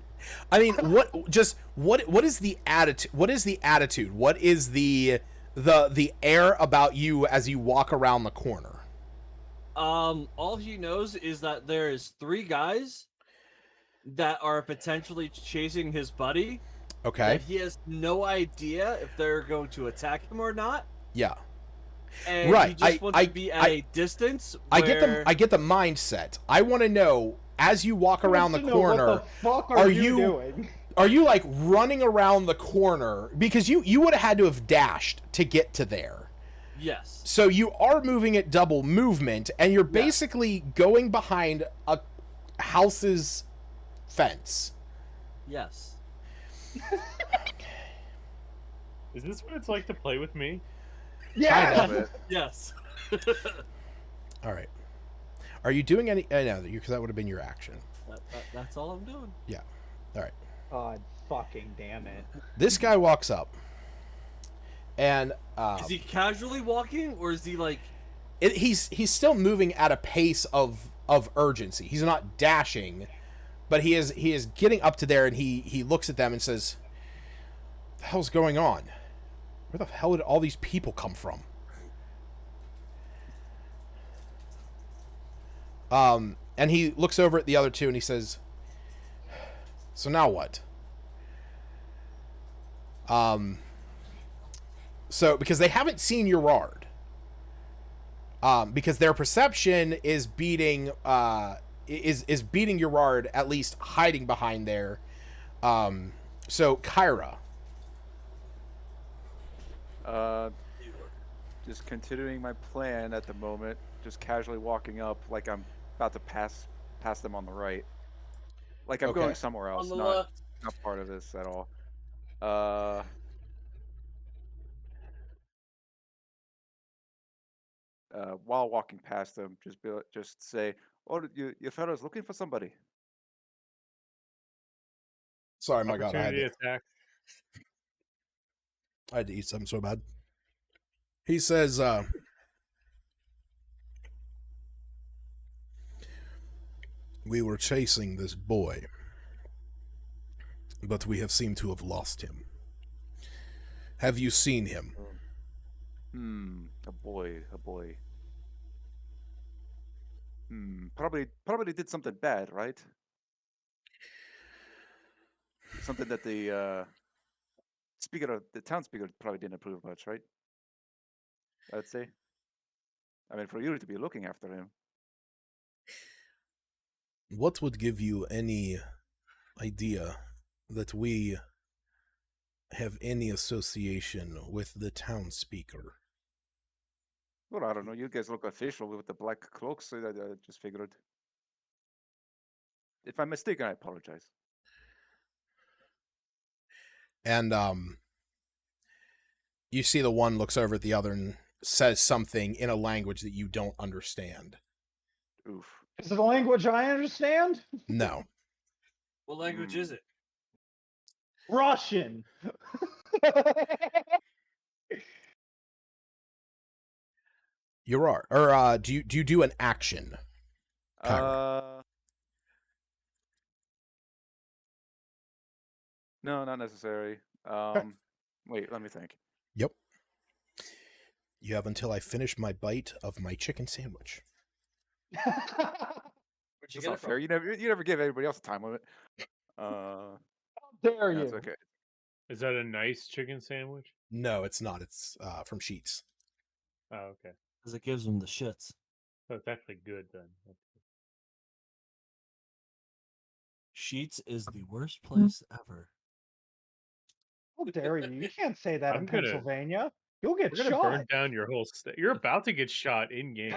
I mean, what is the attitude? What is the attitude? What is the air about you as you walk around the corner? All he knows is that there is 3 guys that are potentially chasing his buddy. Okay. That he has no idea if they're going to attack him or not. Yeah. And Right. he just wants to be at a distance. I get the mindset. I want to know as you walk around the corner. What the fuck are you doing? Are you like running around the corner because you would have had to have dashed to get to there? Yes. So you are moving at double movement, and you're basically going behind a house's fence. Yes. Is this what it's like to play with me? Yeah. Kind of. Yes. All right. Are you doing any? No, because that would have been your action. That's all I'm doing. Yeah. All right. God fucking damn it. This guy walks up, and Is he casually walking, or is he like? he's still moving at a pace of urgency. He's not dashing, but he is getting up to there, and he looks at them and says, "What the hell's going on? Where the hell did all these people come from?" And he looks over at the other two and he says, "So now what?" So because they haven't seen Gerard, because their perception is beating is beating Gerard, at least hiding behind there. So Kyra. Just continuing my plan at the moment, just casually walking up like I'm about to pass them on the right. Like I'm going somewhere else, On the not left. part of this at all. While walking past them, just say, "Oh, you fellas looking for somebody?" Sorry, my God, I Opportunity attack. had to eat something so bad. He says, "We were chasing this boy, but we have seemed to have lost him. Have you seen him?" A boy. Probably did something bad, right? Something that the town speaker probably didn't approve much, right? I'd say. I mean, for you to be looking after him. What would give you any idea that we have any association with the town speaker? Well, I don't know. You guys look official with the black cloaks, so I just figured. If I'm mistaken, I apologize. And you see the one looks over at the other and says something in a language that you don't understand. Oof. Is it a language I understand? No. What language is it? Russian. You are. Or do you do an action? No, not necessary. Wait, let me think. Yep. You have until I finish my bite of my chicken sandwich. Where'd you That's get not it from? fair. You never give everybody else a time limit. How dare you? That's okay. Is that a nice chicken sandwich? No, it's not. It's from Sheets. Oh, okay. Because it gives them the shits. So it's actually good then. Sheets is the worst place ever. How dare you? You can't say that in I'm gonna- Pennsylvania. You'll get We're gonna shot. burn down your whole state. You're about to get shot in game.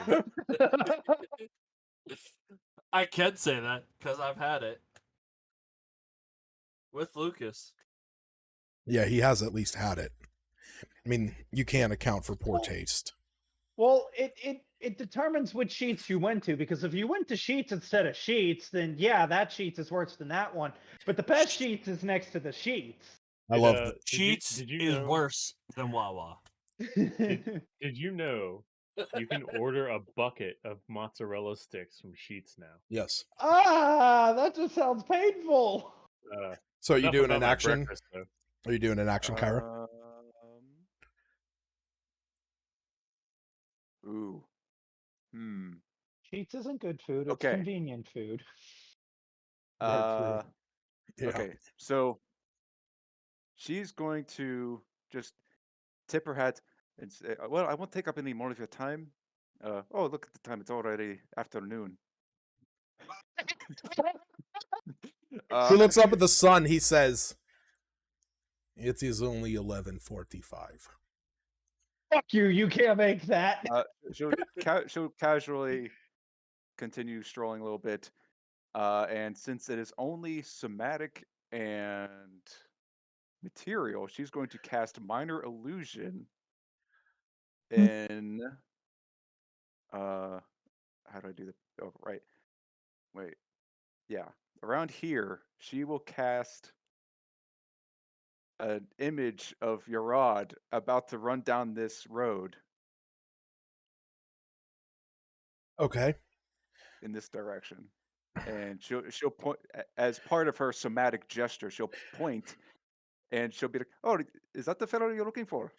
I can say that because I've had it with Lucas. Yeah, he has at least had it. I mean, you can't account for poor taste. Well, it determines which Sheets you went to, because if you went to Sheets instead of Sheets, then yeah, that Sheets is worse than that one. But the best Sheets is next to the Sheets. I love that. Sheets did you is know- worse than Wawa. Did you know You can order a bucket of mozzarella sticks from Sheets now. Yes. That just sounds painful. So are you Enough doing about an my action? breakfast, though. Are you doing an action, Kyra? Ooh. Cheats isn't good food. It's Okay. convenient food. Yeah. Okay, so she's going to just tip her hat and say, "Well, I won't take up any more of your time. Oh, look at the time; it's already afternoon." He looks up at the sun. He says, "It is only 11:45." Fuck you! You can't make that. She'll casually continue strolling a little bit, and since it is only somatic and material, she's going to cast minor illusion in how do I do the right? Wait. Yeah. Around here, she will cast an image of Yarad about to run down this road Okay. in this direction. And she'll point as part of her somatic gesture, she'll point and she'll be like, "Oh, is that the fellow you're looking for?"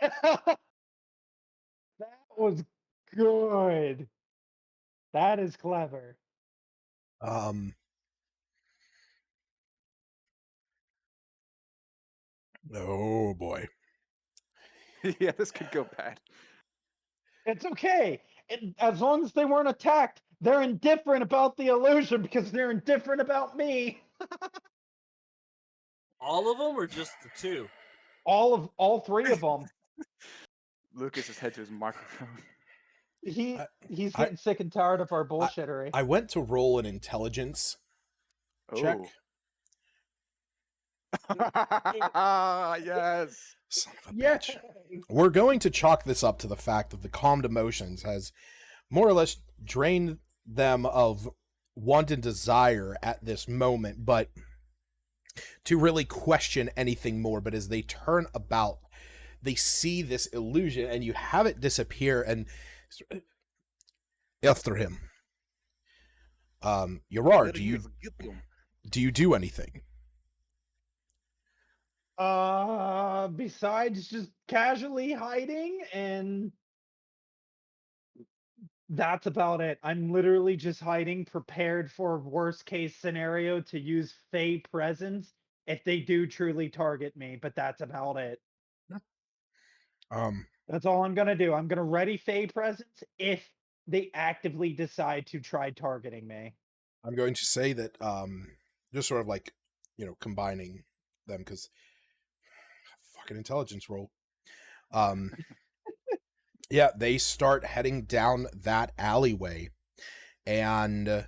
That was good. That is clever. Oh boy. Yeah, this could go bad. It's okay. As long as they weren't attacked, they're indifferent about the illusion because they're indifferent about me. All of them, or just the two? All three of them. Lucas is head to his microphone. He's getting sick and tired of our bullshittery. I went to roll an intelligence check. Yes. Son of a Yeah. bitch. We're going to chalk this up to the fact that the calmed emotions has more or less drained them of want and desire at this moment, but to really question anything more. But as they turn about, they see this illusion and you have it disappear and after him. Yarard, do you do anything? Besides just casually hiding, and that's about it. I'm literally just hiding, prepared for worst case scenario to use Fey presence if they do truly target me, but that's about it. That's all I'm gonna do. I'm gonna ready Fey presence if they actively decide to try targeting me. I'm going to say that just sort of like, combining them because fucking intelligence roll. Yeah, they start heading down that alleyway and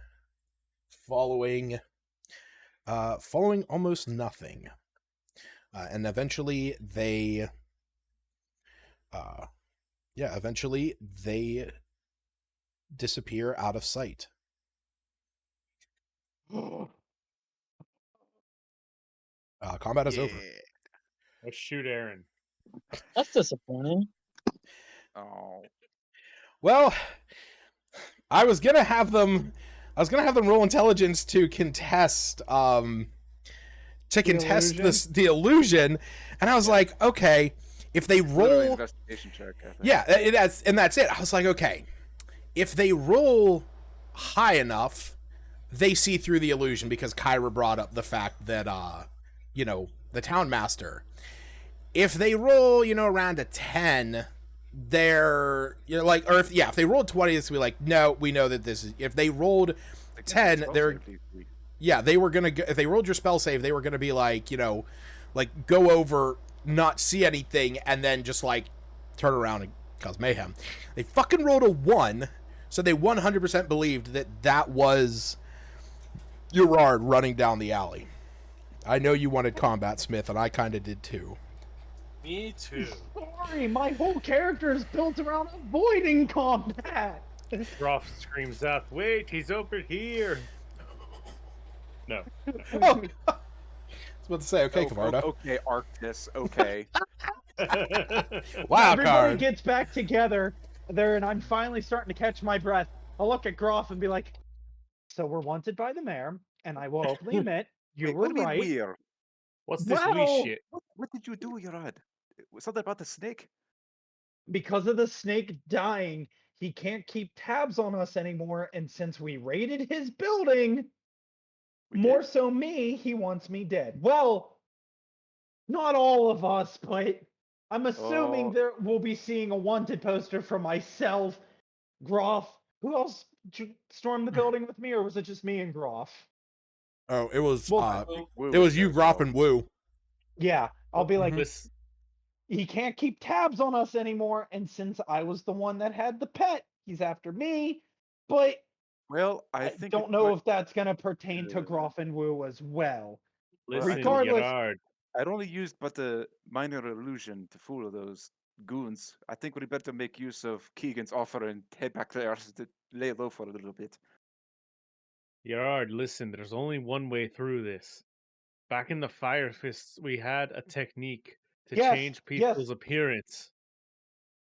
following almost nothing. And eventually they disappear out of sight. Combat is over. Let's shoot Aaron. That's disappointing. Oh. Well, I was gonna have them roll intelligence to contest the illusion, and I was like, okay, if they roll investigation check, I think. yeah, that's it. I was like, okay, if they roll high enough, they see through the illusion because Kyra brought up the fact that the town master. If they roll, around a 10, they're if they rolled 20, it's be like, no, we know that this is. If they rolled 10, they're they were gonna. If they rolled your spell save, they were gonna be like, go over, not see anything, and then just like turn around and cause mayhem. They fucking rolled a 1, so they 100% believed that was Gerard running down the alley. I know you wanted combat, Smith, and I kind of did too. Me too. Sorry, my whole character is built around avoiding combat. Groff screams out, "Wait, he's over here!" No. Oh, I was about to say, okay, Kavarda. Okay, Arctis. Okay. Wild Everybody card. gets back together there, and I'm finally starting to catch my breath. I'll look at Groff and be like, "So we're wanted by the mayor, and I will openly admit you Wait, were what do you mean right." weird? What's this wee Well, shit? What did you do, Yarad? Something about the snake? because of the snake dying, he can't keep tabs on us anymore. And since we raided his building, We more did? so me, he wants me dead. Well, not all of us, but I'm assuming Oh. there we'll be seeing a wanted poster for myself, Groff. Who else stormed the building with me, or was it just me and Groff? Oh, it was Well, I think Wu it was there you, as Grop, well. and Woo. yeah, I'll be like, This he can't keep tabs on us anymore. And since I was the one that had the pet, he's after me. But Well, I I think don't it know might, if that's going to pertain to uh, Groff and Woo as well. Well, I listen, don't- Regardless, Gerard. I'd only used but a minor illusion to fool those goons. I think we'd better make use of Keegan's offer and head back there to lay low for a little bit. Gerard, listen, there's only one way through this. Back in the Fire Fists, we had a technique to yes, change yes. people's appearance.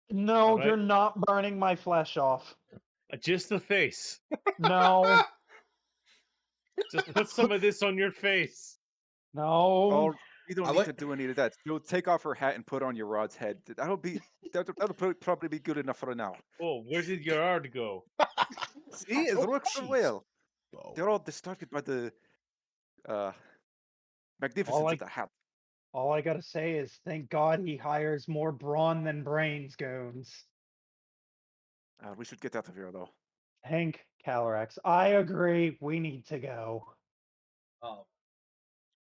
No, Alright. you're not burning my flesh off. Just the face. No, Just put some of this on your face. no. Oh, you don't I need like- to do any of that. You'll take off her hat and put on your rod's head. That'll be good enough for now. Oh, where did Gerard go? See, it Oh, works so jeez. well. Oh. They're all distracted by the magnificence of the hat. All I gotta say is, thank God he hires more brawn than brains, goons. We should get out of here, though. Hank Calorax, I agree. We need to go.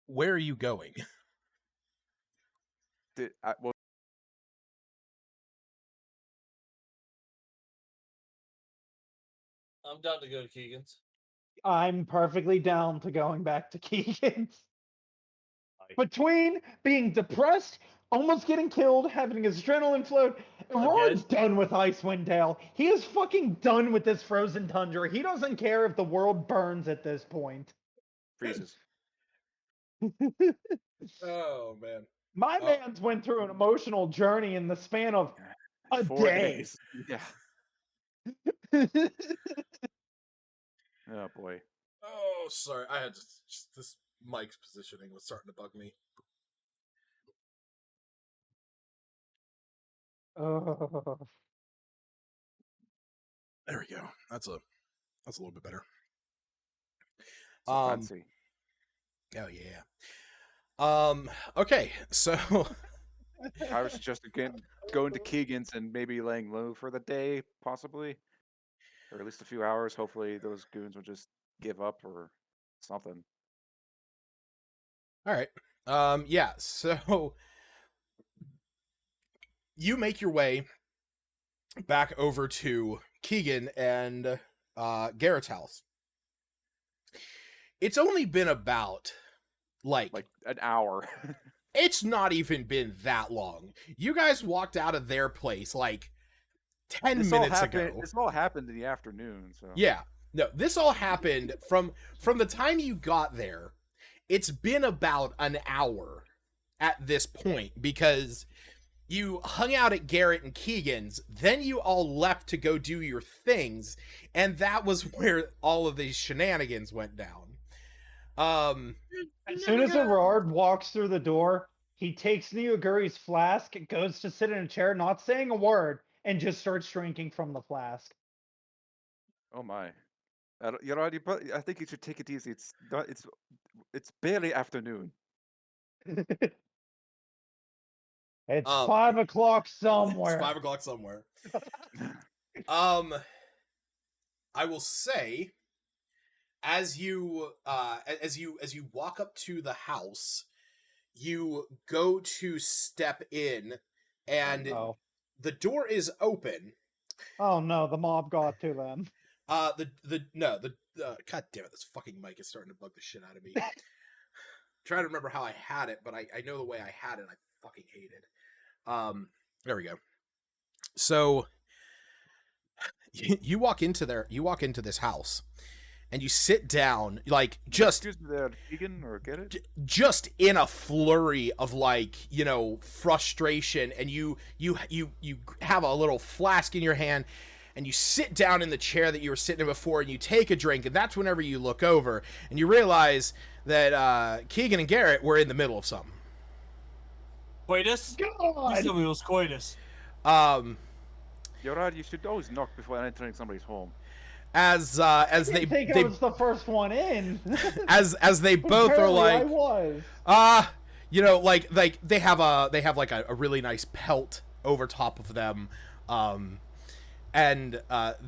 Where are you going? Well, I'm down to go to Keegan's. I'm perfectly down to going back to Keegan's. Aye. Between being depressed, almost getting killed, having his adrenaline float, and Ron's done with Icewind Dale. He is fucking done with this frozen tundra. He doesn't care if the world burns at this point. freezes. Oh man. My Oh. man's went through an emotional journey in the span of a 4 day. days. Yeah. Oh boy. Oh, sorry. I had just this mic's positioning was starting to bug me. Oh. There we go. That's a little bit better. So fancy. Oh yeah. Okay, so I was just again going to Keegan's and maybe laying low for the day, possibly, or at least a few hours. Hopefully, those goons will just give up or something. all right. Yeah, so you make your way back over to Keegan and Garrett's house. It's only been about like an hour. it's not even been that long. You guys walked out of their place like 10 minutes ago. This all happened in the afternoon. So Yeah. No, this all happened from the time you got there. It's been about an hour at this point because you hung out at Garrett and Keegan's, then you all left to go do your things, and that was where all of these shenanigans went down. As soon as Gerard walks through the door, he takes Nioguri's flask, goes to sit in a chair, not saying a word, and just starts drinking from the flask. Oh my. You're right. I think you should take it easy. It's barely afternoon. It's 5 o'clock somewhere. It's 5 o'clock somewhere. I will say, as you walk up to the house, you go to step in, and Oh. the door is open. Oh no, the mob got to them. God damn it, this fucking mic is starting to bug the shit out of me. Trying to remember how I had it, but I know the way I had it. I fucking hate it. There we go. So you walk into this house, and you sit down, like, just Excuse me there, Keegan, or get it? just in a flurry of, like, you know, frustration, and you have a little flask in your hand, and you sit down in the chair that you were sitting in before, and you take a drink, and that's whenever you look over and you realize that Keegan and Garrett were in the middle of something. Coitus? God. Please tell me it was coitus. You're right. You should always knock before entering somebody's home. As I they think I was the first one in. as they both are Apparently I like, was. you know, like they have like a really nice pelt over top of them, and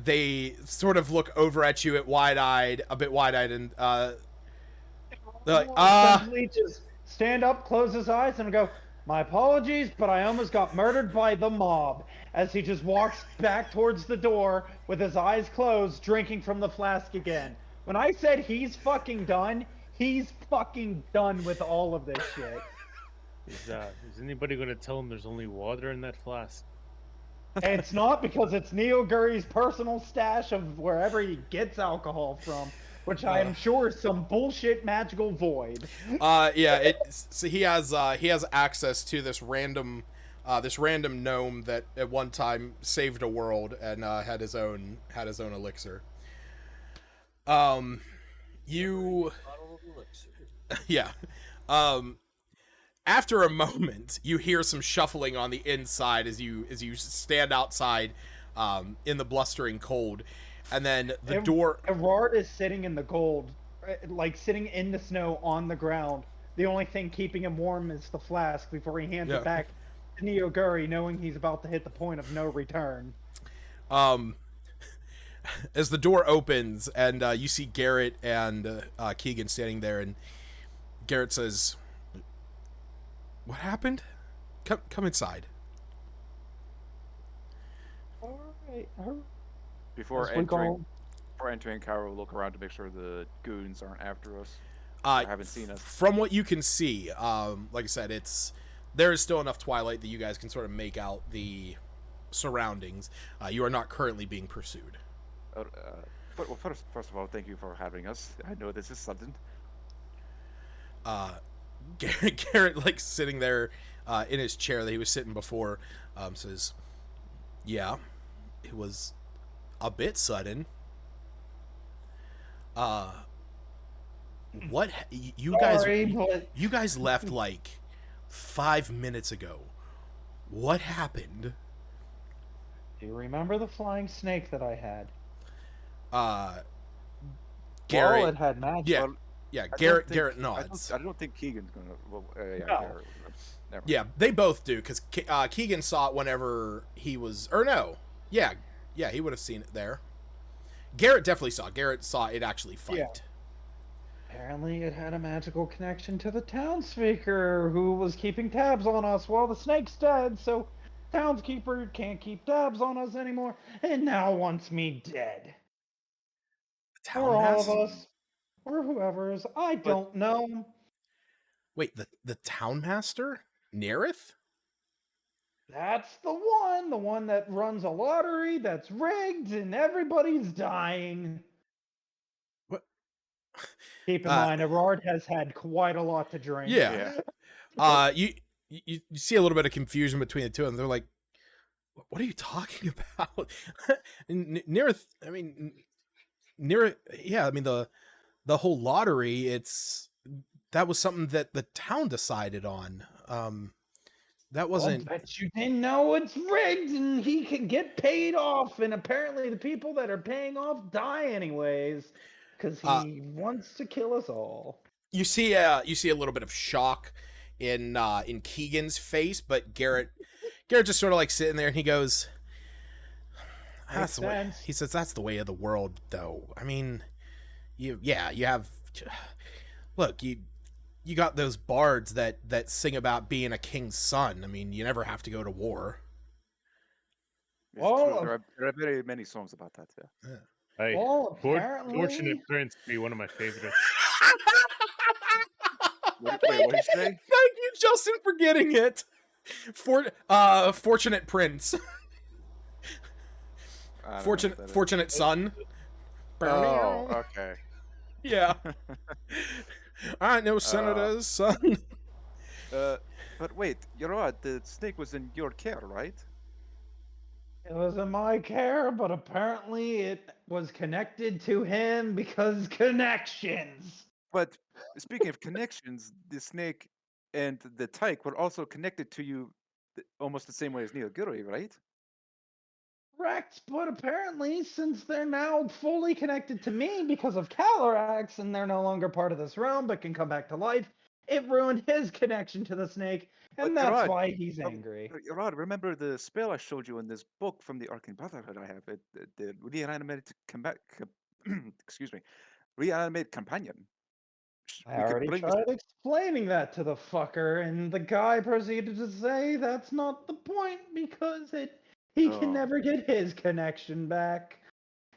they sort of look over at you a bit wide-eyed, and they're like, Essentially just stand up, close his eyes, and go, "My apologies, but I almost got murdered by the mob," as he just walks back towards the door with his eyes closed, drinking from the flask again. When I said he's fucking done, he's fucking done with all of this shit. Is anybody going to tell him there's only water in that flask? It's not, because it's Neo Guri's personal stash of wherever he gets alcohol from, which I am sure is some bullshit magical void. yeah, so he has access to this random gnome that at one time saved a world and had his own elixir. Yeah. After a moment, you hear some shuffling on the inside as you stand outside in the blustering cold, and then the door. Erard is sitting in the gold, like sitting in the snow on the ground. The only thing keeping him warm is the flask before he hands it back to Neo Guri, knowing he's about to hit the point of no return. As the door opens and you see Garrett and Keegan standing there, and Garrett says, "What happened? Come inside." All right. Before entering, Kara will look around to make sure the goons aren't after us. Haven't seen us. From what you can see, like I said, there is still enough twilight that you guys can sort of make out the surroundings. You are not currently being pursued. Well, first of all, thank you for having us. I know this is sudden. Garrett, like, sitting there in his chair that he was sitting before, says, "Yeah, it was a bit sudden. What you guys left like 5 minutes ago. What happened?" Do you remember the flying snake that I had? Garrett. Well, it had magic. Yeah. Yeah, Garrett nods. I don't think Keegan's gonna. Well, yeah, No. Garrett, never. Yeah, they both do, because Keegan saw it whenever he was, or no, yeah, he would have seen it there. Garrett definitely saw. Garrett saw it actually fight. Yeah. Apparently, it had a magical connection to the townspeaker who was keeping tabs on us while the snake's dead. So, townskeeper can't keep tabs on us anymore, and now wants me dead. Or all of us, or whoever's. I don't know. Wait, the town master, Nerith? That's the one that runs a lottery that's rigged and everybody's dying. What? Keep in mind, Erard has had quite a lot to drink. Yeah. You see a little bit of confusion between the two, and they're like, "What are you talking about?" And Nerith, yeah, I mean the whole lottery, that was something that the town decided on. That wasn't. But you didn't know it's rigged, and he can get paid off. And apparently, the people that are paying off die anyways, because he wants to kill us all. You see a little bit of shock in Keegan's face, but Garrett just sort of like sitting there, and he goes, "That's the way." He says, "That's the way of the world, though. I mean, you have. Look, you got those bards that sing about being a king's son. I mean, you never have to go to war." Well, there are very many songs about that. Yeah. Hey, apparently... Fortunate Prince be one of my favorites. Wait, what did you say? Thank you, Justin, for getting it. Fortunate Prince. Fortunate Son. Oh, okay. Yeah. I know senators, son. But wait, Yarad, the snake was in your care, right? It was in my care, but apparently it was connected to him because connections. But speaking of connections, the snake and the tyke were also connected to you almost the same way as Neoguri, right? Correct, but apparently, since they're now fully connected to me because of Calarax and they're no longer part of this realm but can come back to life, it ruined his connection to the snake, and But that's Yarad, why he's um, angry. Yarad, remember the spell I showed you in this book from the Arcane Brotherhood I have? The reanimated excuse me, reanimated companion. I We could already bring this. tried explaining that to the fucker, and the guy proceeded to say that's not the point because he can Oh, never get his connection back.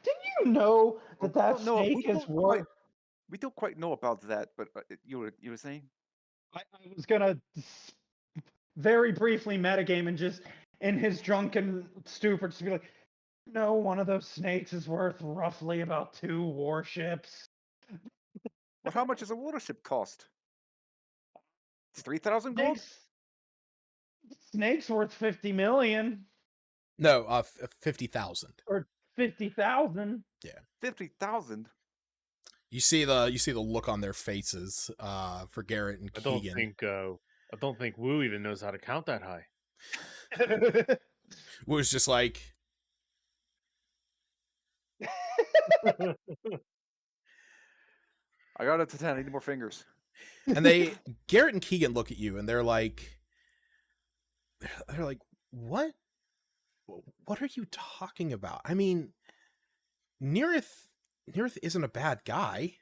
Did you know well, that that no, snake is worth? we don't quite know about that. But you were saying? I was gonna very briefly metagame and just in his drunken stupor just be like, no, one of those snakes is worth roughly about 2 warships. Well, how much does a warship cost? 3,000 gold? Snakes worth 50 million No, 50,000. or 50,000. 50,000? You see the look on their faces for Garrett and I don't Keegan. think Wu even knows how to count that high. Was just like, I got it to 10. I need more fingers. and Garrett and Keegan look at you and they're like, what are you talking about? I mean, Nearith isn't a bad guy.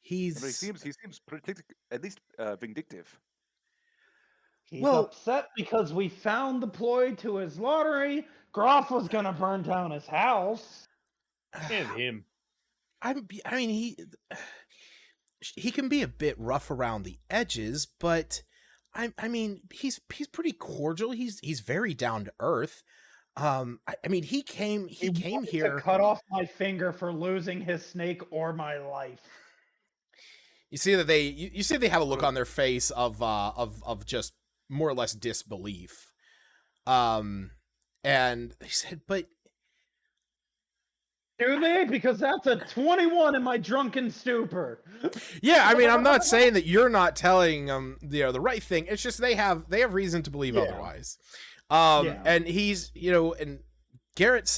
He seems pretty, at least vindictive. He's Well- upset because we found the ploy to his lottery. Groff was gonna burn down his house. And him. I mean, he can be a bit rough around the edges, but I mean, he's pretty cordial. He's very down to earth. I mean, he came wanted here to cut off my finger for losing his snake or my life. You see that you see they have a look on their face of just more or less disbelief. And they said, but Do they? Because that's a 21 in my drunken stupor. yeah, I mean, I'm not saying that you're not telling the right thing. It's just they have reason to believe otherwise. Yeah. And he's, and Garrett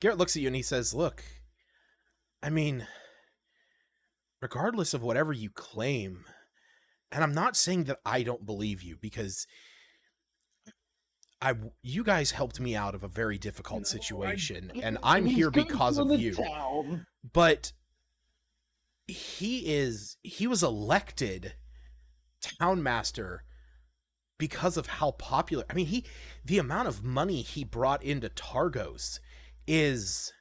looks at you and he says, look, I mean, regardless of whatever you claim, and I'm not saying that I don't believe you, because you guys helped me out of a very difficult situation, and I'm here because of you. Town. But he was elected townmaster because of how popular. I mean, the amount of money he brought into Targos is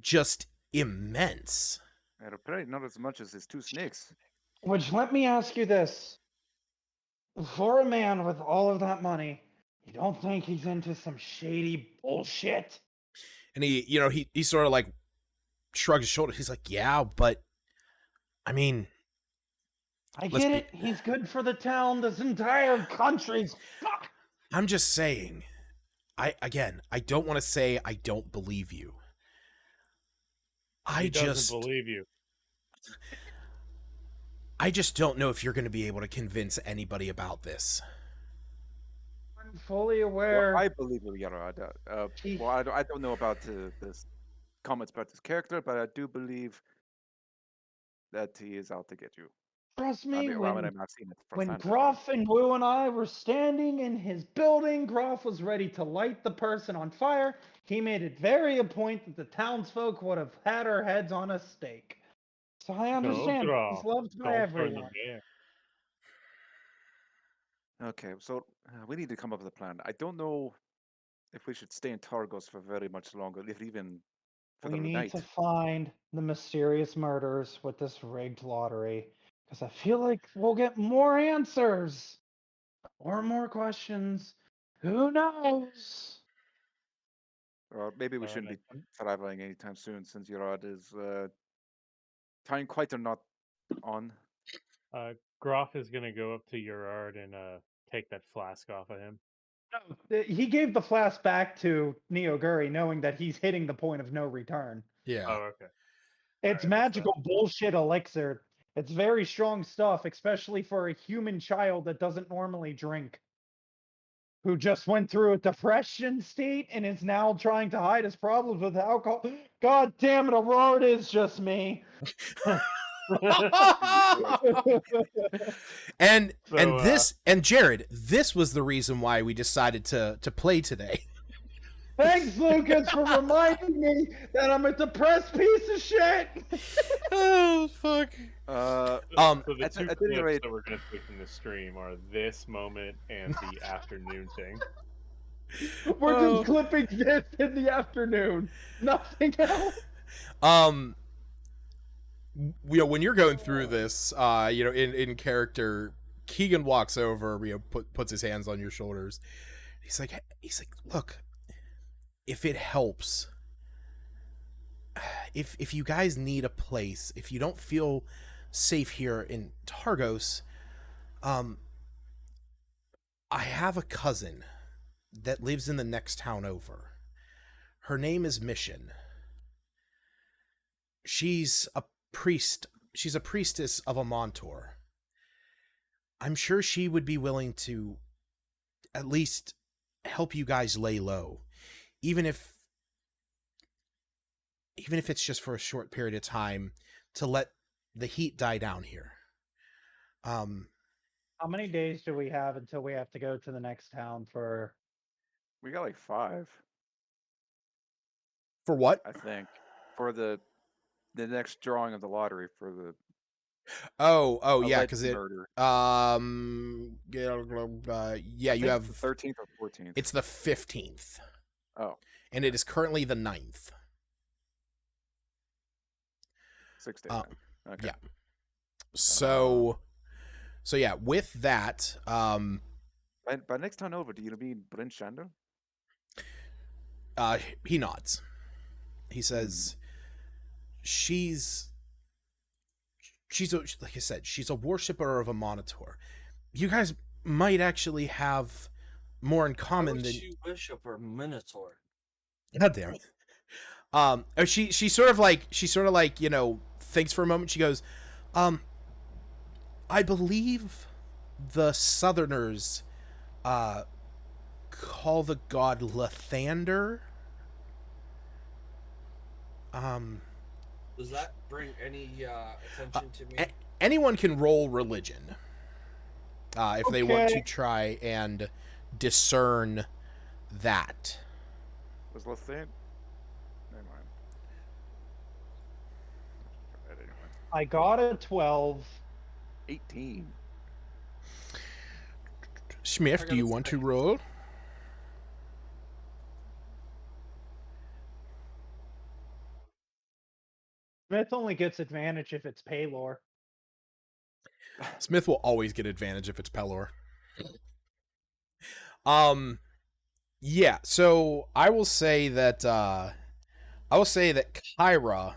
just immense. And apparently not as much as his 2 snakes. Which, let me ask you this. For a man with all of that money, you don't think he's into some shady bullshit? And he sort of like shrugs his shoulders. He's like, yeah, but I mean, I get it. He's good for the town. This entire country's fucked. I'm just saying, I don't want to say I don't believe you. He doesn't believe you. I just don't know if you're going to be able to convince anybody about this. I'm fully aware. Well, I believe you, Yarad. Well, I don't know about this comments about his character, but I do believe that he is out to get you. Trust me, I mean, I've seen it when firsthand. Groff and Wu and I were standing in his building, Groff was ready to light the person on fire. He made it very a point that the townsfolk would have had our heads on a stake. So I understand. He's loved by everyone. Okay, so we need to come up with a plan. I don't know if we should stay in Targos for very much longer, if even for We the need night. to find the mysterious murders with this rigged lottery. Because I feel like we'll get more answers. Or more questions. Who knows? Or maybe we shouldn't be traveling anytime soon, since Yarad is Time quite are not on. Groff is gonna go up to Urard and take that flask off of him. He gave the flask back to Neoguri, knowing that he's hitting the point of no return. Yeah. Oh, okay. It's Alright, magical bullshit elixir. It's very strong stuff, especially for a human child that doesn't normally drink, who just went through a depression state and is now trying to hide his problems with alcohol. God damn it, Aurora, it is just me. and So, this and Jared, this was the reason why we decided to play today. Thanks, Lucas, for reminding me that I'm a depressed piece of shit. Oh fuck. So the at two the- at any clips rate- that we're gonna take from the stream are this moment and the afternoon thing. We're Oh. just clipping this in the afternoon. Nothing else. When you're going through this, in character, Keegan walks over, puts his hands on your shoulders. He's like, look, if it helps, if you guys need a place, if you don't feel safe here in Targos, I have a cousin that lives in the next town over. Her name is Mission. She's a priestess of a Montor. I'm sure she would be willing to at least help you guys lay low, even if it's just for a short period of time, to let the heat die down here. How many days do we have until we have to go to the next town for? We got like 5, For what? I think, for the next drawing of the lottery for the Oh, yeah, alleged because it. murder. Yeah, you have. The 13th or 14th. It's the 15th, Oh, and it is currently the 9th. 6 days. then. Okay. Yeah. So yeah, with that, By next time over, do you mean Bryn Shandor? he nods. He says, she's like I said, she's a worshiper of a Monitor. You guys might actually have more in common Why than would you worship a minotaur? God damn it. She sort of like thinks for a moment. She goes, I believe the Southerners call the god Lathander. Does that bring any attention to me? Anyone can roll religion if they want to Okay. try and discern that. Was Lathan? Never mind. Anyway. I got a 12. 18. Smith, do you want to roll? Smith only gets advantage if it's Paylor. Smith will always get advantage if it's Pelor. Yeah, so I will say that Kyra,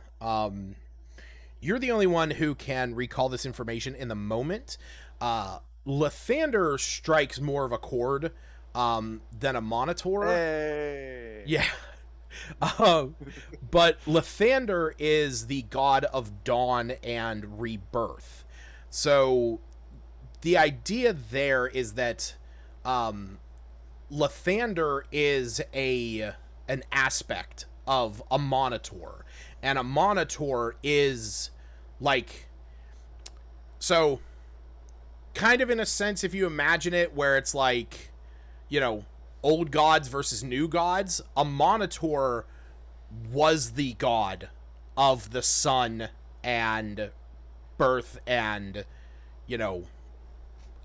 you're the only one who can recall this information in the moment. Lathander strikes more of a chord than a Monitor. Hey. Yeah. But Lathander is the god of dawn and rebirth. So the idea there is that Lathander is an aspect of a Monitor, and a Monitor is like, so kind of in a sense, if you imagine it, where it's like, old gods versus new gods, a Monitor was the god of the sun and birth and,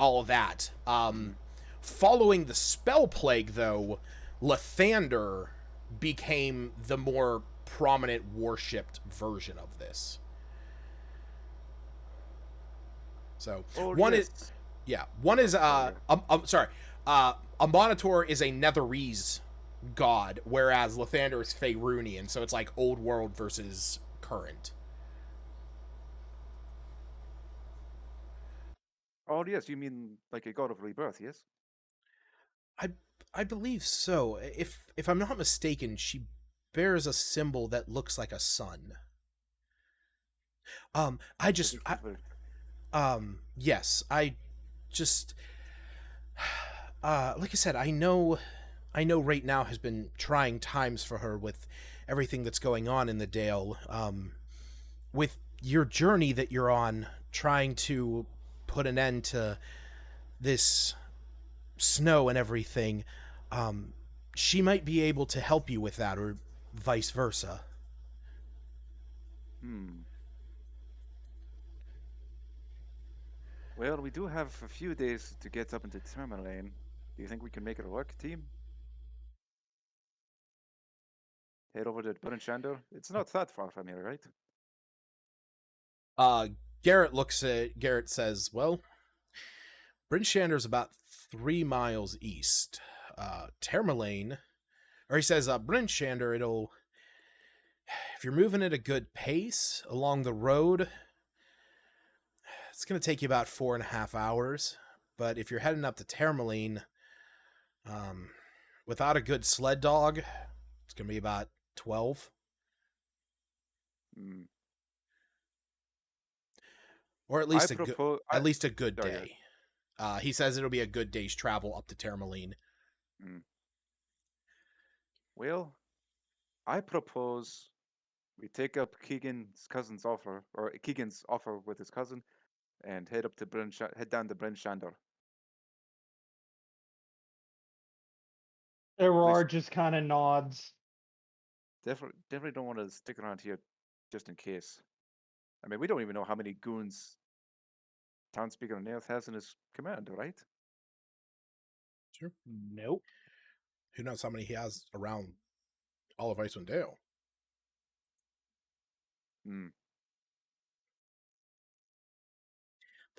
all of that. Following the spell plague, though, Lathander became the more prominent worshipped version of this. So one is a Monitor is a Netherese god, whereas Lathander is Faerunian, so it's like old world versus current. Oh yes, you mean like a god of rebirth? Yes. I believe so. If I'm not mistaken, she bears a symbol that looks like a sun. Yes, I just like I said, I know right now has been trying times for her with everything that's going on in the Dale. With your journey that you're on, trying to put an end to this snow and everything, she might be able to help you with that, or vice versa. Well, we do have a few days to get up into Tourmaline. Do you think we can make it work, team? Head over to Burinshander. It's not that far from here, right? Garrett says, well, Brindshander's about 3 miles east. Tourmaline, or he says, Brindshander, if you're moving at a good pace along the road, it's going to take you about 4.5 hours. But if you're heading up to Tourmaline, without a good sled dog, it's going to be about 12. Or at least at least a good day. He says it'll be a good day's travel up to Tourmaline. Well, I propose we take up Keegan's offer with his cousin, and head down to Brindshander. Erard just kind of nods. Definitely don't want to stick around here just in case. I mean, we don't even know how many goons Townspeaker Nath has in his command, right? Sure. Nope. Who knows how many he has around all of Icewind Dale?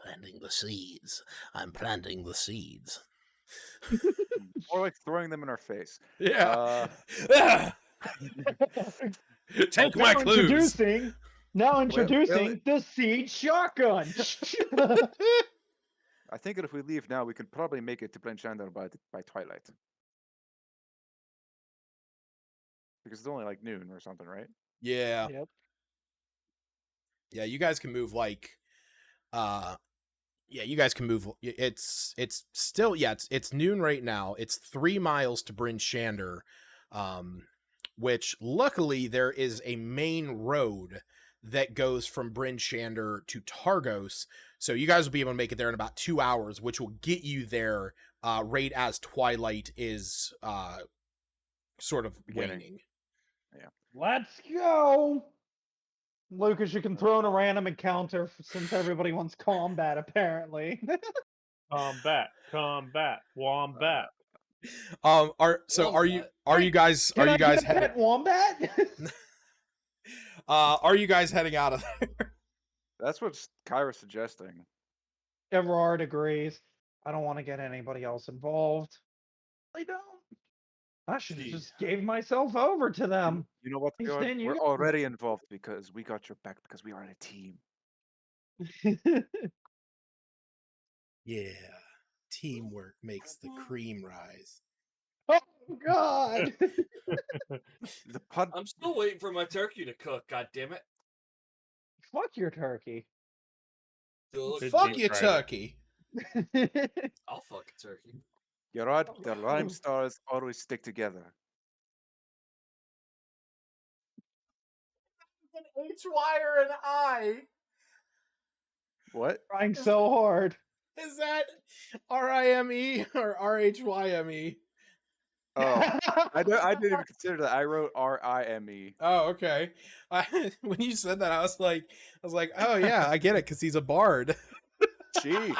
Planting the seeds. I'm planting the seeds. Or like throwing them in our face. Yeah. Take now my clues. Now introducing the seed shotgun. I think that if we leave now, we can probably make it to Brindshander by twilight. Because it's only like noon or something, right? Yeah. Yep. Yeah, you guys can move you guys can move. It's still, it's noon right now. It's 3 miles to Brindshander, which luckily there is a main road that goes from Brindshander to Targos. So you guys will be able to make it there in about 2 hours, which will get you there right as twilight is sort of waning. Yeah. Let's go. Lucas, you can throw in a random encounter since everybody wants combat, apparently. Combat, wombat. Are you guys heading wombat? Are you guys heading out of there? That's what Kyra's suggesting. Everard agrees. I don't want to get anybody else involved. I don't. I should have just gave myself over to them. You know what, Bjorn? We're already involved because we got your back because we are in a team. Yeah. Teamwork makes the cream rise. Oh, God. I'm still waiting for my turkey to cook, god damn it. Fuck your turkey. Fuck your turkey. I'll fuck a turkey. Gerard, the Rime stars always stick together. An H-Y or an I? What? Trying so hard. Is that R-I-M-E or R-H-Y-M-E? Oh, I didn't even consider that. I wrote R-I-M-E. Oh, okay. When you said that, I was like, oh yeah, I get it because he's a bard. Gee,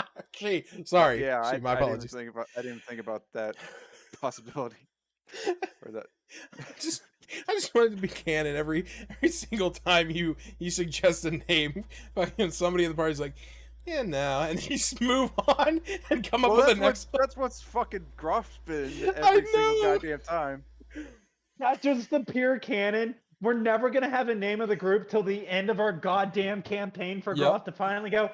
sorry. Yeah, my apologies. I didn't think about that possibility. Or that. I just wanted to be canon every single time you suggest a name. Fucking somebody in the party's like, yeah, no, and you just move on and come up with the next one. That's what's fucking Gruff's been every single goddamn time. Not just the pure canon. We're never going to have a name of the group till the end of our goddamn campaign for Gruff to finally go,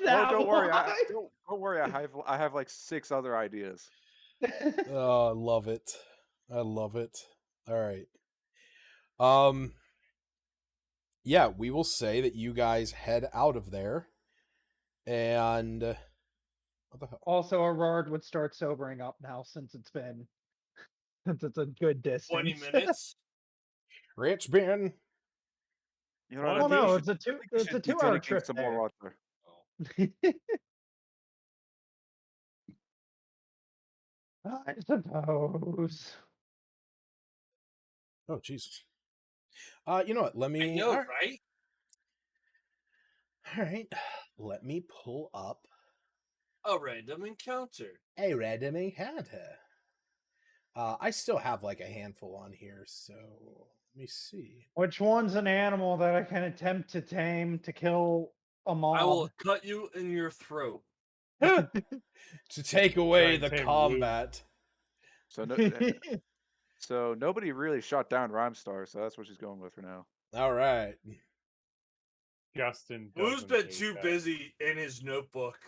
Oh, don't worry. Don't worry. I have like 6 other ideas. Oh, I love it. I love it. All right. Yeah, we will say that you guys head out of there, and what the hell? Also, Aurard would start sobering up now since it's a good 20 distance. minutes. Rich Ben. You know, Well, I Well, think we no, should, it's I think we a should be 2-hour drinking trip some there. more water. I suppose. Oh, Jesus. You know what? Let I me. know, All right. right? All right. Let me pull up A random encounter. a random encounter. I still have like a handful on here, so let me see. Which one's an animal that I can attempt to tame to kill a I will mob? cut you in your throat. To take away and the tame combat. So so nobody really shot down Rhyme Star, so that's what she's going with for now. All right. Justin. Who's doesn't been hate too that. busy in his notebook?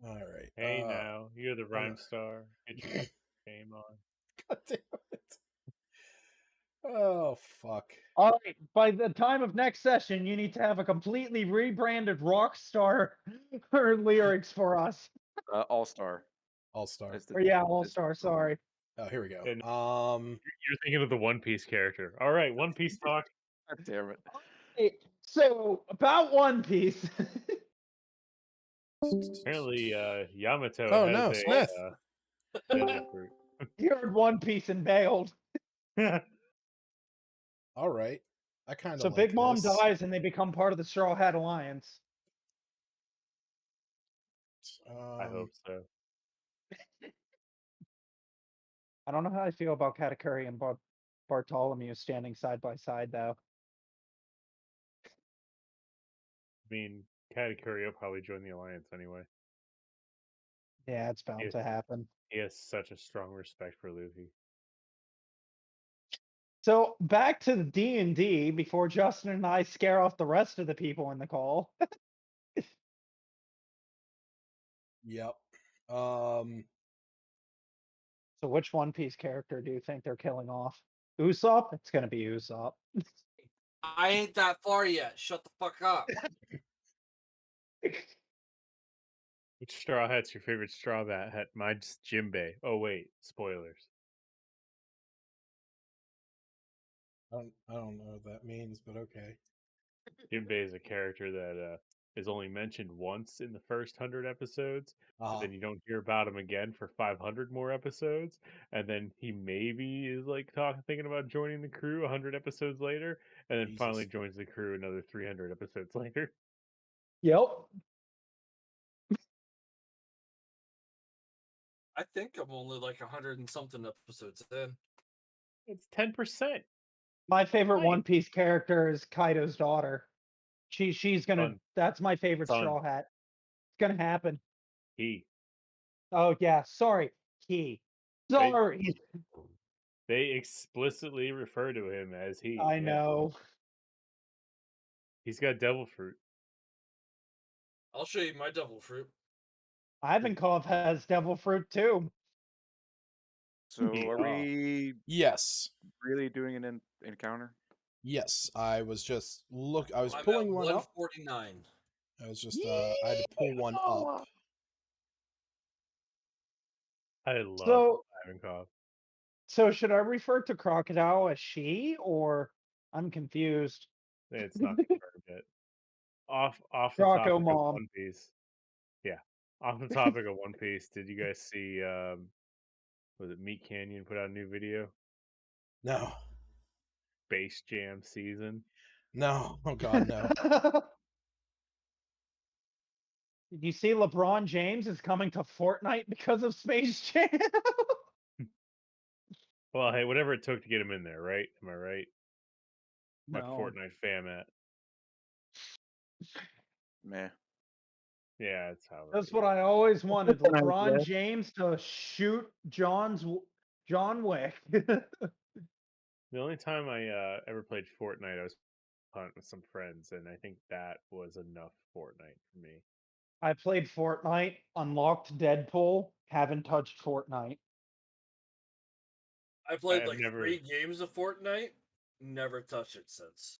All right. Hey, now you're the gonna- rhyme star. Get your game on. God damn it. Oh, fuck. All right. By the time of next session, you need to have a completely rebranded rock star lyrics for us. All Star. All Star. Or yeah, All Star. Sorry. Oh, here we go. And- You're thinking of the One Piece character. All right, One Piece talk. God damn it. So about One Piece. Apparently, Yamato Oh, has no, a Smith. devil fruit. He heard One Piece and bailed. All right. I kind of So like Big Mom this. dies and they become part of the Straw Hat Alliance. I hope so. I don't know how I feel about Katakuri and Bartholomew standing side by side, though. I mean, Katakuri will probably join the alliance anyway. Yeah, it's bound Yeah. to happen. He has such a strong respect for Luffy. So back to the D&D before Justin and I scare off the rest of the people in the call. Yep. So which One Piece character do you think they're killing off? Usopp? It's gonna be Usopp. I ain't that far yet. Shut the fuck up. Which straw hat's your favorite straw hat? Mine's Jimbei. Oh wait, spoilers. I don't know what that means, but okay. Jimbei is a character that is only mentioned once in the first 100 episodes, but then you don't hear about him again for 500 more episodes, and then he maybe is like thinking about joining the crew 100 episodes later, and then finally Jesus. joins the crew another 300 episodes later. Yep. I think I'm only like 100 and something episodes in. It's 10%. My favorite Nice. One Piece character is Kaido's daughter. She's gonna. Son. That's my favorite Son. Straw Hat. It's gonna happen. He. Oh yeah, sorry, he. Sorry. They explicitly refer to him as he. I yeah. know. He's got devil fruit. I'll show you my devil fruit. Ivankov has devil fruit too. So Yeah. are we Yes. really doing an encounter? Yes. I was just I was I'm pulling at one up. 149. I was just I had to pull one up. I love So, Ivankov. so should I refer to Crocodile as she, or I'm confused? It's not confirmed yet. Off the Croco topic of Mom. One Piece. Yeah. Off the topic of One Piece, did you guys see was it Meat Canyon put out a new video? No. Space Jam season. No. Oh God, no. Did you see LeBron James is coming to Fortnite because of Space Jam? Well, hey, whatever it took to get him in there, right? Am I right? My No. Fortnite fam at. Meh. Yeah, that's how it That's is. what I always wanted. Good LeBron idea. James to shoot John Wick. The only time I ever played Fortnite, I was hunt with some friends, and I think that was enough Fortnite for me. I played Fortnite, unlocked Deadpool, haven't touched Fortnite. I played I've like never- 3 games of Fortnite, never touched it since.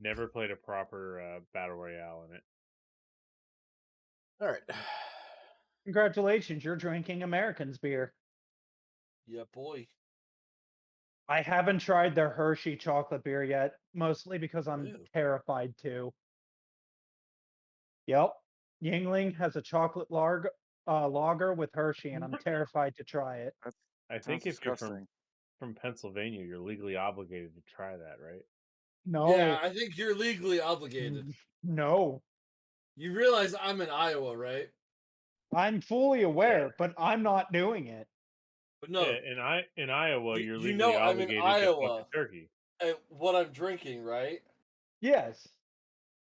Never played a proper battle royale in it. All right. Congratulations, you're drinking American's beer. Yeah, boy. I haven't tried their Hershey chocolate beer yet, mostly because I'm Ew. terrified to. Yep. Yingling has a chocolate lager with Hershey, and I'm terrified to try it. I Sounds think if you're disgusting. from Pennsylvania, you're legally obligated to try that, right? No. Yeah, I think you're legally obligated. No. You realize I'm in Iowa, right? I'm fully aware, but I'm not doing it. But no, Yeah, in Iowa, you're you legally know I'm in obligated to fuck Iowa. a turkey. And what I'm drinking, right? Yes.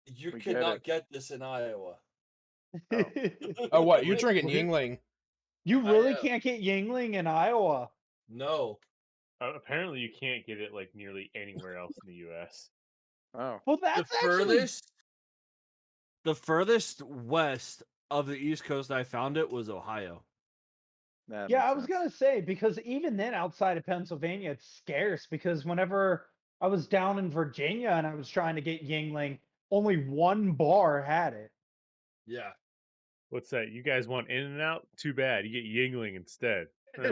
You We could get not it. get this in Iowa. Oh, what? You're drinking Yingling? You I really am. can't get Yingling in Iowa. No. Apparently, you can't get it like nearly anywhere else in the U.S. Oh, Well, that's The furthest west of the East Coast I found it was Ohio. that Yeah, makes I was sense. gonna say, because even then outside of Pennsylvania, it's scarce, because whenever I was down in Virginia and I was trying to get Yingling, only one bar had it. Yeah. What's that? You guys want In-N-Out? Too bad. You get Yingling instead. Oh,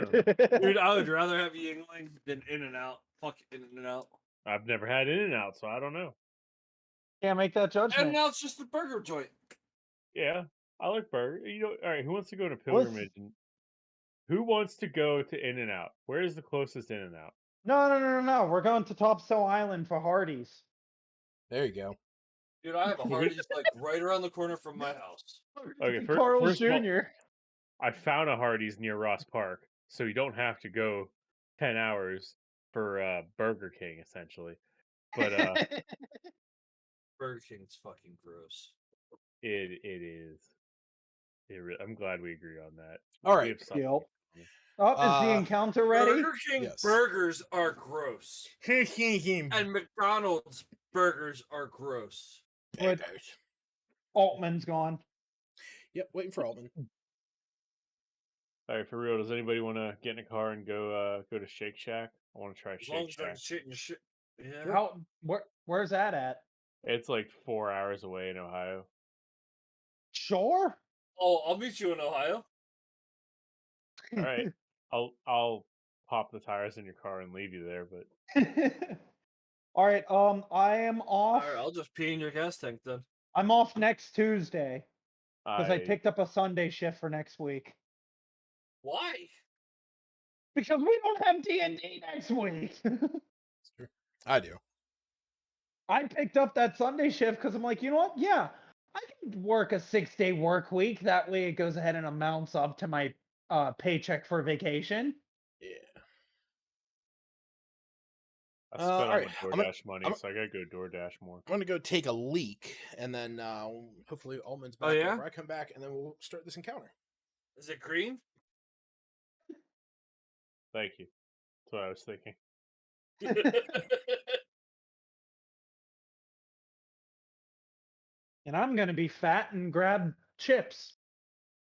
Dude, I would rather have Yingling than In-N-Out. Fuck In-N-Out. I've never had In-N-Out, so I don't know. Can't make that judgment. In-N-Out's just a burger joint. Yeah, I like burger. All right, who wants to go to Well, it's- pilgrimage? Who wants to go to In-N-Out? Where is the closest In-N-Out? No. We're going to Topsail Island for Hardee's. There you go. Dude, I have a Hardee's like right around the corner from my house. Okay, Carl's first of all, Jr. I found a Hardee's near Ross Park, so you don't have to go 10 hours for Burger King, essentially. But Burger King's fucking gross. it is. I'm glad we agree on that. All We right. have something Yep. in Oh, is the Uh, encounter ready? Burger King Yes. burgers are gross. Yep. And McDonald's burgers are gross. But Altman's gone. Waiting for Altman. All right, for real. Does anybody want to get in a car and go to Shake Shack? I want to try As long Shake as they're Shack. shit and shit. Yeah. How? Where's that at? It's like 4 hours away in Ohio. Sure. Oh, I'll meet you in Ohio. All right, I'll pop the tires in your car and leave you there. But All right. I am off. All right, I'll just pee in your gas tank then. I'm off next Tuesday because I I picked up a Sunday shift for next week. Why? Because we don't have D&D next week. I do. I picked up that Sunday shift because I'm like, you know what? Yeah, I can work a 6-day work week. That way it goes ahead and amounts up to my paycheck for vacation. Yeah. I spent all all right, my DoorDash money, so I gotta go DoorDash more. I'm gonna go take a leak, and then hopefully Altman's back Oh, yeah? whenever I come back, and then we'll start this encounter. Is it green? Thank you. That's what I was thinking. And I'm going to be fat and grab chips.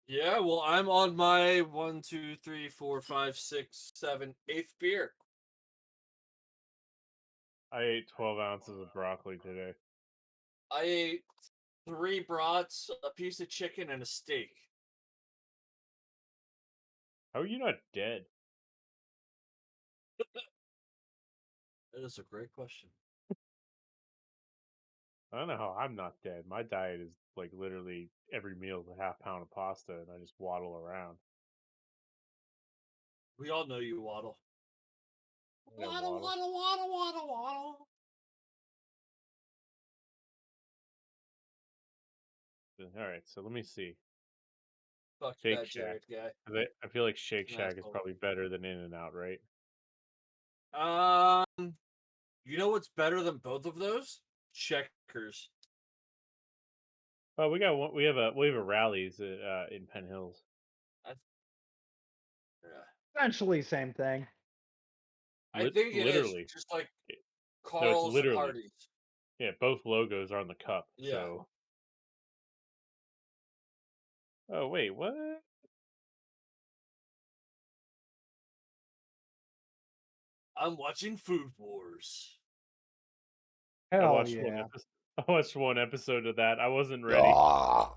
Yeah, well, I'm on my 1, 2, 3, 4, 5, 6, 7, 8th beer. I ate 12 ounces of broccoli today. I ate 3 brats, a piece of chicken, and a steak. How are you not dead? That is a great question. I don't know how I'm not dead. My diet is like literally every meal is a half pound of pasta, and I just waddle around. We all know you waddle. I Waddle, waddle. waddle, waddle, waddle, waddle. All right, so let me see. Fuck Shake that Shack. Jared guy. I feel like Shake He's an Shack is asshole. probably better than In-N-Out, right? You know what's better than both of those? Checkers. Oh, we got one. We have a Rallies in Penn Hills. Yeah. Essentially, same thing. I think it is Literally. just like No, it's Carl's and literally. Hardee's. Yeah, both logos are on the cup. Yeah. So. Oh wait, what? I'm watching Food Wars. I Hell watched yeah. I watched one episode of that. I wasn't ready. Ah.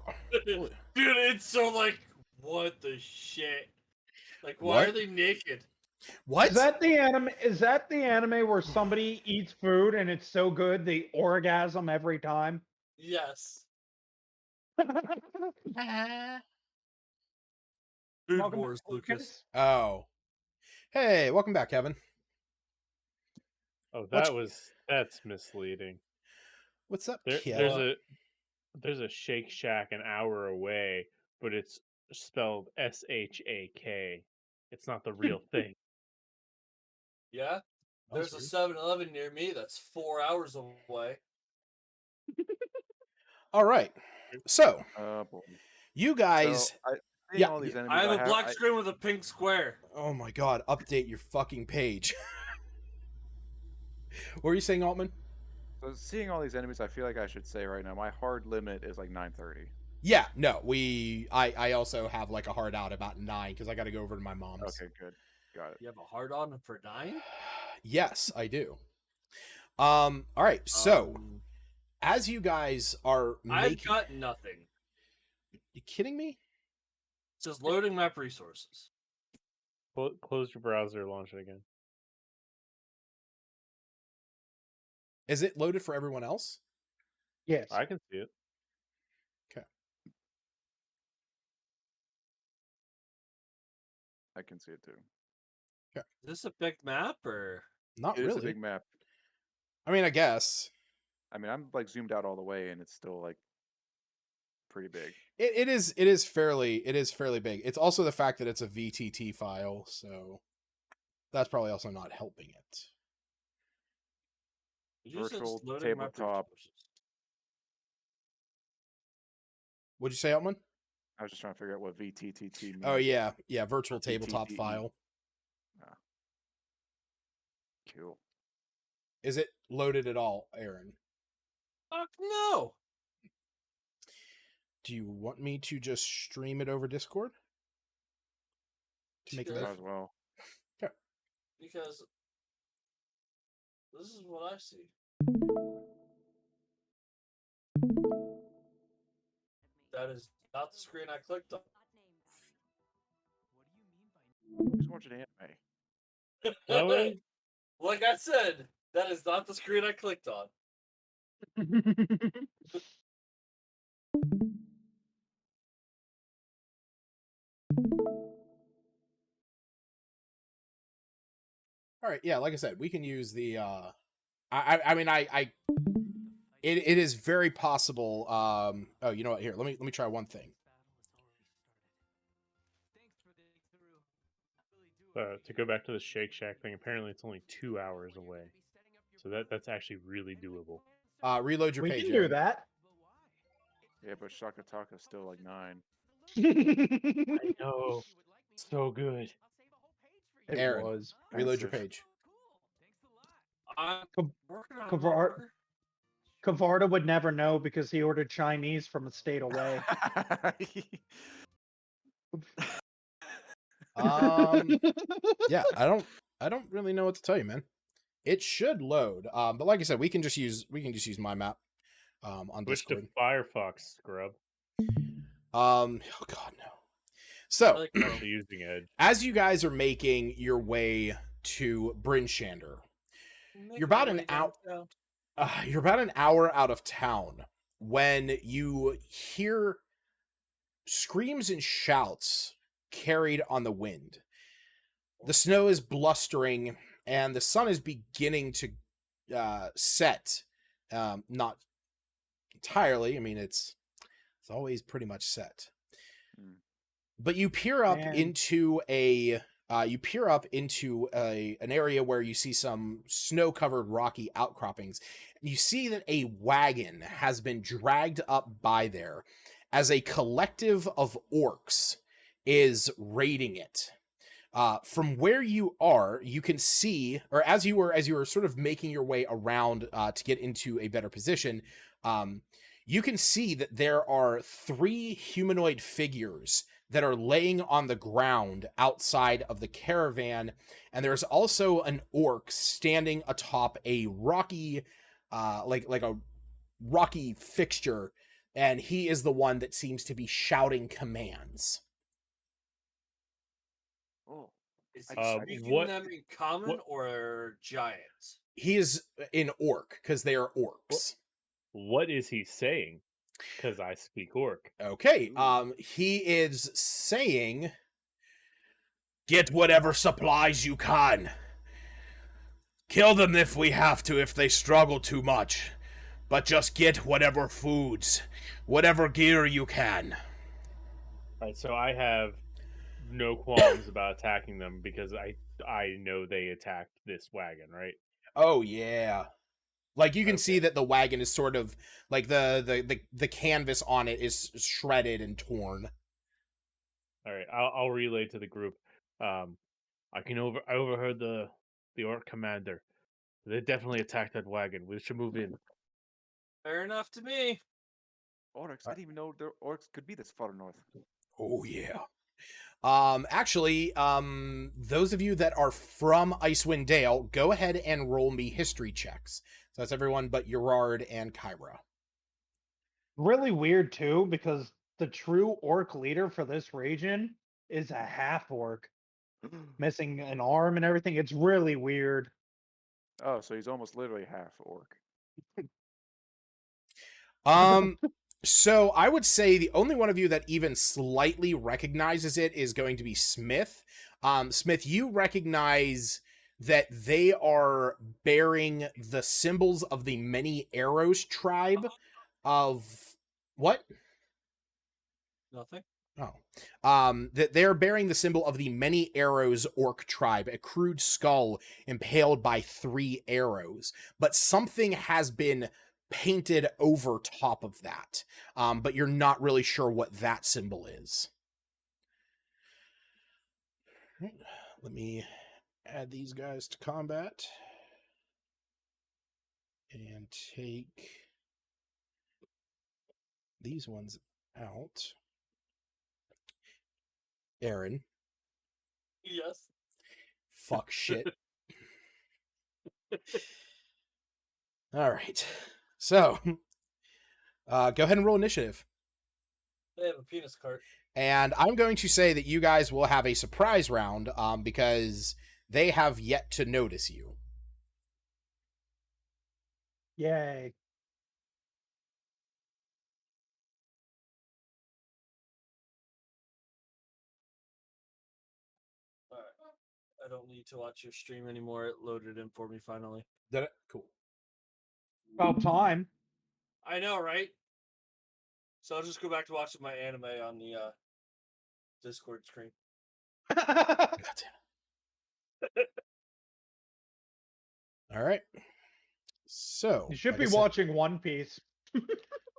Dude, it's so like, what the shit? Like, why What? are they naked? What? Is that the anime? Is that the anime where somebody eats food and it's so good they orgasm every time? Yes. Ah. Food Welcome Wars, back, Lucas. Oh. Hey, welcome back, Kevin. Oh, What's- that's misleading. What's up, There's Kevin? a Shake Shack an hour away, but it's spelled SHAK. It's not the real thing. Yeah? There's a 7-Eleven near me that's 4 hours away. All right. So, Boy. you guys. Seeing Yeah, all these enemies, I have a black I- screen with a pink square. Oh my god, update your fucking page. What were you saying, Altman? So seeing all these enemies, I feel like I should say right now, my hard limit is like 9:30. Yeah, no, I also have like a hard out about 9 because I got to go over to my mom's. Okay, good, got it. You have a hard on for 9? Yes, I do. All right, so as you guys are I've making, got nothing. you kidding me? It's just loading map resources. Close your browser, launch it again. Is it loaded for everyone else? Yes. I can see it. I can see it too. Is this a big map or? Not It is really. a big map. I mean, I guess I mean, I'm like zoomed out all the way, and it's still like pretty big. it is fairly big. It's also the fact that it's a VTT file, so that's probably also not helping it. You said Virtual loading map tabletop. resources. What'd you say, Altman? I was just trying to figure out what VTTT means. Oh yeah, virtual VTTE. tabletop file. Cool. Is it loaded at all, Aaron? Fuck no. Do you want me to just stream it over Discord? To make Sure. it Might as well. Because this is what I see. That is not the screen I clicked on. Who's watching anime? Chloe? Like I said, that is not the screen I clicked on. All right, yeah, like I said, we can use the I mean it is very possible oh, you know what? Here, let me try one thing. To go back to the Shake Shack thing, apparently it's only 2 hours away. So that's actually really doable. Reload your We page. can do Aaron. that. Yeah, but Shakataka's still like 9. I know. So good. It Aaron. was. Reload your Expensive. page. I'm Kav- working on Kavar- order. Kavarda would never know because he ordered Chinese from a state away. Yeah, I don't really know what to tell you, man. It should load. But like I said, we can just use my map on Switch to Discord. Firefox, scrub. Oh god, no. So, Like, Actually using Edge. as you guys are making your way to Bryn Shander, you're about an hour. You're about an hour out of town when you hear screams and shouts carried on the wind. The snow is blustering, and the sun is beginning to set. Not entirely. I mean, it's always pretty much set. Hmm. But you peer up Man. into an area where you see some snow-covered rocky outcroppings. You see that a wagon has been dragged up by there as a collective of orcs is raiding it. From where you are, you can see, or as you were sort of making your way around to get into a better position, you can see that there are 3 humanoid figures that are laying on the ground outside of the caravan, and there's also an orc standing atop a rocky, like a rocky fixture, and he is the one that seems to be shouting commands. Oh, Is he I- speaking what- them in common what- or giant? He is in orc because they are orcs. What is he saying? Because I speak orc. Okay. Ooh. He is saying, "Get whatever supplies you can. Kill them if we have to, if they struggle too much. But just get whatever foods, whatever gear you can." Right, so I have no qualms about attacking them because I know they attacked this wagon, right? Oh yeah. Like you can see Okay. that the wagon is sort of like the canvas on it is shredded and torn. All right, I'll relay to the group. I overheard the orc commander. They definitely attacked that wagon. We should move in. Fair enough to me. Orcs. I didn't even know the orcs could be this far north. Oh yeah. Actually, those of you that are from Icewind Dale, go ahead and roll me history checks. So that's everyone but Urard and Kyra. Really weird too, because the true orc leader for this region is a half orc, missing an arm and everything. It's really weird. Oh, so he's almost literally half orc. So I would say the only one of you that even slightly recognizes it is going to be Smith. Smith, you recognize that they are bearing the symbols of the Many Arrows tribe of what? Nothing. Oh. That they're bearing the symbol of the Many Arrows orc tribe, a crude skull impaled by 3 arrows. But something has been painted over top of that. But you're not really sure what that symbol is. Let me add these guys to combat. And take these ones out. Aaron. Yes. Fuck shit. All right. So, go ahead and roll initiative. They have a penis cart. And I'm going to say that you guys will have a surprise round because they have yet to notice you. Yay. All right. I don't need to watch your stream anymore. It loaded in for me finally. Did it? Cool. About time. I know, right? So I'll just go back to watching my anime on the Discord screen. That's it. All right. So You should like be I said- watching One Piece. Like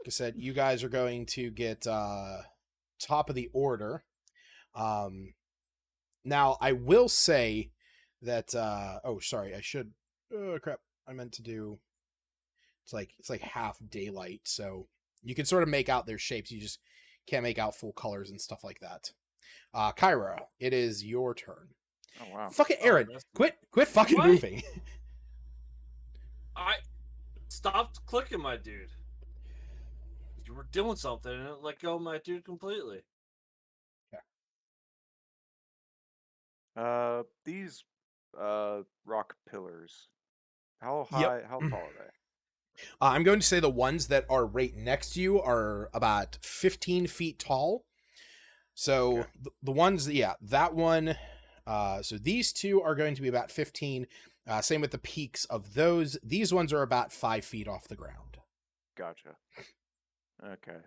I said, you guys are going to get top of the order. Now I will say that oh sorry, I should crap. I meant to do it's like half daylight, so you can sort of make out their shapes. You just can't make out full colors and stuff like that. Kyra, it is your turn. Oh wow. Fucking Aaron, that's- quit fucking What? moving. I stopped clicking, my dude. You were doing something and it let go of my dude completely. These rock pillars. How Yep. high? How tall are they? I'm going to say the ones that are right next to you are about 15 feet tall. So Okay. the ones, yeah, that one. So these two are going to be about 15. Same with the peaks of those. These ones are about 5 feet off the ground. Gotcha. Okay.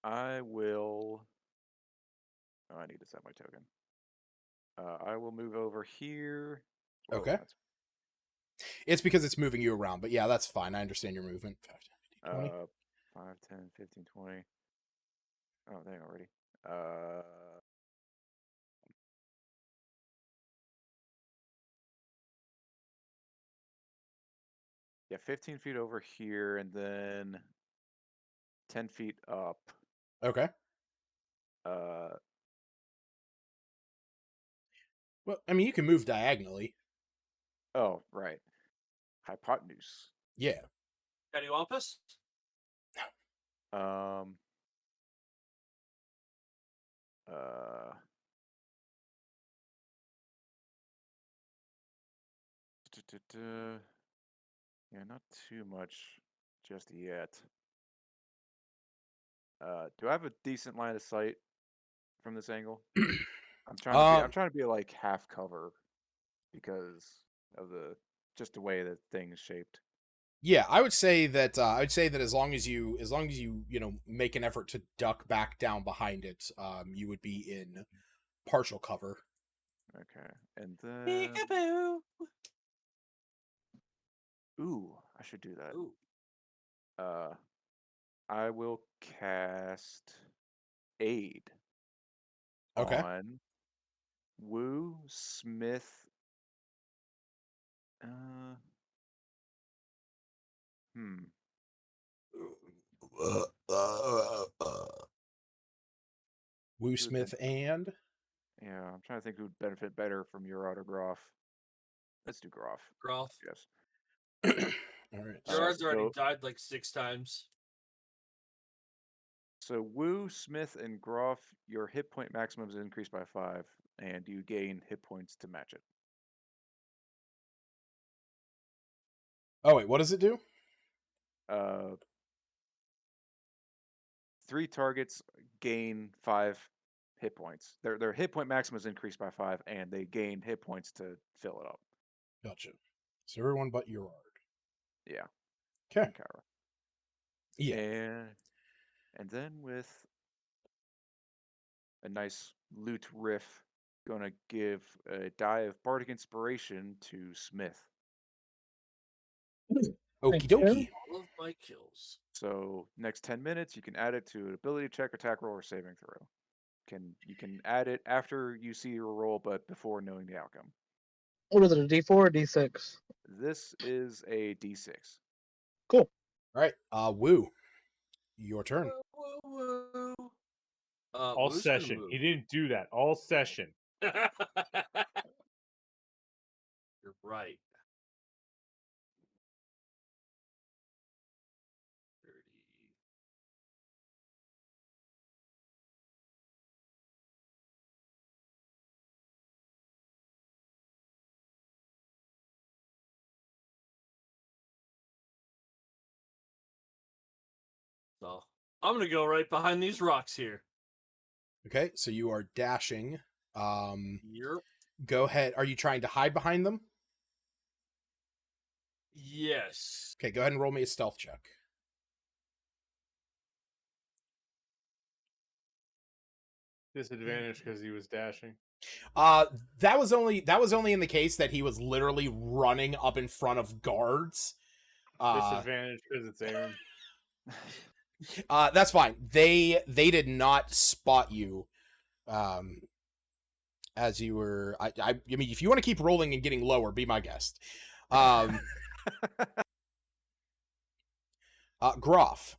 I will. Oh, I need to set my token. I will move over here. Whoa, Okay. that's- It's because it's moving you around, but yeah, that's fine. I understand your movement. 20. 5, 10, 15, 20. Oh, dang already. Yeah, 15 feet over here, and then 10 feet up. Okay. Uh, Well, I mean, you can move diagonally. oh, right. Hypotenuse. Yeah. Cattywampus? Um. Uh. Yeah, not too much just yet. Do I have a decent line of sight from this angle? I'm trying to be like half cover because of just the way that thing's shaped. Yeah, I would say that as long as you make an effort to duck back down behind it, you would be in partial cover. Okay, and then Peekaboo. ooh, I should do that. Ooh. I will cast Aid Okay. on Woo Smith. Uh, hmm. Woo Smith and Yeah, I'm trying to think who would benefit better from Urod or Groff. Let's do Groff. Groff. Yes. all right. Gerard's already so- died like 6 times. So Woo, Smith, and Groff, your hit point maximum is increased by 5, and you gain hit points to match it. Oh wait, what does it do? 3 targets gain 5 hit points. Their hit point maximum is increased by 5, and they gain hit points to fill it up. Gotcha. So everyone but Urard. Yeah. Okay. And Kyra. Yeah. And then with a nice loot riff, gonna give a die of bardic inspiration to Smith. Okie dokie. All of my kills. So next 10 minutes, you can add it to an ability check, attack roll, or saving throw. You can add it after you see your roll, but before knowing the outcome. What is it, a D4 or D6? This is a D6. Cool. All right. Woo. Your turn. Woo, woo, woo. All Woo's gonna session. move. He didn't do that. All session. You're right. 30. So I'm gonna go right behind these rocks here. Okay, so you are dashing. Yep. Go ahead. Are you trying to hide behind them? Yes. Okay, go ahead and roll me a stealth check. Disadvantage because he was dashing. That was only in the case that he was literally running up in front of guards. Disadvantage because it's Aaron. That's fine. They did not spot you. As you were, I mean, if you want to keep rolling and getting lower, be my guest. Groff.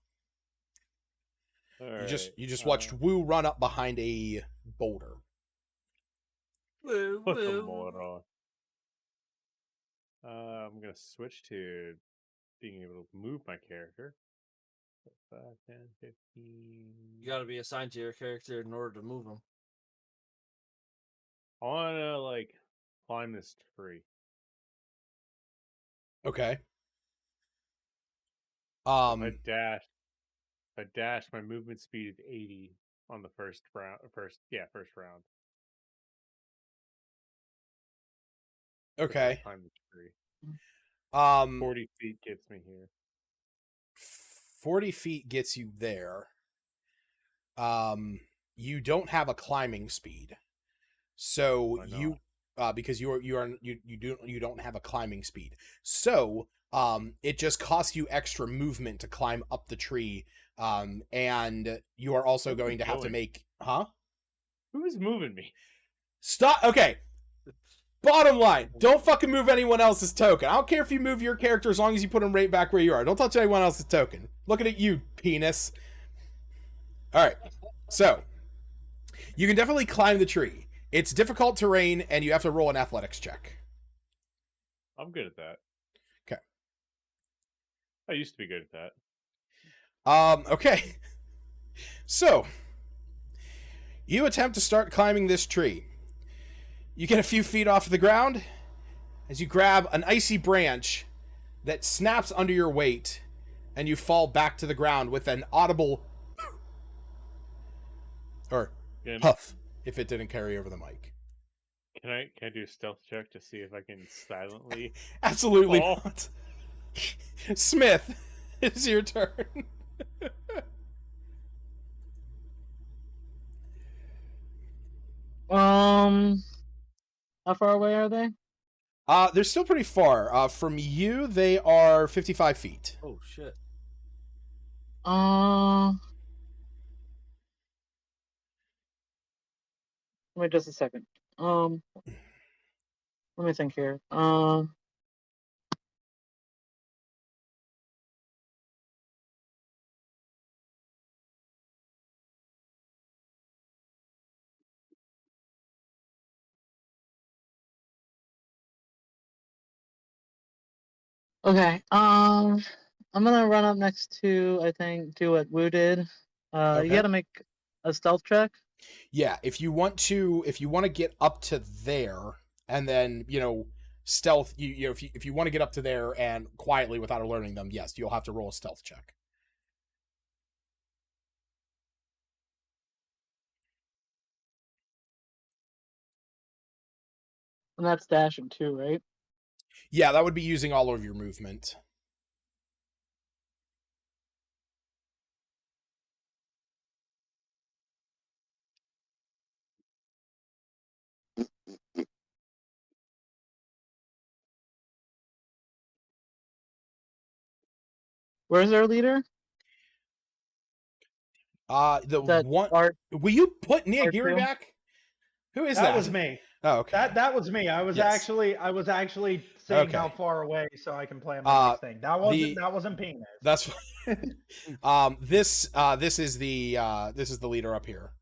You just watched Woo run up behind a boulder. Woo, Put the woo. moron. I'm gonna switch to being able to move my character. 5, 10, 15. You gotta be assigned to your character in order to move them. I wanna climb this tree. Okay. If I dash, my movement speed is 80 on the first round. First round. Okay. If I climb the tree. 40 feet gets me here. 40 feet gets you there. You don't have a climbing speed, so you because you don't have a climbing speed. So it just costs you extra movement to climb up the tree. And you are also going to have to make Who is moving me? Stop. Okay. Bottom line, don't fucking move anyone else's token. I don't care if you move your character as long as you put him right back where you are. Don't touch anyone else's token. Looking at you, penis. All right. So, you can definitely climb the tree. It's difficult terrain, and you have to roll an athletics check. I'm good at that. Okay. I used to be good at that. Okay. So, you attempt to start climbing this tree. You get a few feet off the ground as you grab an icy branch that snaps under your weight, and you fall back to the ground with an audible or puff if it didn't carry over the mic. Can I do a stealth check to see if I can silently? Absolutely fall? not. Smith, it's your turn. How far away are they? They're still pretty far. From you, they are 55 feet. Oh shit. Wait just a second. Let me think here. Okay. I'm gonna run up next to, I think, do what Wu did. Okay. You gotta make a stealth check. Yeah, if you want to get up to there, and then stealth. If you want to get up to there and quietly without alerting them, yes, you'll have to roll a stealth check. And that's dashing too, right? Yeah, that would be using all of your movement. Where's our leader? The one. Art. Will you put Nia Part Geary two? back? Who is that? That was me. Oh, okay. That was me. I was Yes. actually saying Okay. how far away so I can plan my next thing. That wasn't penis. That's this is the leader up here.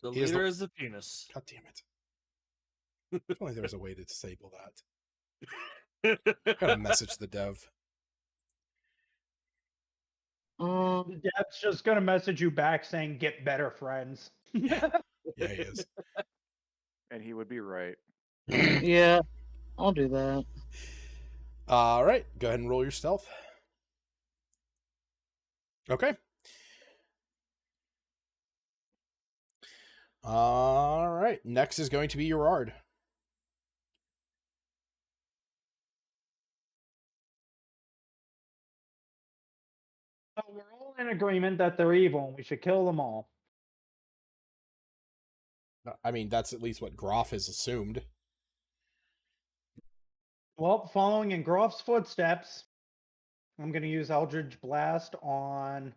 The He is leader is the penis. God damn it! If only there was a way to disable that. Gotta message the dev. The dev's just gonna message you back saying "get better, friends." Yeah, he is. And he would be right. Yeah, I'll do that. All right, go ahead and roll your stealth. Okay. All right, next is going to be Gerard. So we're all in agreement that they're evil and we should kill them all. I mean, that's at least what Groff has assumed. Well, following in Groff's footsteps, I'm going to use Eldritch Blast on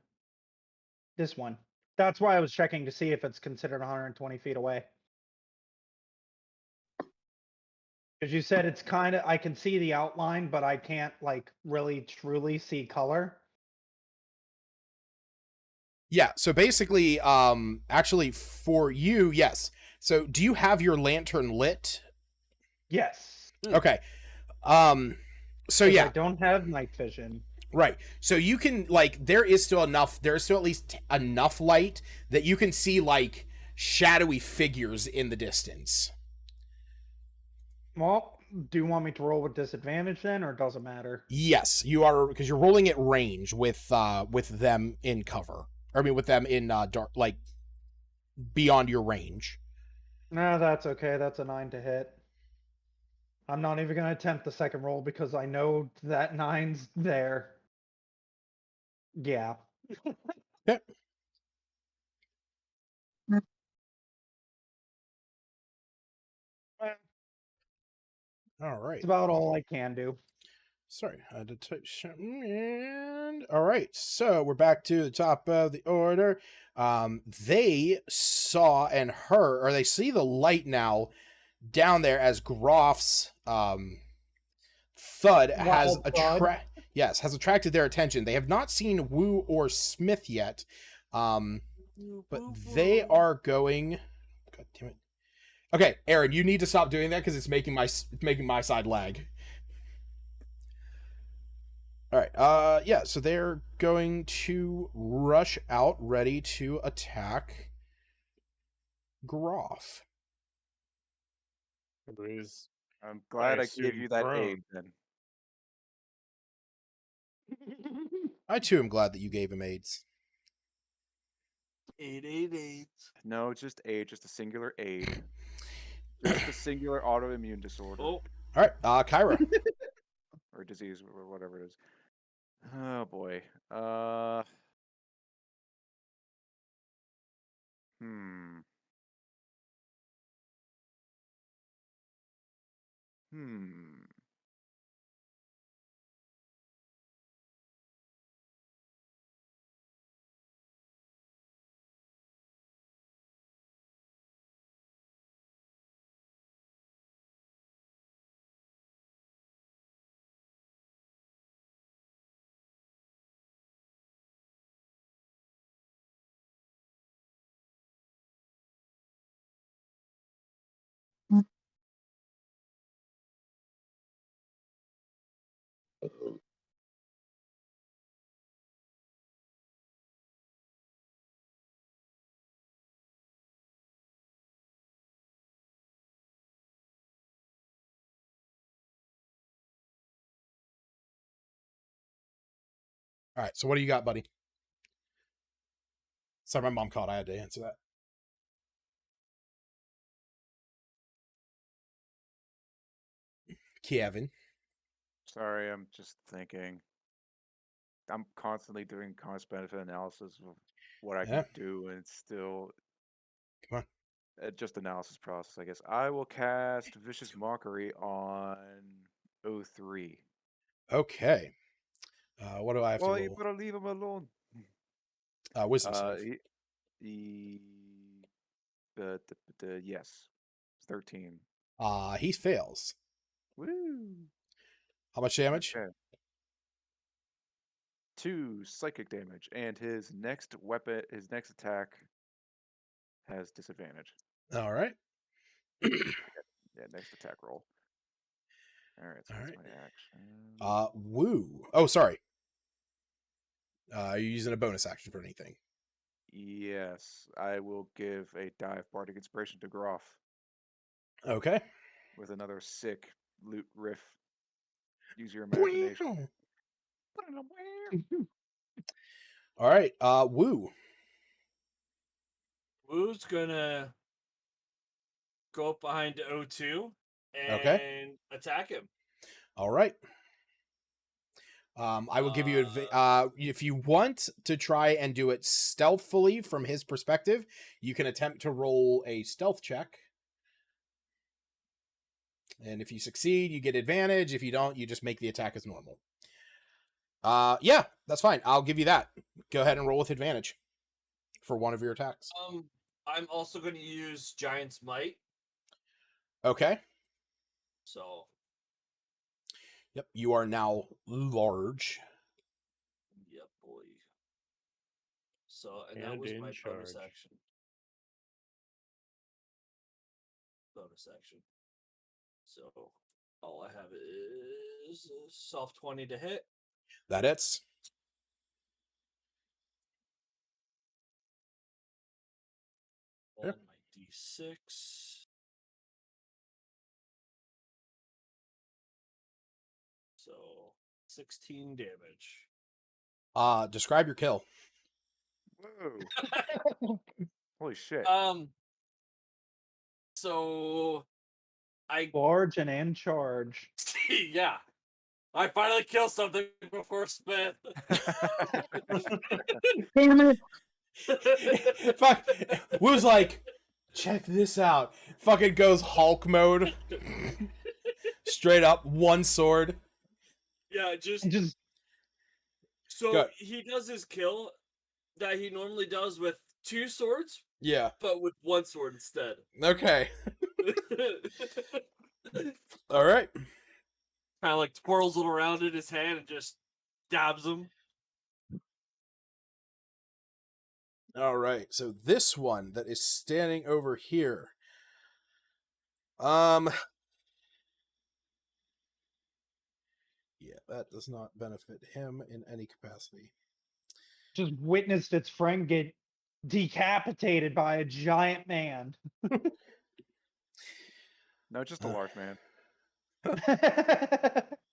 this one. That's why I was checking to see if it's considered 120 feet away. Because you said it's kind of, I can see the outline, but I can't really truly see color. Yeah, so basically, actually for you, yes. So do you have your lantern lit? Yes. Okay. So yeah. I don't have night vision. Right. So you can there is still at least enough light that you can see shadowy figures in the distance. Well, do you want me to roll with disadvantage then, or does it matter? Yes, you are, because you're rolling at range with them in cover. I mean, with them in dark, beyond your range. No, that's okay. That's a 9 to hit. I'm not even going to attempt the second roll because I know that 9's there. Yeah. Yeah. All right. It's about all I can do. Sorry, I had to touch something. And all right, so we're back to the top of the order. They saw and heard, or they see the light now down there as Groff's thud has Wild thud. has attracted their attention. They have not seen Wu or Smith yet, but they are going. God damn it! Okay, Aaron, you need to stop doing that because it's making my side lag. All right. Yeah. So they're going to rush out, ready to attack Groff. Anyways, I'm glad I gave assume you that prone. aid then. I too am glad that you gave him AIDS. 888. No, just aid, just a singular aid. Just a singular autoimmune disorder. Oh, All right. Kyra. Or disease, or whatever it is. Oh boy. Hmm. Hmm. All right. So what do you got, buddy? Sorry, my mom called. I had to answer that. Kevin. Sorry, I'm just thinking. I'm constantly doing cost benefit analysis of what I Yeah. can do, and it's still Come just analysis process, I guess. I will cast Vicious Mockery on 03. Okay. What do I have to Well, you roll? better leave him alone. Wisdom save. Yes, 13. He fails. Woo! How much damage? Okay. 2 psychic damage, and his next attack has disadvantage. All right. Yeah, next attack roll. All right, so All that's right. my action. Woo. Oh, sorry. Are you using a bonus action for anything? Yes, I will give a dive bardic inspiration to Groff Okay. with another sick loot riff. Use your imagination. All right. Woo. Wu's gonna go up behind O2 and Okay. attack him. All right. I will give you if you want to try and do it stealthily from his perspective, you can attempt to roll a stealth check. And if you succeed, you get advantage. If you don't, you just make the attack as normal. Yeah, that's fine. I'll give you that. Go ahead and roll with advantage for one of your attacks. I'm also going to use Giant's Might. Okay. So. Yep, you are now large. Yep, boy. So, and that was my bonus action. Bonus action. So, all I have is a soft 20 to hit. That hits. On my D6. So 16 damage. Describe your kill. Whoa. Holy shit. So I Barge and charge. yeah. I finally killed something before Smith. Damn it! Fuck. Wu's like, check this out. Fucking goes Hulk mode. Straight up, one sword. Yeah, just so Go. he does his kill that he normally does with 2 swords. Yeah. But with 1 sword instead. Okay. All right. Kind of like twirls it around in his hand and just dabs him. All right. So this one that is standing over here. Yeah, that does not benefit him in any capacity. Just witnessed its friend get decapitated by a giant man. No, just a large man.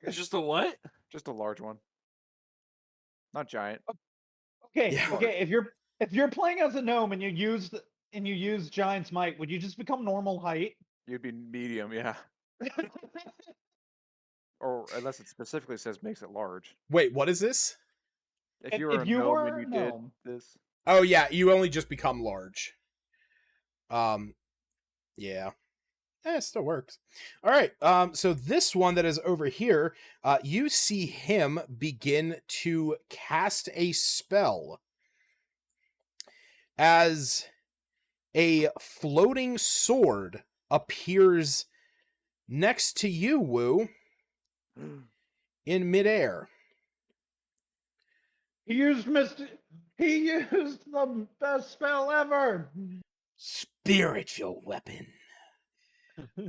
It's just a what? Just a large one. Not giant. Okay, Yeah. okay. If you're playing as a gnome and you use Giant's Might, would you just become normal height? You'd be medium, yeah. Or unless it specifically says makes it large. Wait, what is this? If you were a gnome and you did this. Oh yeah, you only just become large. Yeah. It still works. All right. So this one that is over here, you see him begin to cast a spell as a floating sword appears next to you, Woo, in midair. He used the best spell ever. Spiritual weapon.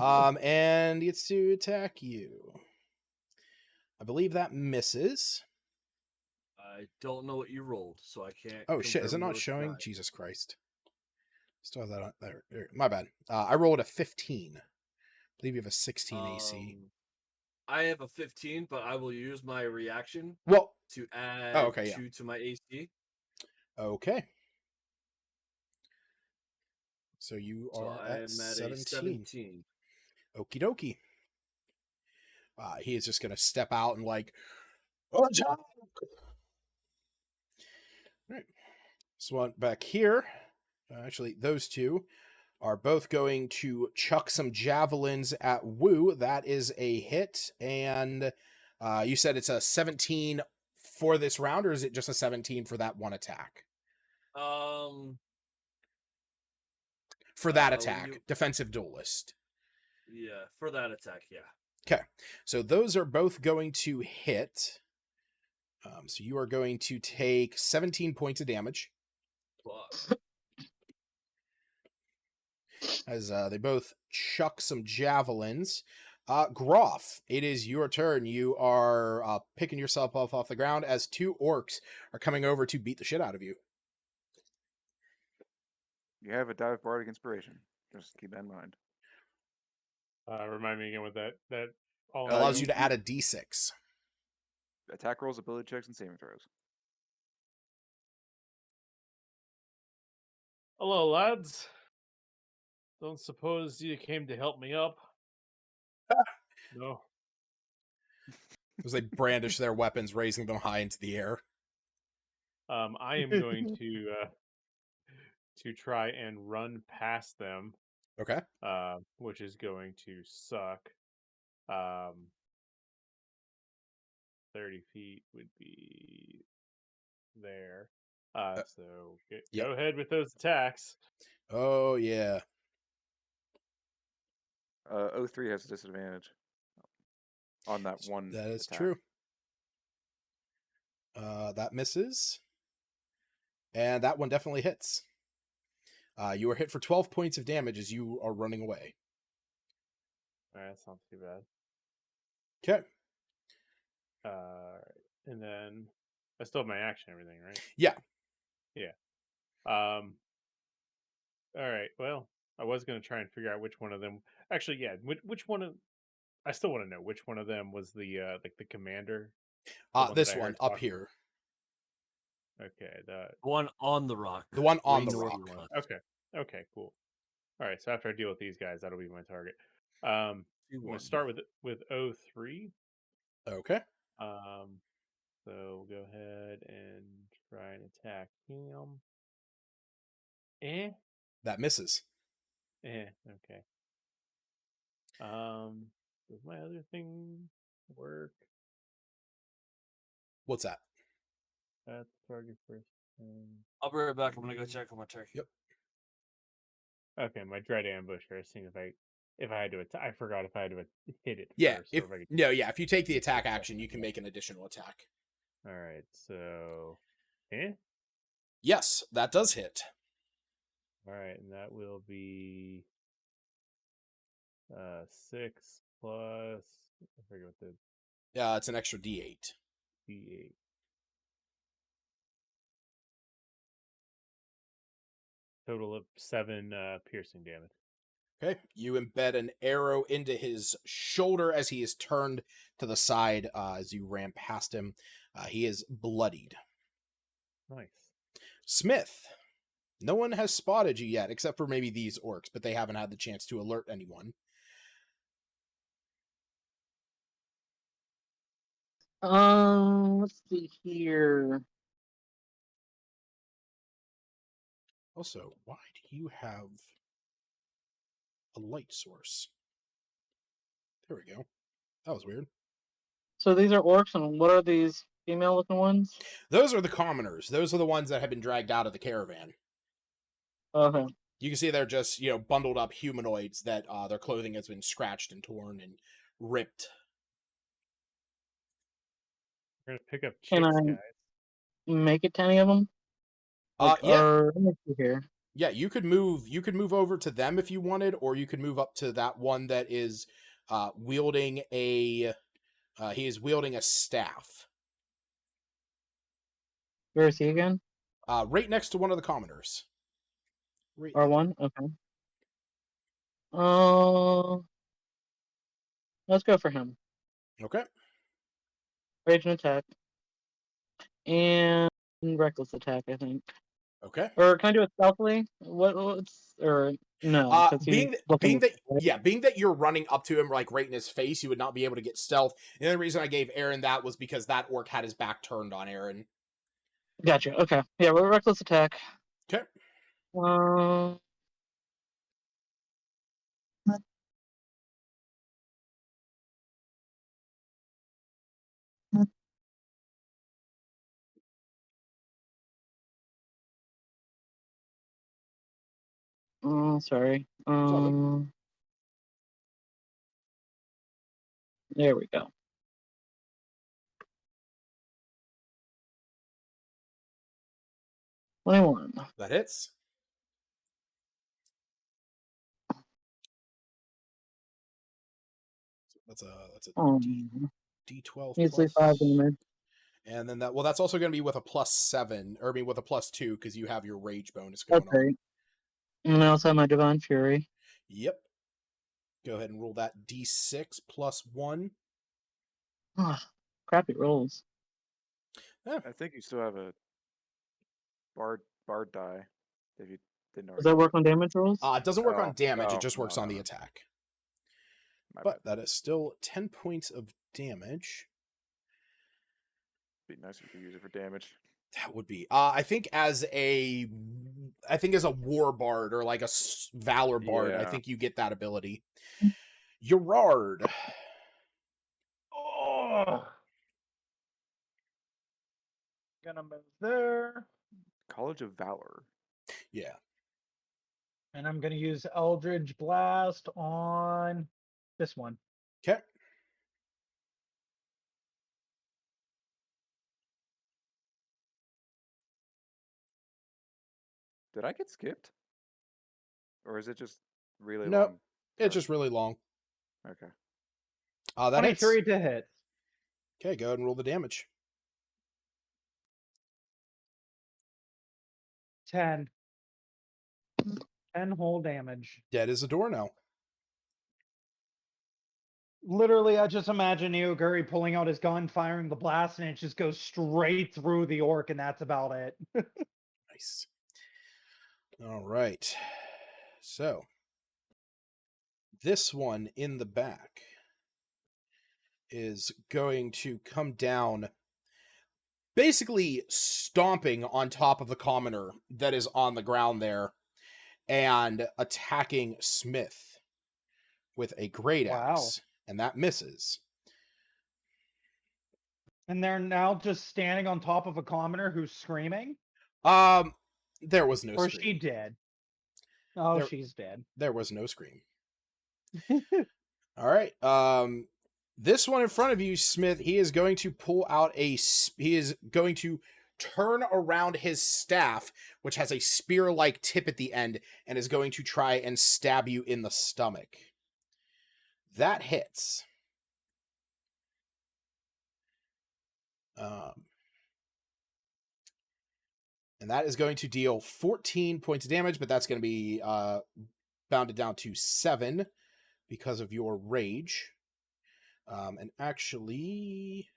And he gets to attack you. I believe that misses. I don't know what you rolled, so I can't. Oh shit, is it compare not with showing? mine. Jesus Christ. Still have that on there. My bad. I rolled a 15. I believe you have a 16 AC. I have a 15, but I will use my reaction Well, to add okay, yeah. 2 to my AC. Okay. So you So are I'm at at 17. a 17. Okie dokie. He is just going to step out and like, oh, John! All right. So one back here. Actually, those two are both going to chuck some javelins at Wu. That is a hit. And you said it's a 17 for this round, or is it just a 17 for that one attack? For that attack, defensive duelist. Yeah, for that attack, yeah. Okay, so those are both going to hit. So you are going to take 17 points of damage. Fuck. As they both chuck some javelins. Groff, it is your turn. You are picking yourself up off the ground as 2 orcs are coming over to beat the shit out of you. You have a dive bardic inspiration. Just keep that in mind. Remind me again what that It allows you to add a d6. Attack rolls, ability checks, and saving throws. Hello, lads. Don't suppose you came to help me up? No. As they brandish their weapons, raising them high into the air. I am going to try and run past them. Okay. Which is going to suck. 30 feet would be there. So go ahead with those attacks. Oh, yeah. 03 has a disadvantage on that one. That is attack. true. That misses. And that one definitely hits. You are hit for 12 points of damage as you are running away. Alright, that's not too bad. Okay. And then I still have my action and everything, right? Yeah. Yeah. All right. Well, I was going to try and figure out which one of them. Actually, yeah. Which one of? I still want to know which one of them was the like the commander. This one up here. Okay. The one on the rock. The one on the Way rock. north. Okay. Okay. Cool. All right. So after I deal with these guys, that'll be my target. I'm going to start with 03. Okay. So we'll go ahead and try and attack him. That misses. Okay. Does my other thing work? What's that? That's target first. I'll be right back. I'm gonna go check on my turkey. Yep. Okay, my dread ambusher. Seeing if I if I had to I forgot if I had to hit it Yeah, first. if Or if I could no, yeah, if you take the attack action, you can make an additional attack. All right, so, Yes, that does hit. all right, and that will be 6 plus. I forget what the Yeah, it's an extra D8. D8. Total of 7 piercing damage. Okay, you embed an arrow into his shoulder as he is turned to the side as you ram past him. He is bloodied. Nice. Smith, no one has spotted you yet, except for maybe these orcs, but they haven't had the chance to alert anyone. Let's see here. Also, why do you have a light source? There we go. That was weird. So these are orcs, and what are these female-looking ones? Those are the commoners. Those are the ones that have been dragged out of the caravan. Okay. You can see they're just, bundled up humanoids that their clothing has been scratched and torn and ripped. We're gonna pick up Can chicks, I- guys. Make it to any of them? Yeah. Or let me see here. Yeah, you could move over to them if you wanted, or you could move up to that one that is wielding a staff. Where is he again? Right next to one of the commoners. Right R1? Okay. Let's go for him. Okay. Rage and attack. And reckless attack, I think. Okay. Or can I do it stealthily? What's or no? Being that you're running up to him like right in his face, you would not be able to get stealth. The only reason I gave Aaron that was because that orc had his back turned on Aaron. Gotcha. Okay. Yeah, we're reckless attack. Okay. Sorry. all good. There we go. 21. That hits. That's a D12 Easily plus. 5 damage. And then that's also going to be with a +7, or I mean with a +2 because you have your rage bonus going That's great. And I also have my Divine Fury. Yep. Go ahead and roll that D6 +1. Crappy rolls. Yeah. I think you still have a bard die. If you didn't already. Does that work on damage rolls? It doesn't work on Oh, damage. no, It just works no, on the no. attack. My But bad. that is still 10 points of damage. Be nice if you could use it for damage. That would be. I think as a war bard or like a valor bard, I Yeah. think you get that ability. Gerard. Oh. Gonna move there. College of Valor. Yeah. And I'm gonna use Eldritch Blast on this one. Okay. Did I get skipped? Or is it just really No, long? it's just really long. Okay. That hits. 23 to hit. Okay, go ahead and roll the damage. 10. 10 whole damage. Dead as a door now. Literally, I just imagine Neoguri pulling out his gun, firing the blast, and it just goes straight through the orc, and that's about it. Nice. All right. So, this one in the back is going to come down, basically stomping on top of the commoner that is on the ground there and attacking Smith with a great axe. And that misses. And they're now just standing on top of a commoner who's screaming? There was no Or scream. she dead? Oh, There- she's dead. There was no scream. All right. This one in front of you, Smith, he is going to pull out he is going to turn around his staff, which has a spear-like tip at the end, and is going to try and stab you in the stomach. That hits. And that is going to deal 14 points of damage, but that's going to be bounded down to 7 because of your rage. And actually...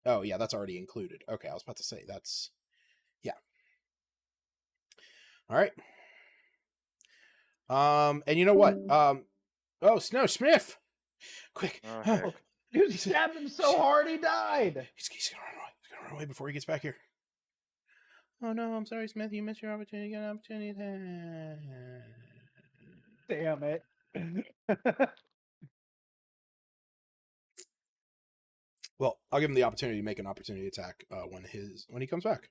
Oh, yeah, that's already included. Okay, I was about to say, that's... Yeah. All right. And you know what? Oh, no, Smith! Quick! Oh, heck. You stabbed him so hard he died. He's gonna run away. He's gonna run away before he gets back here. Oh no, I'm sorry, Smith. You missed your opportunity. You got an opportunity. Damn it. Well, I'll give him the opportunity to make an opportunity attack when he comes back.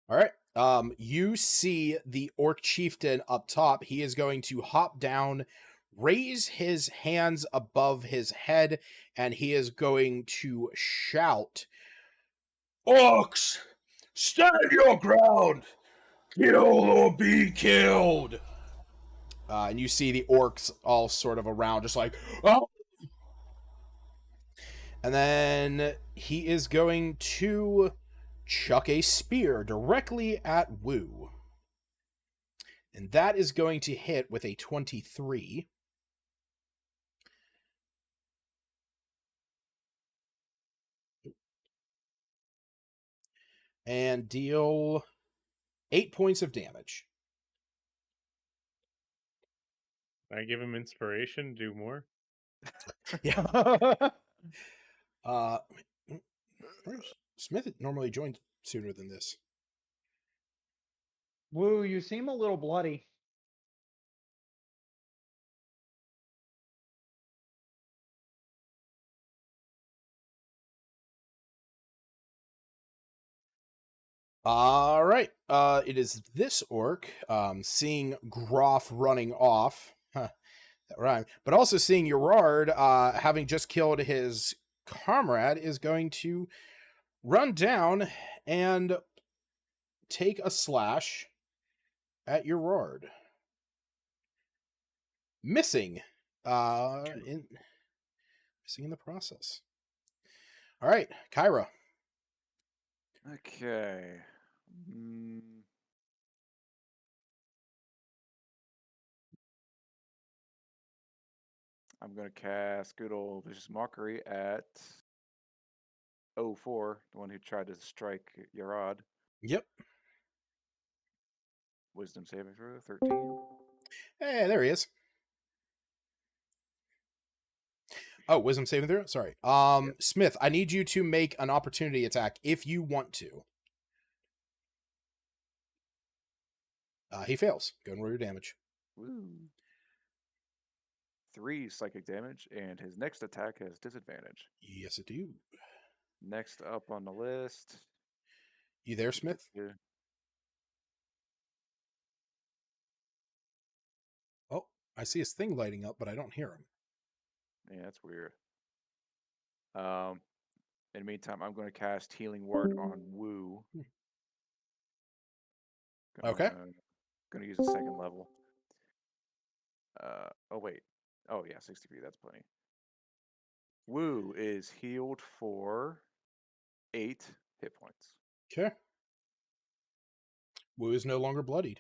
All right. You see the orc chieftain up top. He is going to hop down, raise his hands above his head, and he is going to shout, "Orcs, stand your ground! Kill or be killed!" And you see the orcs all sort of around, just like, "Oh!" And then he is going to chuck a spear directly at Wu. And that is going to hit with a 23. And deal 8 points of damage. I give him inspiration, do more. Yeah. Smith normally joins sooner than this. Woo, you seem a little bloody. All right. It is this orc, seeing Groff running off. Huh, that rhymed. But also seeing Gerard, having just killed his comrade, is going to run down and take a slash at Gerard. Missing. Missing in the process. All right, Kyra. Okay. I'm going to cast good old Vicious Mockery at 04, the one who tried to strike Yarad. Yep. Wisdom saving throw, 13. Hey, there he is. Oh, wisdom saving throw? Sorry. Yep. Smith, I need you to make an opportunity attack if you want to. He fails. Go and roll your damage. Woo. 3 psychic damage, and his next attack has disadvantage. Yes, it do. Next up on the list. You there, Smith? Yeah. Oh, I see his thing lighting up, but I don't hear him. Yeah, that's weird. In the meantime, I'm going to cast Healing Word on Wu. Okay. Going to use a second level. Oh, wait. Oh, yeah, 63. That's plenty. Wu is healed for 8 hit points. Okay. Wu is no longer bloodied.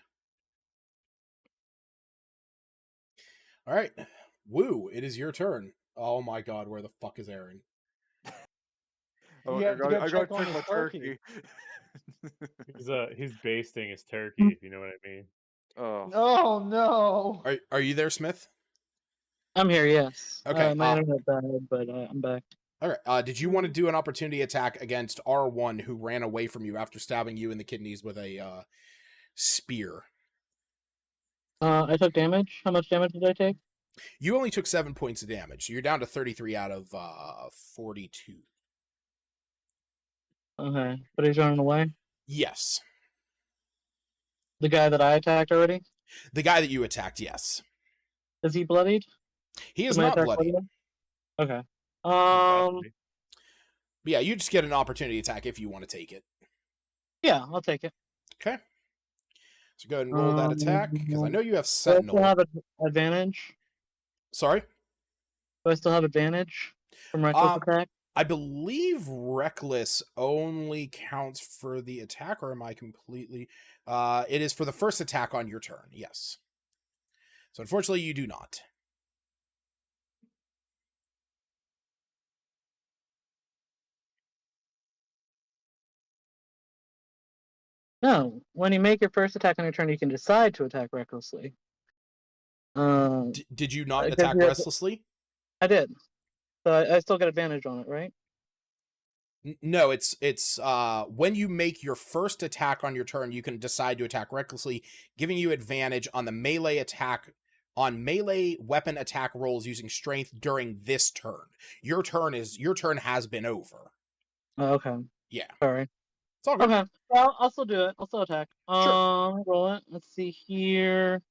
All right. Wu, it is your turn. Oh my god, where the fuck is Aaron? Oh, You have to go I check got on to his check my turkey. He's basting his turkey, if you know what I mean. Oh, Oh no. Are you there, Smith? I'm here, yes. Okay, My internet died, but I'm back. Okay. Did you want to do an opportunity attack against R1, who ran away from you after stabbing you in the kidneys with a spear? I took damage. How much damage did I take? You only took 7 points of damage, so you're down to 33 out of 42. Okay, but he's running away. Yes. The guy that I attacked already? The guy that you attacked, yes. Is he bloodied? He is my not attack bloody. Okay. Exactly. But yeah, you just get an opportunity attack if you want to take it. Yeah, I'll take it. Okay. So go ahead and roll that attack, because I know you have Do I still Sentinel. have advantage? Sorry? Do I still have advantage from reckless attack? I believe Reckless only counts for the attack, or am I completely... it is for the first attack on your turn, yes. So unfortunately, you do not. No. When you make your first attack on your turn, you can decide to attack recklessly. Did you not because attack you have- restlessly? I did. So I still get advantage on it, right? No, it's when you make your first attack on your turn, you can decide to attack recklessly, giving you advantage on the melee attack on melee weapon attack rolls using strength during this turn. Your turn has been over. Oh, okay. Yeah. Sorry. It's all good. Okay. Well, I'll still do it. I'll still attack. Sure. Roll it. Let's see here.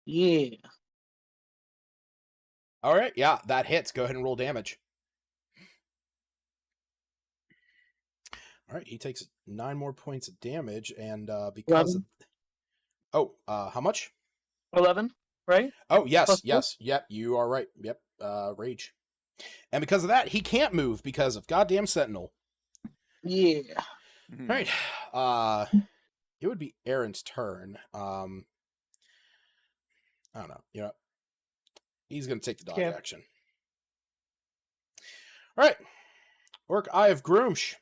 Yeah. All right, yeah, that hits. Go ahead and roll damage. All right, he takes 9 more points of damage, and because 11. how much? 11, right? Oh, yes, Plus yes, yep, you are right. Yep, rage. And because of that, he can't move because of goddamn Sentinel. Yeah. Mhm. All right, it would be Aaron's turn. I don't know, you know, he's going to take the dodge Skip. action. All right, Orc Eye of Groomsh.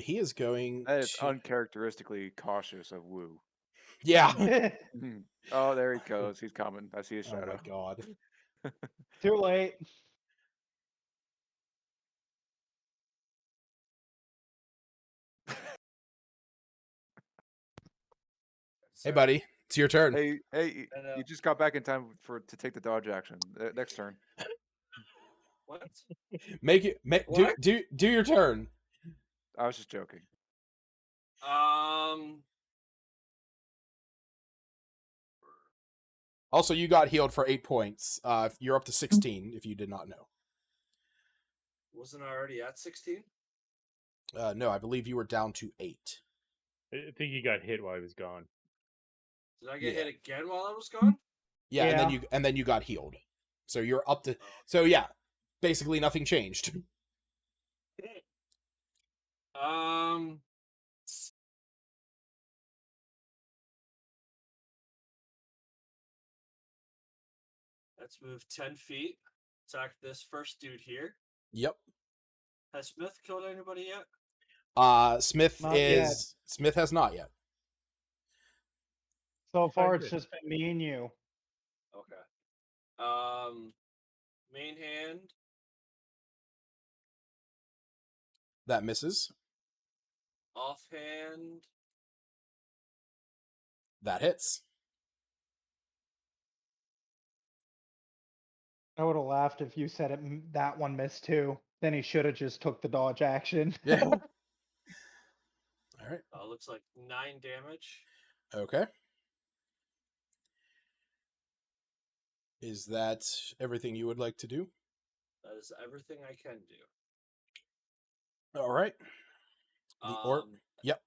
He is going That is to... uncharacteristically cautious of Wu. Yeah. Mhm. Oh, there he goes. He's coming. I see his Oh my shadow. god. Too late. Hey, buddy, it's your turn. Hey, And, you just got back in time to take the dodge action. Next turn. what? Do your turn. I was just joking. Also, you got healed for 8 points. You're up to 16 if you did not know. Wasn't I already at 16? No, I believe you were down to 8. I think he got hit while he was gone. Did I get Yeah. hit again while I was gone? Yeah, Yeah. and then you got healed. So you're up to... So yeah, basically nothing changed. Let's move 10 feet. Attack this first dude here. Yep. Has Smith killed anybody yet? Smith Not yet. Smith has not yet. So far, good. it's just been me and you. Okay. Main hand. That misses. Offhand. That hits. I would have laughed if you said it. That one missed too. Then he should have just took the dodge action. Yeah. All right. Looks like 9 damage. Okay. Is that everything you would like to do? That is everything I can do. All right. The orc. Yep.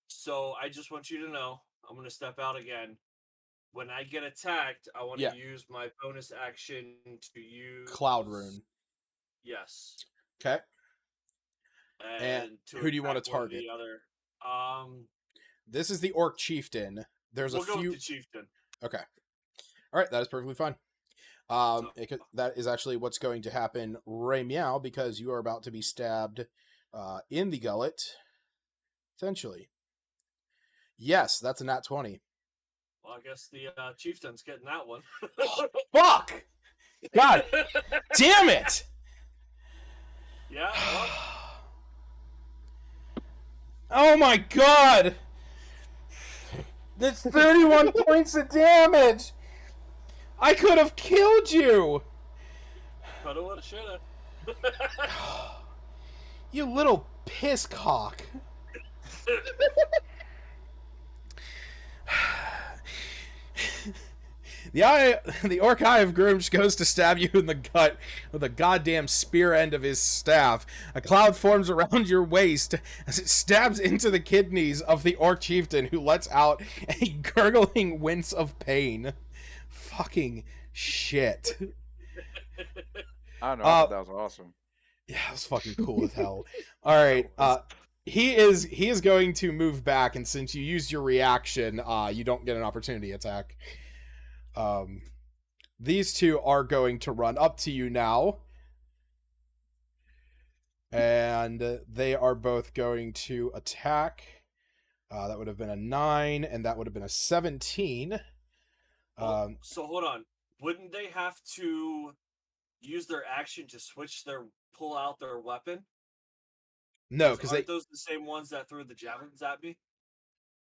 So I just want you to know, I'm going to step out again. When I get attacked, I want Yeah. to use my bonus action to use Cloud Rune. Yes. Okay. And who do you want attack to one or target? The other. This is the orc chieftain. There's We'll a go few. with the chieftain. Okay. All right, that is perfectly fine. That is actually what's going to happen, Ray Meow, because you are about to be stabbed in the gullet. Essentially. Yes, that's a nat 20. Well, I guess the chieftain's getting that one. Fuck! God damn it! Yeah. Well, Oh my god! That's 31 points of damage! I could have killed you! Coulda, woulda, shoulda. You little piss cock. The Orc Eye of Groom goes to stab you in the gut with a goddamn spear end of his staff. A cloud forms around your waist as it stabs into the kidneys of the Orc Chieftain, who lets out a gurgling wince of pain. Fucking shit. I don't know. I thought that was awesome. Yeah, it was fucking cool as hell. All right, he is going to move back, and since you used your reaction, you don't get an opportunity attack. These two are going to run up to you now, and they are both going to attack. That would have been a 9, and that would have been a 17. So hold on. Wouldn't they have to use their action to pull out their weapon? No, because those the same ones that threw the javelins at me?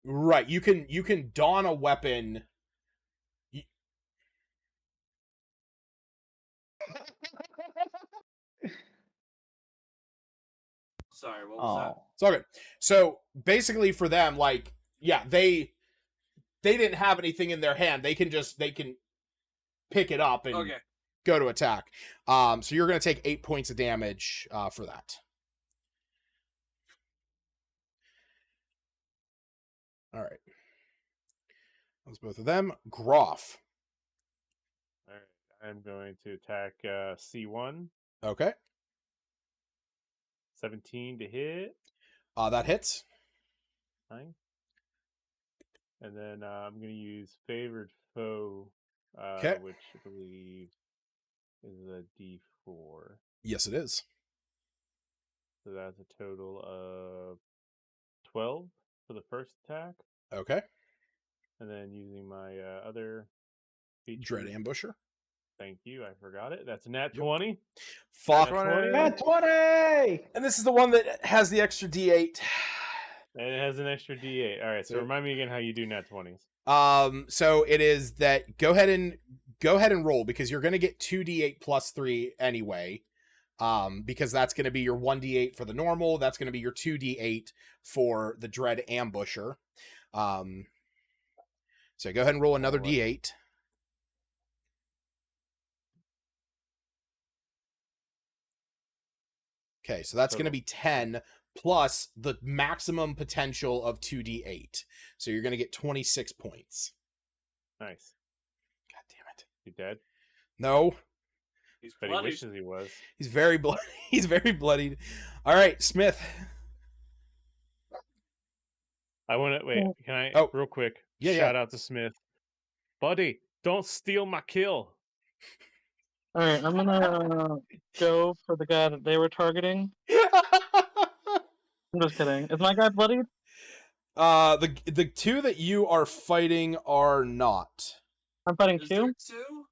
Right, you can don a weapon. Sorry, what was that? It's all good. So basically, for them, like, yeah, they didn't have anything in their hand. They can pick it up and go to attack. So you're going to take 8 points of damage for that. All right. That's both of them. Groff. All right. I'm going to attack C1. Okay. 17 to hit. That hits. Fine. And then I'm going to use Favored Foe, which I believe is a D4. Yes, it is. So that's a total of 12 for the first attack. Okay. And then using my other feature. Dread Ambusher. Thank you. I forgot it. That's a nat 20. Fuck. Nat 20! And this is the one that has the extra D8. And it has an extra D8. All right. So remind me again how you do nat 20s. So it is that go ahead and roll, because you're going to get 2d8 plus 3 anyway. Because that's going to be your 1d8 for the normal. That's going to be your 2d8 for the Dread Ambusher. So go ahead and roll another d8. Okay, so that's going to be 10 plus the maximum potential of 2d8. So you're going to get 26 points. Nice. God damn it. You dead? No. But he wishes he was. He's very bloody. He's very bloodied. All right, Smith. I want to wait. Can I real quick? Shout out to Smith, buddy. Don't steal my kill. All right, I'm gonna go for the guy that they were targeting. I'm just kidding. Is my guy bloodied? The two that you are fighting are not. I'm fighting Is two. there two?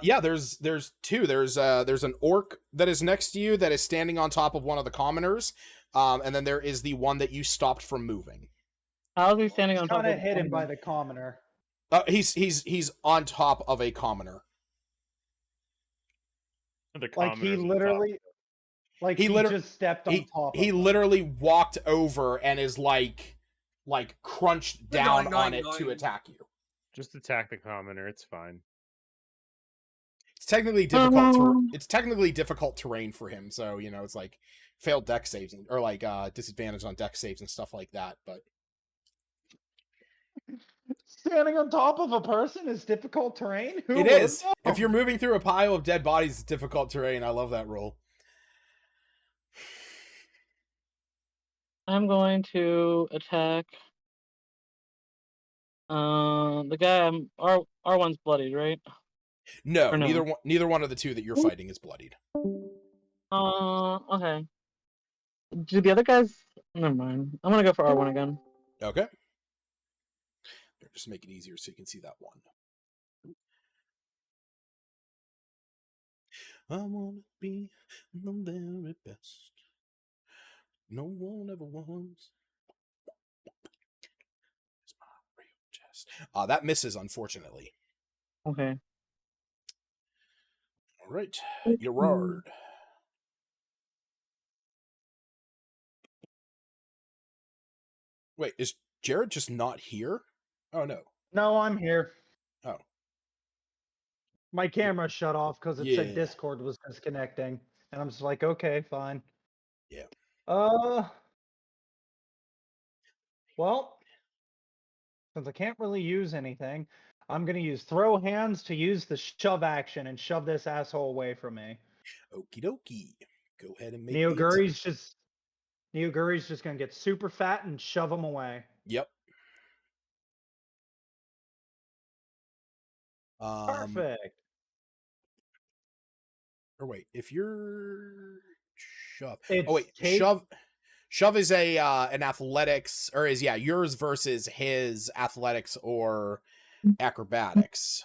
Yeah, there's two. There's an orc that is next to you that is standing on top of one of the commoners. And then there is the one that you stopped from moving. How is he standing on top? Kind of hidden by the commoner. He's on top of a commoner. Like he literally, just stepped on top. He literally walked over and is like crunched down on it to attack you. Just attack the commoner. It's fine. It's technically difficult. It's technically difficult terrain for him. So it's like failed deck saves or like disadvantage on deck saves and stuff like that. But standing on top of a person is difficult terrain? It is. If you're moving through a pile of dead bodies, it's difficult terrain. I love that roll. I'm going to attack the guy. R1's bloodied, right? No, neither one of the two that you're fighting is bloodied. Okay. Do the other guys? Never mind. I'm gonna go for R1 again. Okay. Just make it easier so you can see that one. I wanna be the very best. No one ever was. It's my real endorsed. That misses, unfortunately. Okay. All right, Gerard. Wait, is Jared just not here? Oh no. No, I'm here. Oh. My camera shut off because it said Yeah. Discord was disconnecting, and I'm just like, okay, fine. Yeah. Well, since I can't really use anything, I'm gonna use throw hands to use the shove action and shove this asshole away from me. Okie dokie. Go ahead and make Neoguri's just gonna get super fat and shove him away. Yep. Perfect. Or wait, if you're shove. It's Oh wait, shove is a an athletics, or is yours versus his athletics or acrobatics.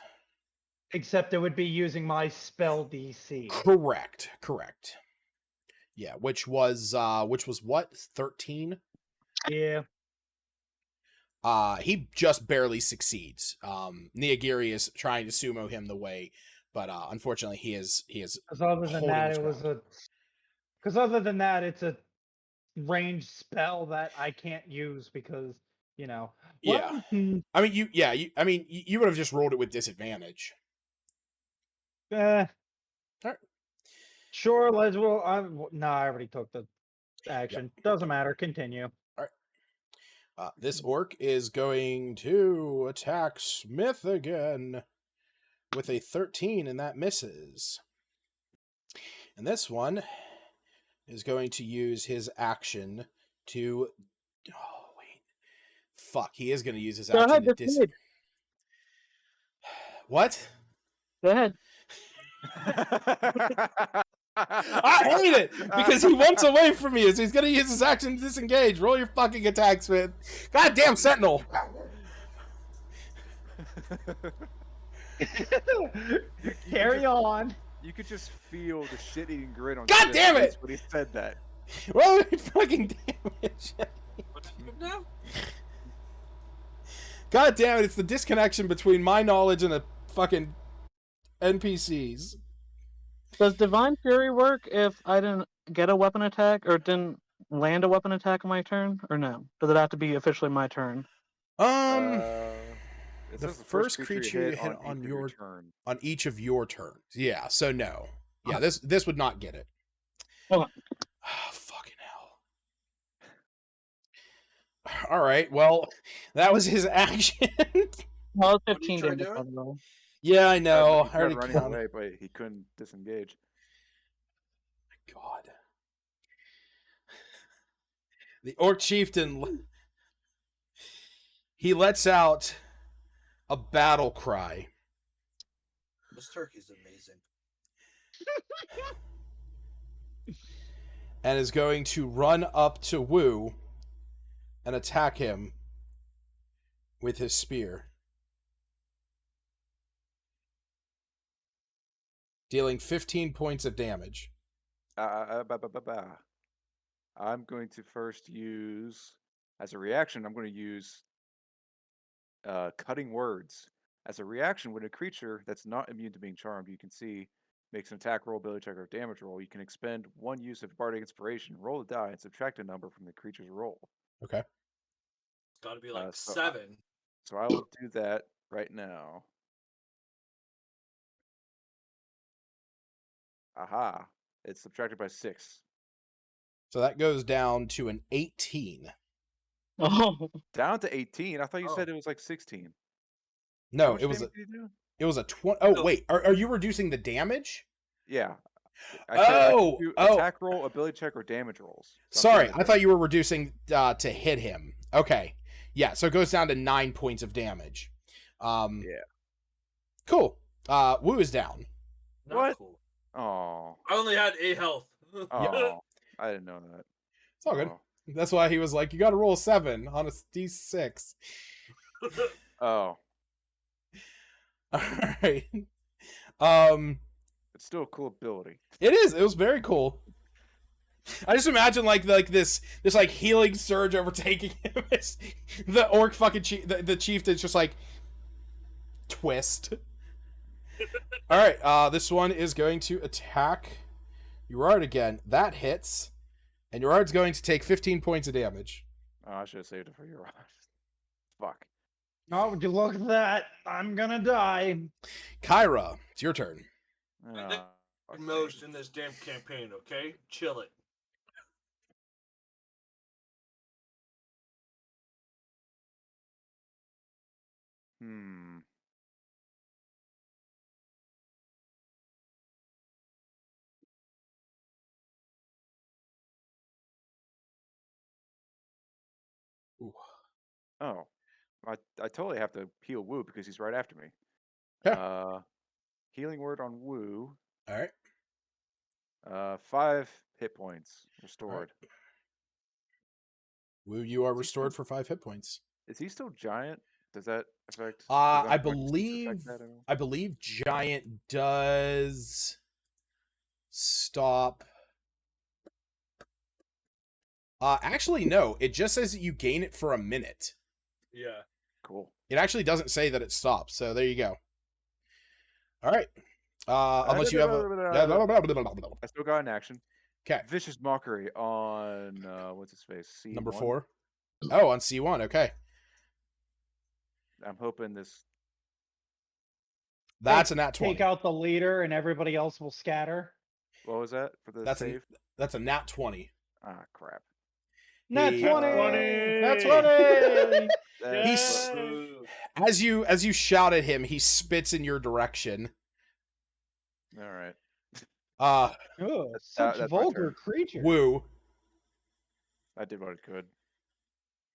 Except it would be using my spell DC. Correct. Yeah, which was what? 13? Yeah. He just barely succeeds. Neogiri is trying to sumo him the way, but unfortunately he is Because other than that, it's a ranged spell that I can't use because, Yeah. Well, I mean you would have just rolled it with disadvantage. Alright. Sure, let's roll. I already took the action. Doesn't matter. Continue. This orc is going to attack Smith again with a 13, and that misses. And this one is going to use his action to... Oh, wait. Fuck, he is going to use his action to What? Go ahead. I hate it because he wants away from me, so he's going to use his action to disengage. Roll your fucking attack, Smith. Goddamn Sentinel. Carry on. You could just feel the shit-eating grin on. God damn it! When he said that. Roll your fucking damage. What happened now? God damn it, it's the disconnection between my knowledge and the fucking NPCs. Does Divine Fury work if I didn't get a weapon attack or didn't land a weapon attack on my turn, or no? Does it have to be officially my turn? The says first creature you hit on your turn. On each of your turns. Yeah, so no. Yeah, this would not get it. Okay. Fucking hell. Alright, well, that was his action. Well, What are you 15 trying damage. to do? by the way. Yeah, I know. He I tried already running counted. away, but he couldn't disengage. God. The orc chieftain, he lets out a battle cry. This turkey's amazing. And is going to run up to Wu and attack him with his spear. Dealing 15 points of damage. I'm going to first use, as a reaction, I'm going to use cutting words. As a reaction, when a creature that's not immune to being charmed, you can see, makes an attack roll, ability check, or damage roll, you can expend one use of Bardic Inspiration, roll a die, and subtract a number from the creature's roll. Okay. It's got to be like so 7. So I will do that right now. Aha. It's subtracted by 6. So that goes down to an 18. Oh, Down to 18? I thought you Oh. said it was like 16. How No, much it was damage did you do? it was a 20. Oh, No. wait. Are you reducing the damage? Yeah. I can do Oh. attack roll, ability check, or damage rolls. So I'm Sorry, doing I that. thought you were reducing to hit him. Okay. Yeah, so it goes down to 9 points of damage. Yeah. Cool. Wu is down. Not What? cool. Oh. I only had 8 health. Oh. I didn't know that. It's all good. Oh. That's why he was like, you gotta roll a 7 on a D6. Oh. Alright. It's still a cool ability. It is. It was very cool. I just imagine like this like healing surge overtaking him. The orc fucking the chieftain's just like twist. All right, this one is going to attack Urard again. That hits, and Urard's going to take 15 points of damage. Oh, I should have saved it for your Fuck. Oh, would you look at that? I'm gonna die. Kyra, it's your turn. I think most in this damn campaign, okay? Chill it. Ooh. Oh, I totally have to heal Woo because he's right after me. Yeah. Healing word on Woo. All right. 5 hit points restored. Right. Woo, you are restored for 5 hit points. Is he still giant? Does that affect? I believe giant does stop. Actually, no. It just says that you gain it for a minute. Yeah. Cool. It actually doesn't say that it stops. So there you go. All right. Unless you have a. I still got an action. Okay. Vicious mockery on what's his face? C1? Number 4. Oh, on C1. Okay. I'm hoping this. That's a nat 20. Take out the leader, and everybody else will scatter. What was that for the save? That's a nat 20. Ah, crap. Nat 20. Nat 20. He's As you shout at him, he spits in your direction. all right. Oh, such that's vulgar creature. Woo. I did what I could.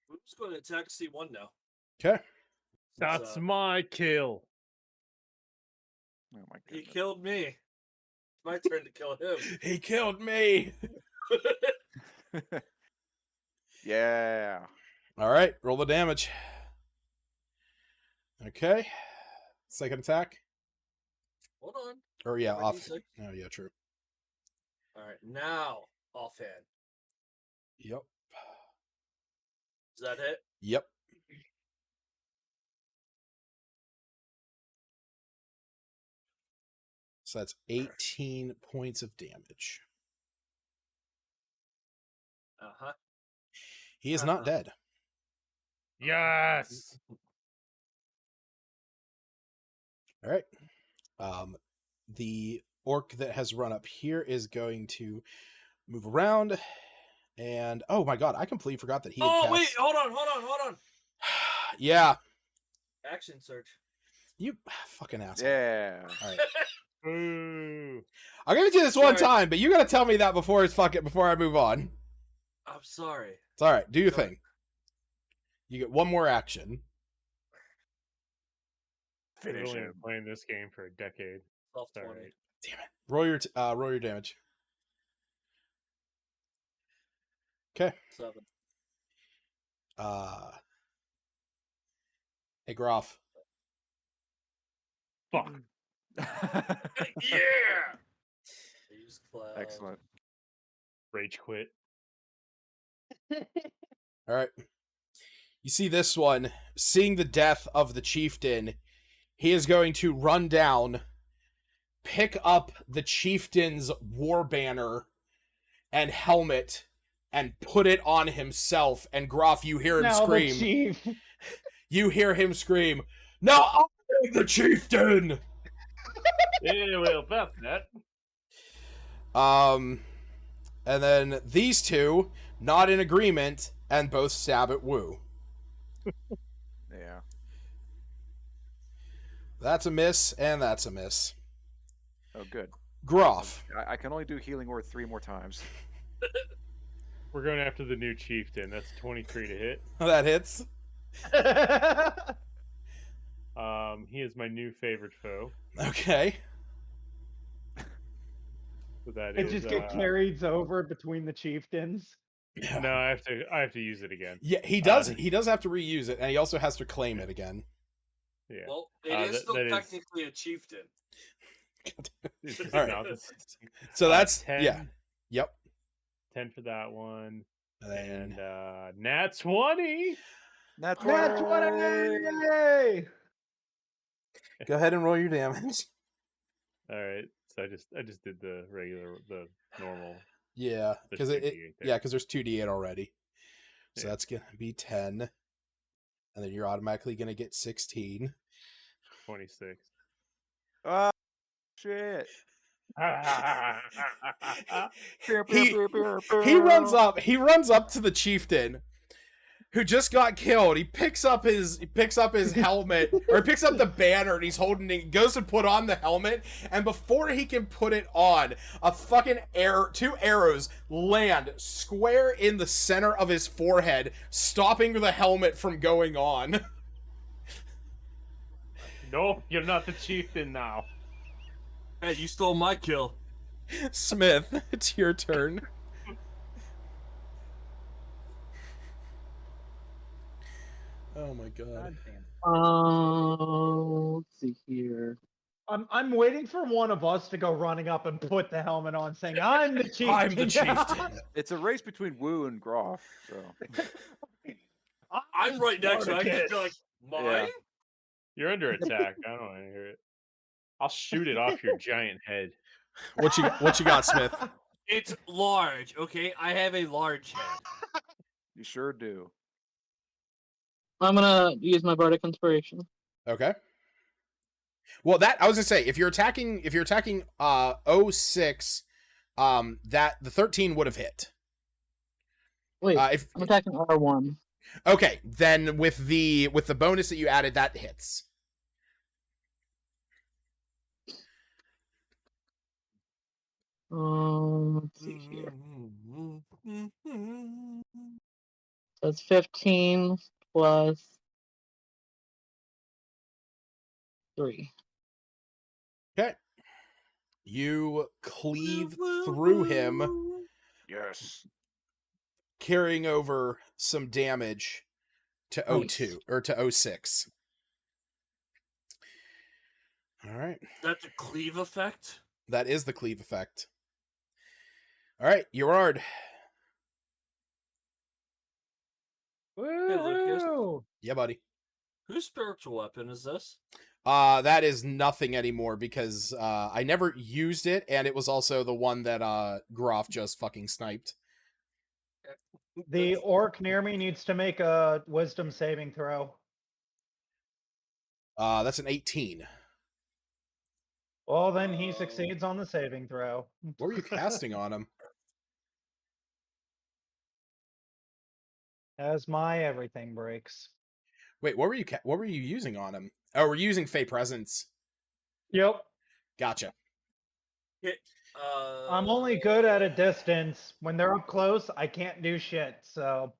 Who's going to attack C1 now? Okay. That's my kill. Oh my He goodness. killed me. It's my turn to kill him. He killed me. Yeah. All right, roll the damage. Okay. Second attack. Hold on. Or yeah, Number off. D6. Oh yeah, true. All right, now offhand. Yep. Does that hit? Yep. So that's 18 points of damage. Uh-huh. He is not dead. Yes. All right. The orc that has run up here is going to move around, and oh my god, I completely forgot that he had cast... wait, hold on. Yeah. Action search. You fucking asshole. Yeah. All right. Boo. I'll give it to you this one Sorry. time, but you gotta tell me that before I move on. I'm sorry. It's all right. Do your Go thing. You get one more action. I've Finish only him. been playing this game for a decade. Off Sorry. 20. Damn it. Roll your damage. Okay. 7. Hey Groff. Fuck. Yeah! Use cloud. Excellent. Rage quit. All right. You see this one, seeing the death of the chieftain, he is going to run down, pick up the chieftain's war banner and helmet, and put it on himself. And Groff, you hear him Now scream. the chief. You hear him scream, "Now I'm the chieftain!" Yeah, well, about that. And then these two, not in agreement, and both stab at Woo. Yeah. That's a miss, and that's a miss. Oh, good. Groff. I can only do healing word 3 more times. We're going after the new chieftain. That's 23 to hit. That hits. He is my new favorite foe. Okay. So that It is, just get carried over between the chieftains. No, I have to use it again. Yeah, he does. He does have to reuse it, and he also has to claim it again. Yeah. Well, it is still that is- technically a chieftain. This is All right. not- So that's 10, yeah. Yep. 10 for that one. And And nat 20. That's Nat 20! go ahead and roll your damage. All right. So I just did the normal. Yeah, because There's 2d8 there. because there's 2d8 already. So Yeah. that's gonna be 10, and then you're automatically gonna get 16. 26. Oh, shit. He runs up. He runs up to the chieftain, who just got killed. He picks up his helmet, or he picks up the banner, and he's holding it. He goes to put on the helmet, and before he can put it on, a fucking two arrows land square in the center of his forehead, stopping the helmet from going on. No, you're not the chieftain now. Hey, you stole my kill. Smith, it's your turn. Oh my god. Let's see here. I'm waiting for one of us to go running up and put the helmet on, saying, "I'm the chieftain." I'm the chieftain. It's a race between Wu and Groff, so. I'm right next to it. I can just be like, mine? Yeah. You're under attack. I don't want to hear it. I'll shoot it off your giant head. What you got, Smith? It's large, okay? I have a large head. You sure do. I'm gonna use my bardic inspiration. Okay. Well, that I was gonna say, if you're attacking 06, that the 13 would have hit. Wait, If I'm attacking R1. okay, then with the bonus that you added, that hits. Let's see here. So it's 15 plus 3. Okay. You cleave through him, Yes. carrying over some damage to Nice. 02 or to 06. All right. That's a cleave effect? That is the cleave effect. All right, Gerard. Lucas. Woo! Yeah, buddy. Whose spiritual weapon is this? That is nothing anymore because I never used it, and it was also the one that Groff just fucking sniped. The orc near me needs to make a wisdom saving throw. That's an 18. Well, then he succeeds on the saving throw. What were you casting on him? As my everything breaks. Wait, what were you using on him? Oh, we're using Fey Presence. Yep. Gotcha. I'm only good at a distance. When they're up close, I can't do shit. So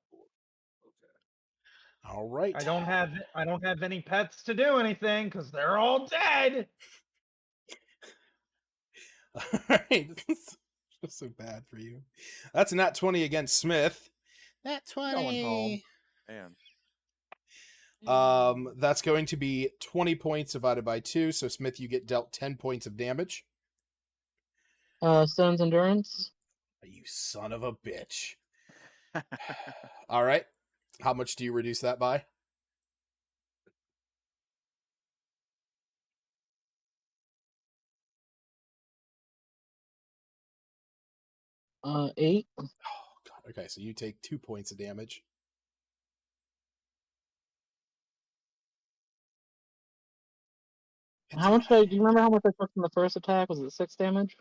All right. I don't have any pets to do anything because they're all dead. All right. That's so bad for you. That's a nat 20 against Smith. Nat 20. Man. That's going to be 20 points divided by 2. So Smith, you get dealt 10 points of damage. Stone's endurance. You son of a bitch. All right. How much do you reduce that by? $8. Oh, God. Okay, so you take 2 points of damage. How much do you remember how much I took from the first attack? Was it 6 damage?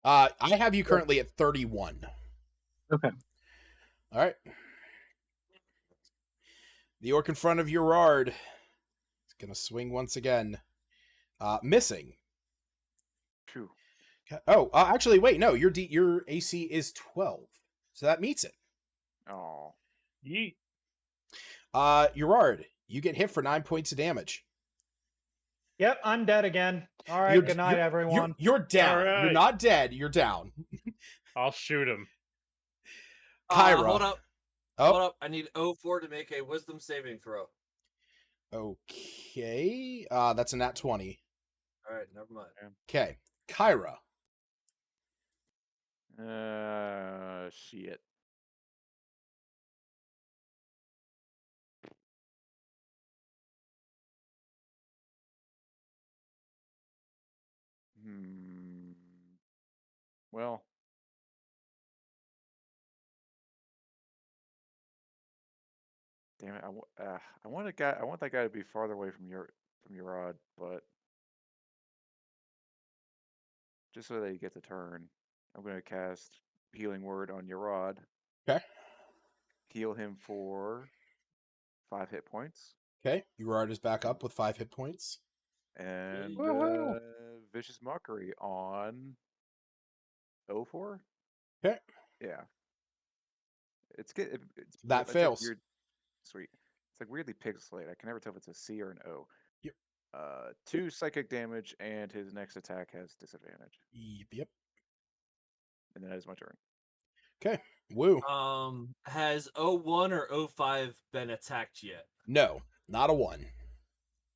I have you currently at 31. Okay. All right. The orc in front of Gerard is going to swing once again. Missing. Phew. Oh, actually, wait, no, your AC is 12, so that meets it. Oh. Yeet. Gerard, you get hit for 9 points of damage. Yep, I'm dead again. All right, good night, everyone. You're down. All right. You're not dead. You're down. I'll shoot him. Kyra. Hold up. Oh, Hold up. I need 04 to make a wisdom saving throw. okay. That's a nat 20. All right, never mind. Okay. Kyra. Shit. Well, damn it! I want a guy. I want that guy to be farther away from your rod, but just so that he gets a turn, I'm going to cast Healing Word on your rod. Okay. Heal him for 5 hit points. Okay. Urard is back up with 5 hit points. And Woohoo! Vicious Mockery on 04? Okay. Yeah. It's good. That it's fails. Like weird, sweet. It's like weirdly pixelated. I can never tell if it's a C or an O. Yep. 2 psychic damage, and his next attack has disadvantage. Yep. And that is my turn. Okay. Woo. Has 01 or 05 been attacked yet? No, not a 1.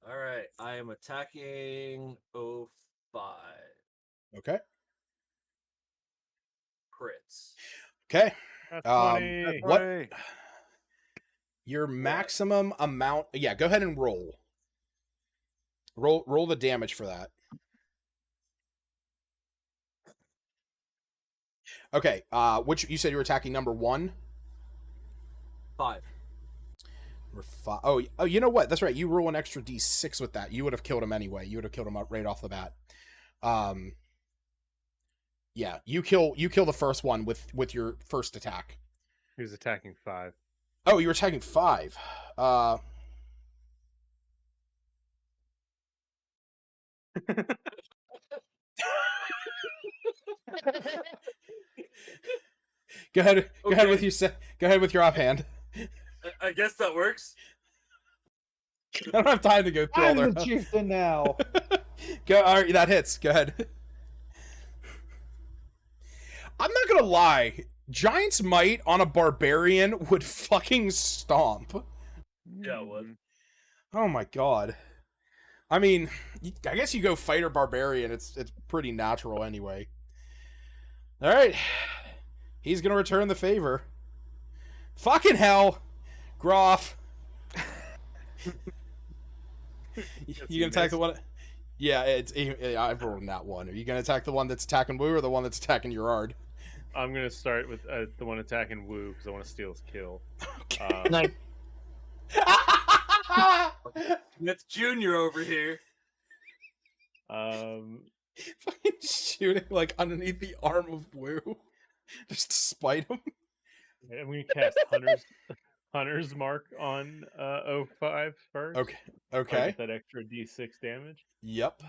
All right, I am attacking 05. Okay. Crits. Okay. That's funny. That's What? funny. Your maximum amount. Yeah, go ahead and roll. Roll the damage for that. Okay. Which you said you were attacking number 1? 5. Number 5. Oh, you know what? That's right. You roll an extra d6 with that. You would have killed him anyway. You would have killed him right off the bat. Yeah, you kill the first one with your first attack. He was attacking 5. Oh, you were attacking 5. Go ahead. Go ahead with your offhand. I guess that works. I don't have time to go through all I'm their. the chieftain now. Go. All right, that hits. Go ahead. I'm not gonna lie. Giant's Might on a barbarian would fucking stomp. Yeah, it would. Oh my god. I mean, I guess you go fighter barbarian. It's pretty natural anyway. All right, he's gonna return the favor. Fucking hell, Groff. You gonna attack the one? Yeah, I've rolled that one. Are you gonna attack the one that's attacking Woo or the one that's attacking Urard? I'm gonna start with the one attacking Woo because I want to steal his kill. Nice. Smith Jr. over here. Um, Fucking shooting like underneath the arm of Woo, just to spite him. I'm gonna cast Hunter's Mark on 05 first. Okay. I Okay. get that extra d6 damage. Yep.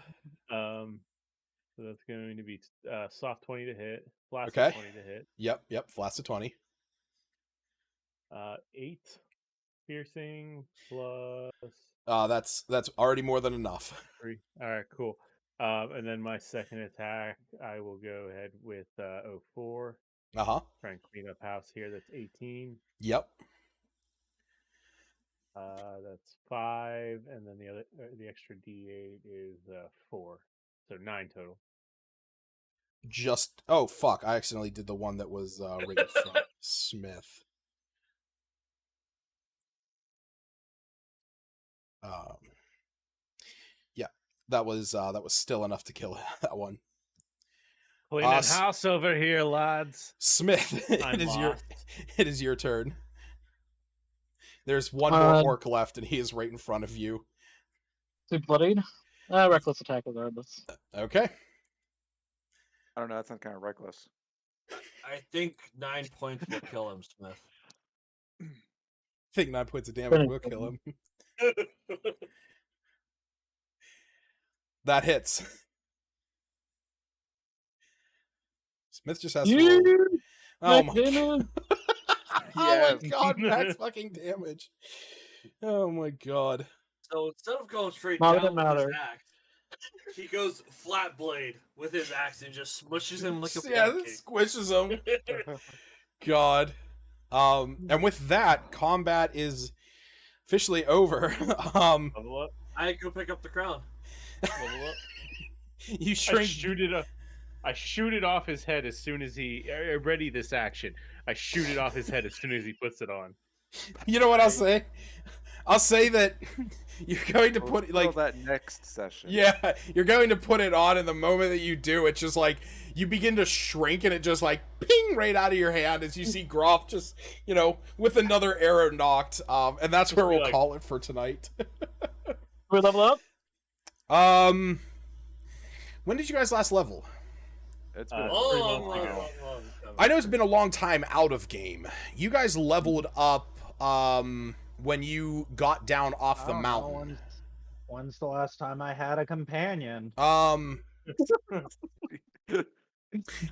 So that's going to be soft 20 to hit, flat Okay. 20 to hit. Yep. Flats to 20. 8 piercing plus That's already more than enough. 3. All right, cool. And then my second attack, I will go ahead with 04. Uh-huh. Try and clean up house here. That's 18. Yep. That's 5, and then the extra d8 is 4, so 9 total. Oh fuck! I accidentally did the one that was right in front. Smith. Yeah, that was still enough to kill that one. Cleaning house over here, lads. Smith, I'm lost. it is your turn. There's one more orc left, and he is right in front of you. Is he bloodied? Reckless attack regardless. Okay. I don't know. That sounds kind of reckless. I think 9 points will kill him, Smith. I think 9 points of damage will kill him. That hits. Smith just has to roll. Oh my god. Oh my god, max fucking damage. Oh my god. So instead of going straight Not down that with his matter. axe, he goes flat blade with his axe and just smushes him like a Yeah, pancake. it squishes him. God. And with that, combat is officially over. Level up. I go pick up the crown. Level up. You I shrink. shoot it up. I shoot it off his head as soon as he ready this action. I shoot it off his head as soon as he puts it on. You know what I'll say? I'll say that you're going to We'll put spoil like that next session. yeah, you're going to put it on, and the moment that you do, it's just like you begin to shrink, and it just like ping right out of your hand as you see Groff just with another arrow knocked. And that's where we'll call it for tonight. We level up. When did you guys last level? It's been long. I know it's been a long time out of game. You guys leveled up when you got down off the mountain. When's the last time I had a companion?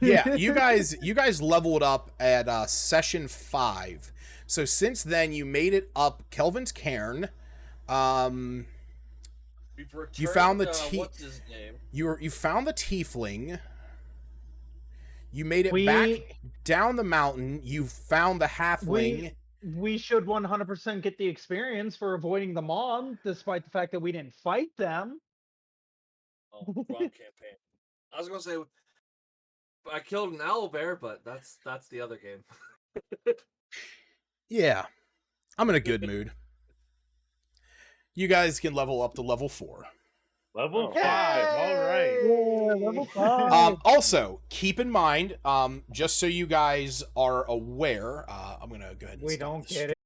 Yeah, you guys leveled up at session 5. So since then you made it up Kelvin's Cairn. You found the what's his name? You found the tiefling. You made it back down the mountain. You found the halfling. We should 100% get the experience for avoiding the mob, despite the fact that we didn't fight them. Oh, wrong campaign. I was gonna say I killed an owlbear, but that's the other game. Yeah, I'm in a good mood. You guys can level up to level 4. Level 5. All right. Yeah, level 5. Also, keep in mind, just so you guys are aware, I'm gonna go ahead and We stop don't this get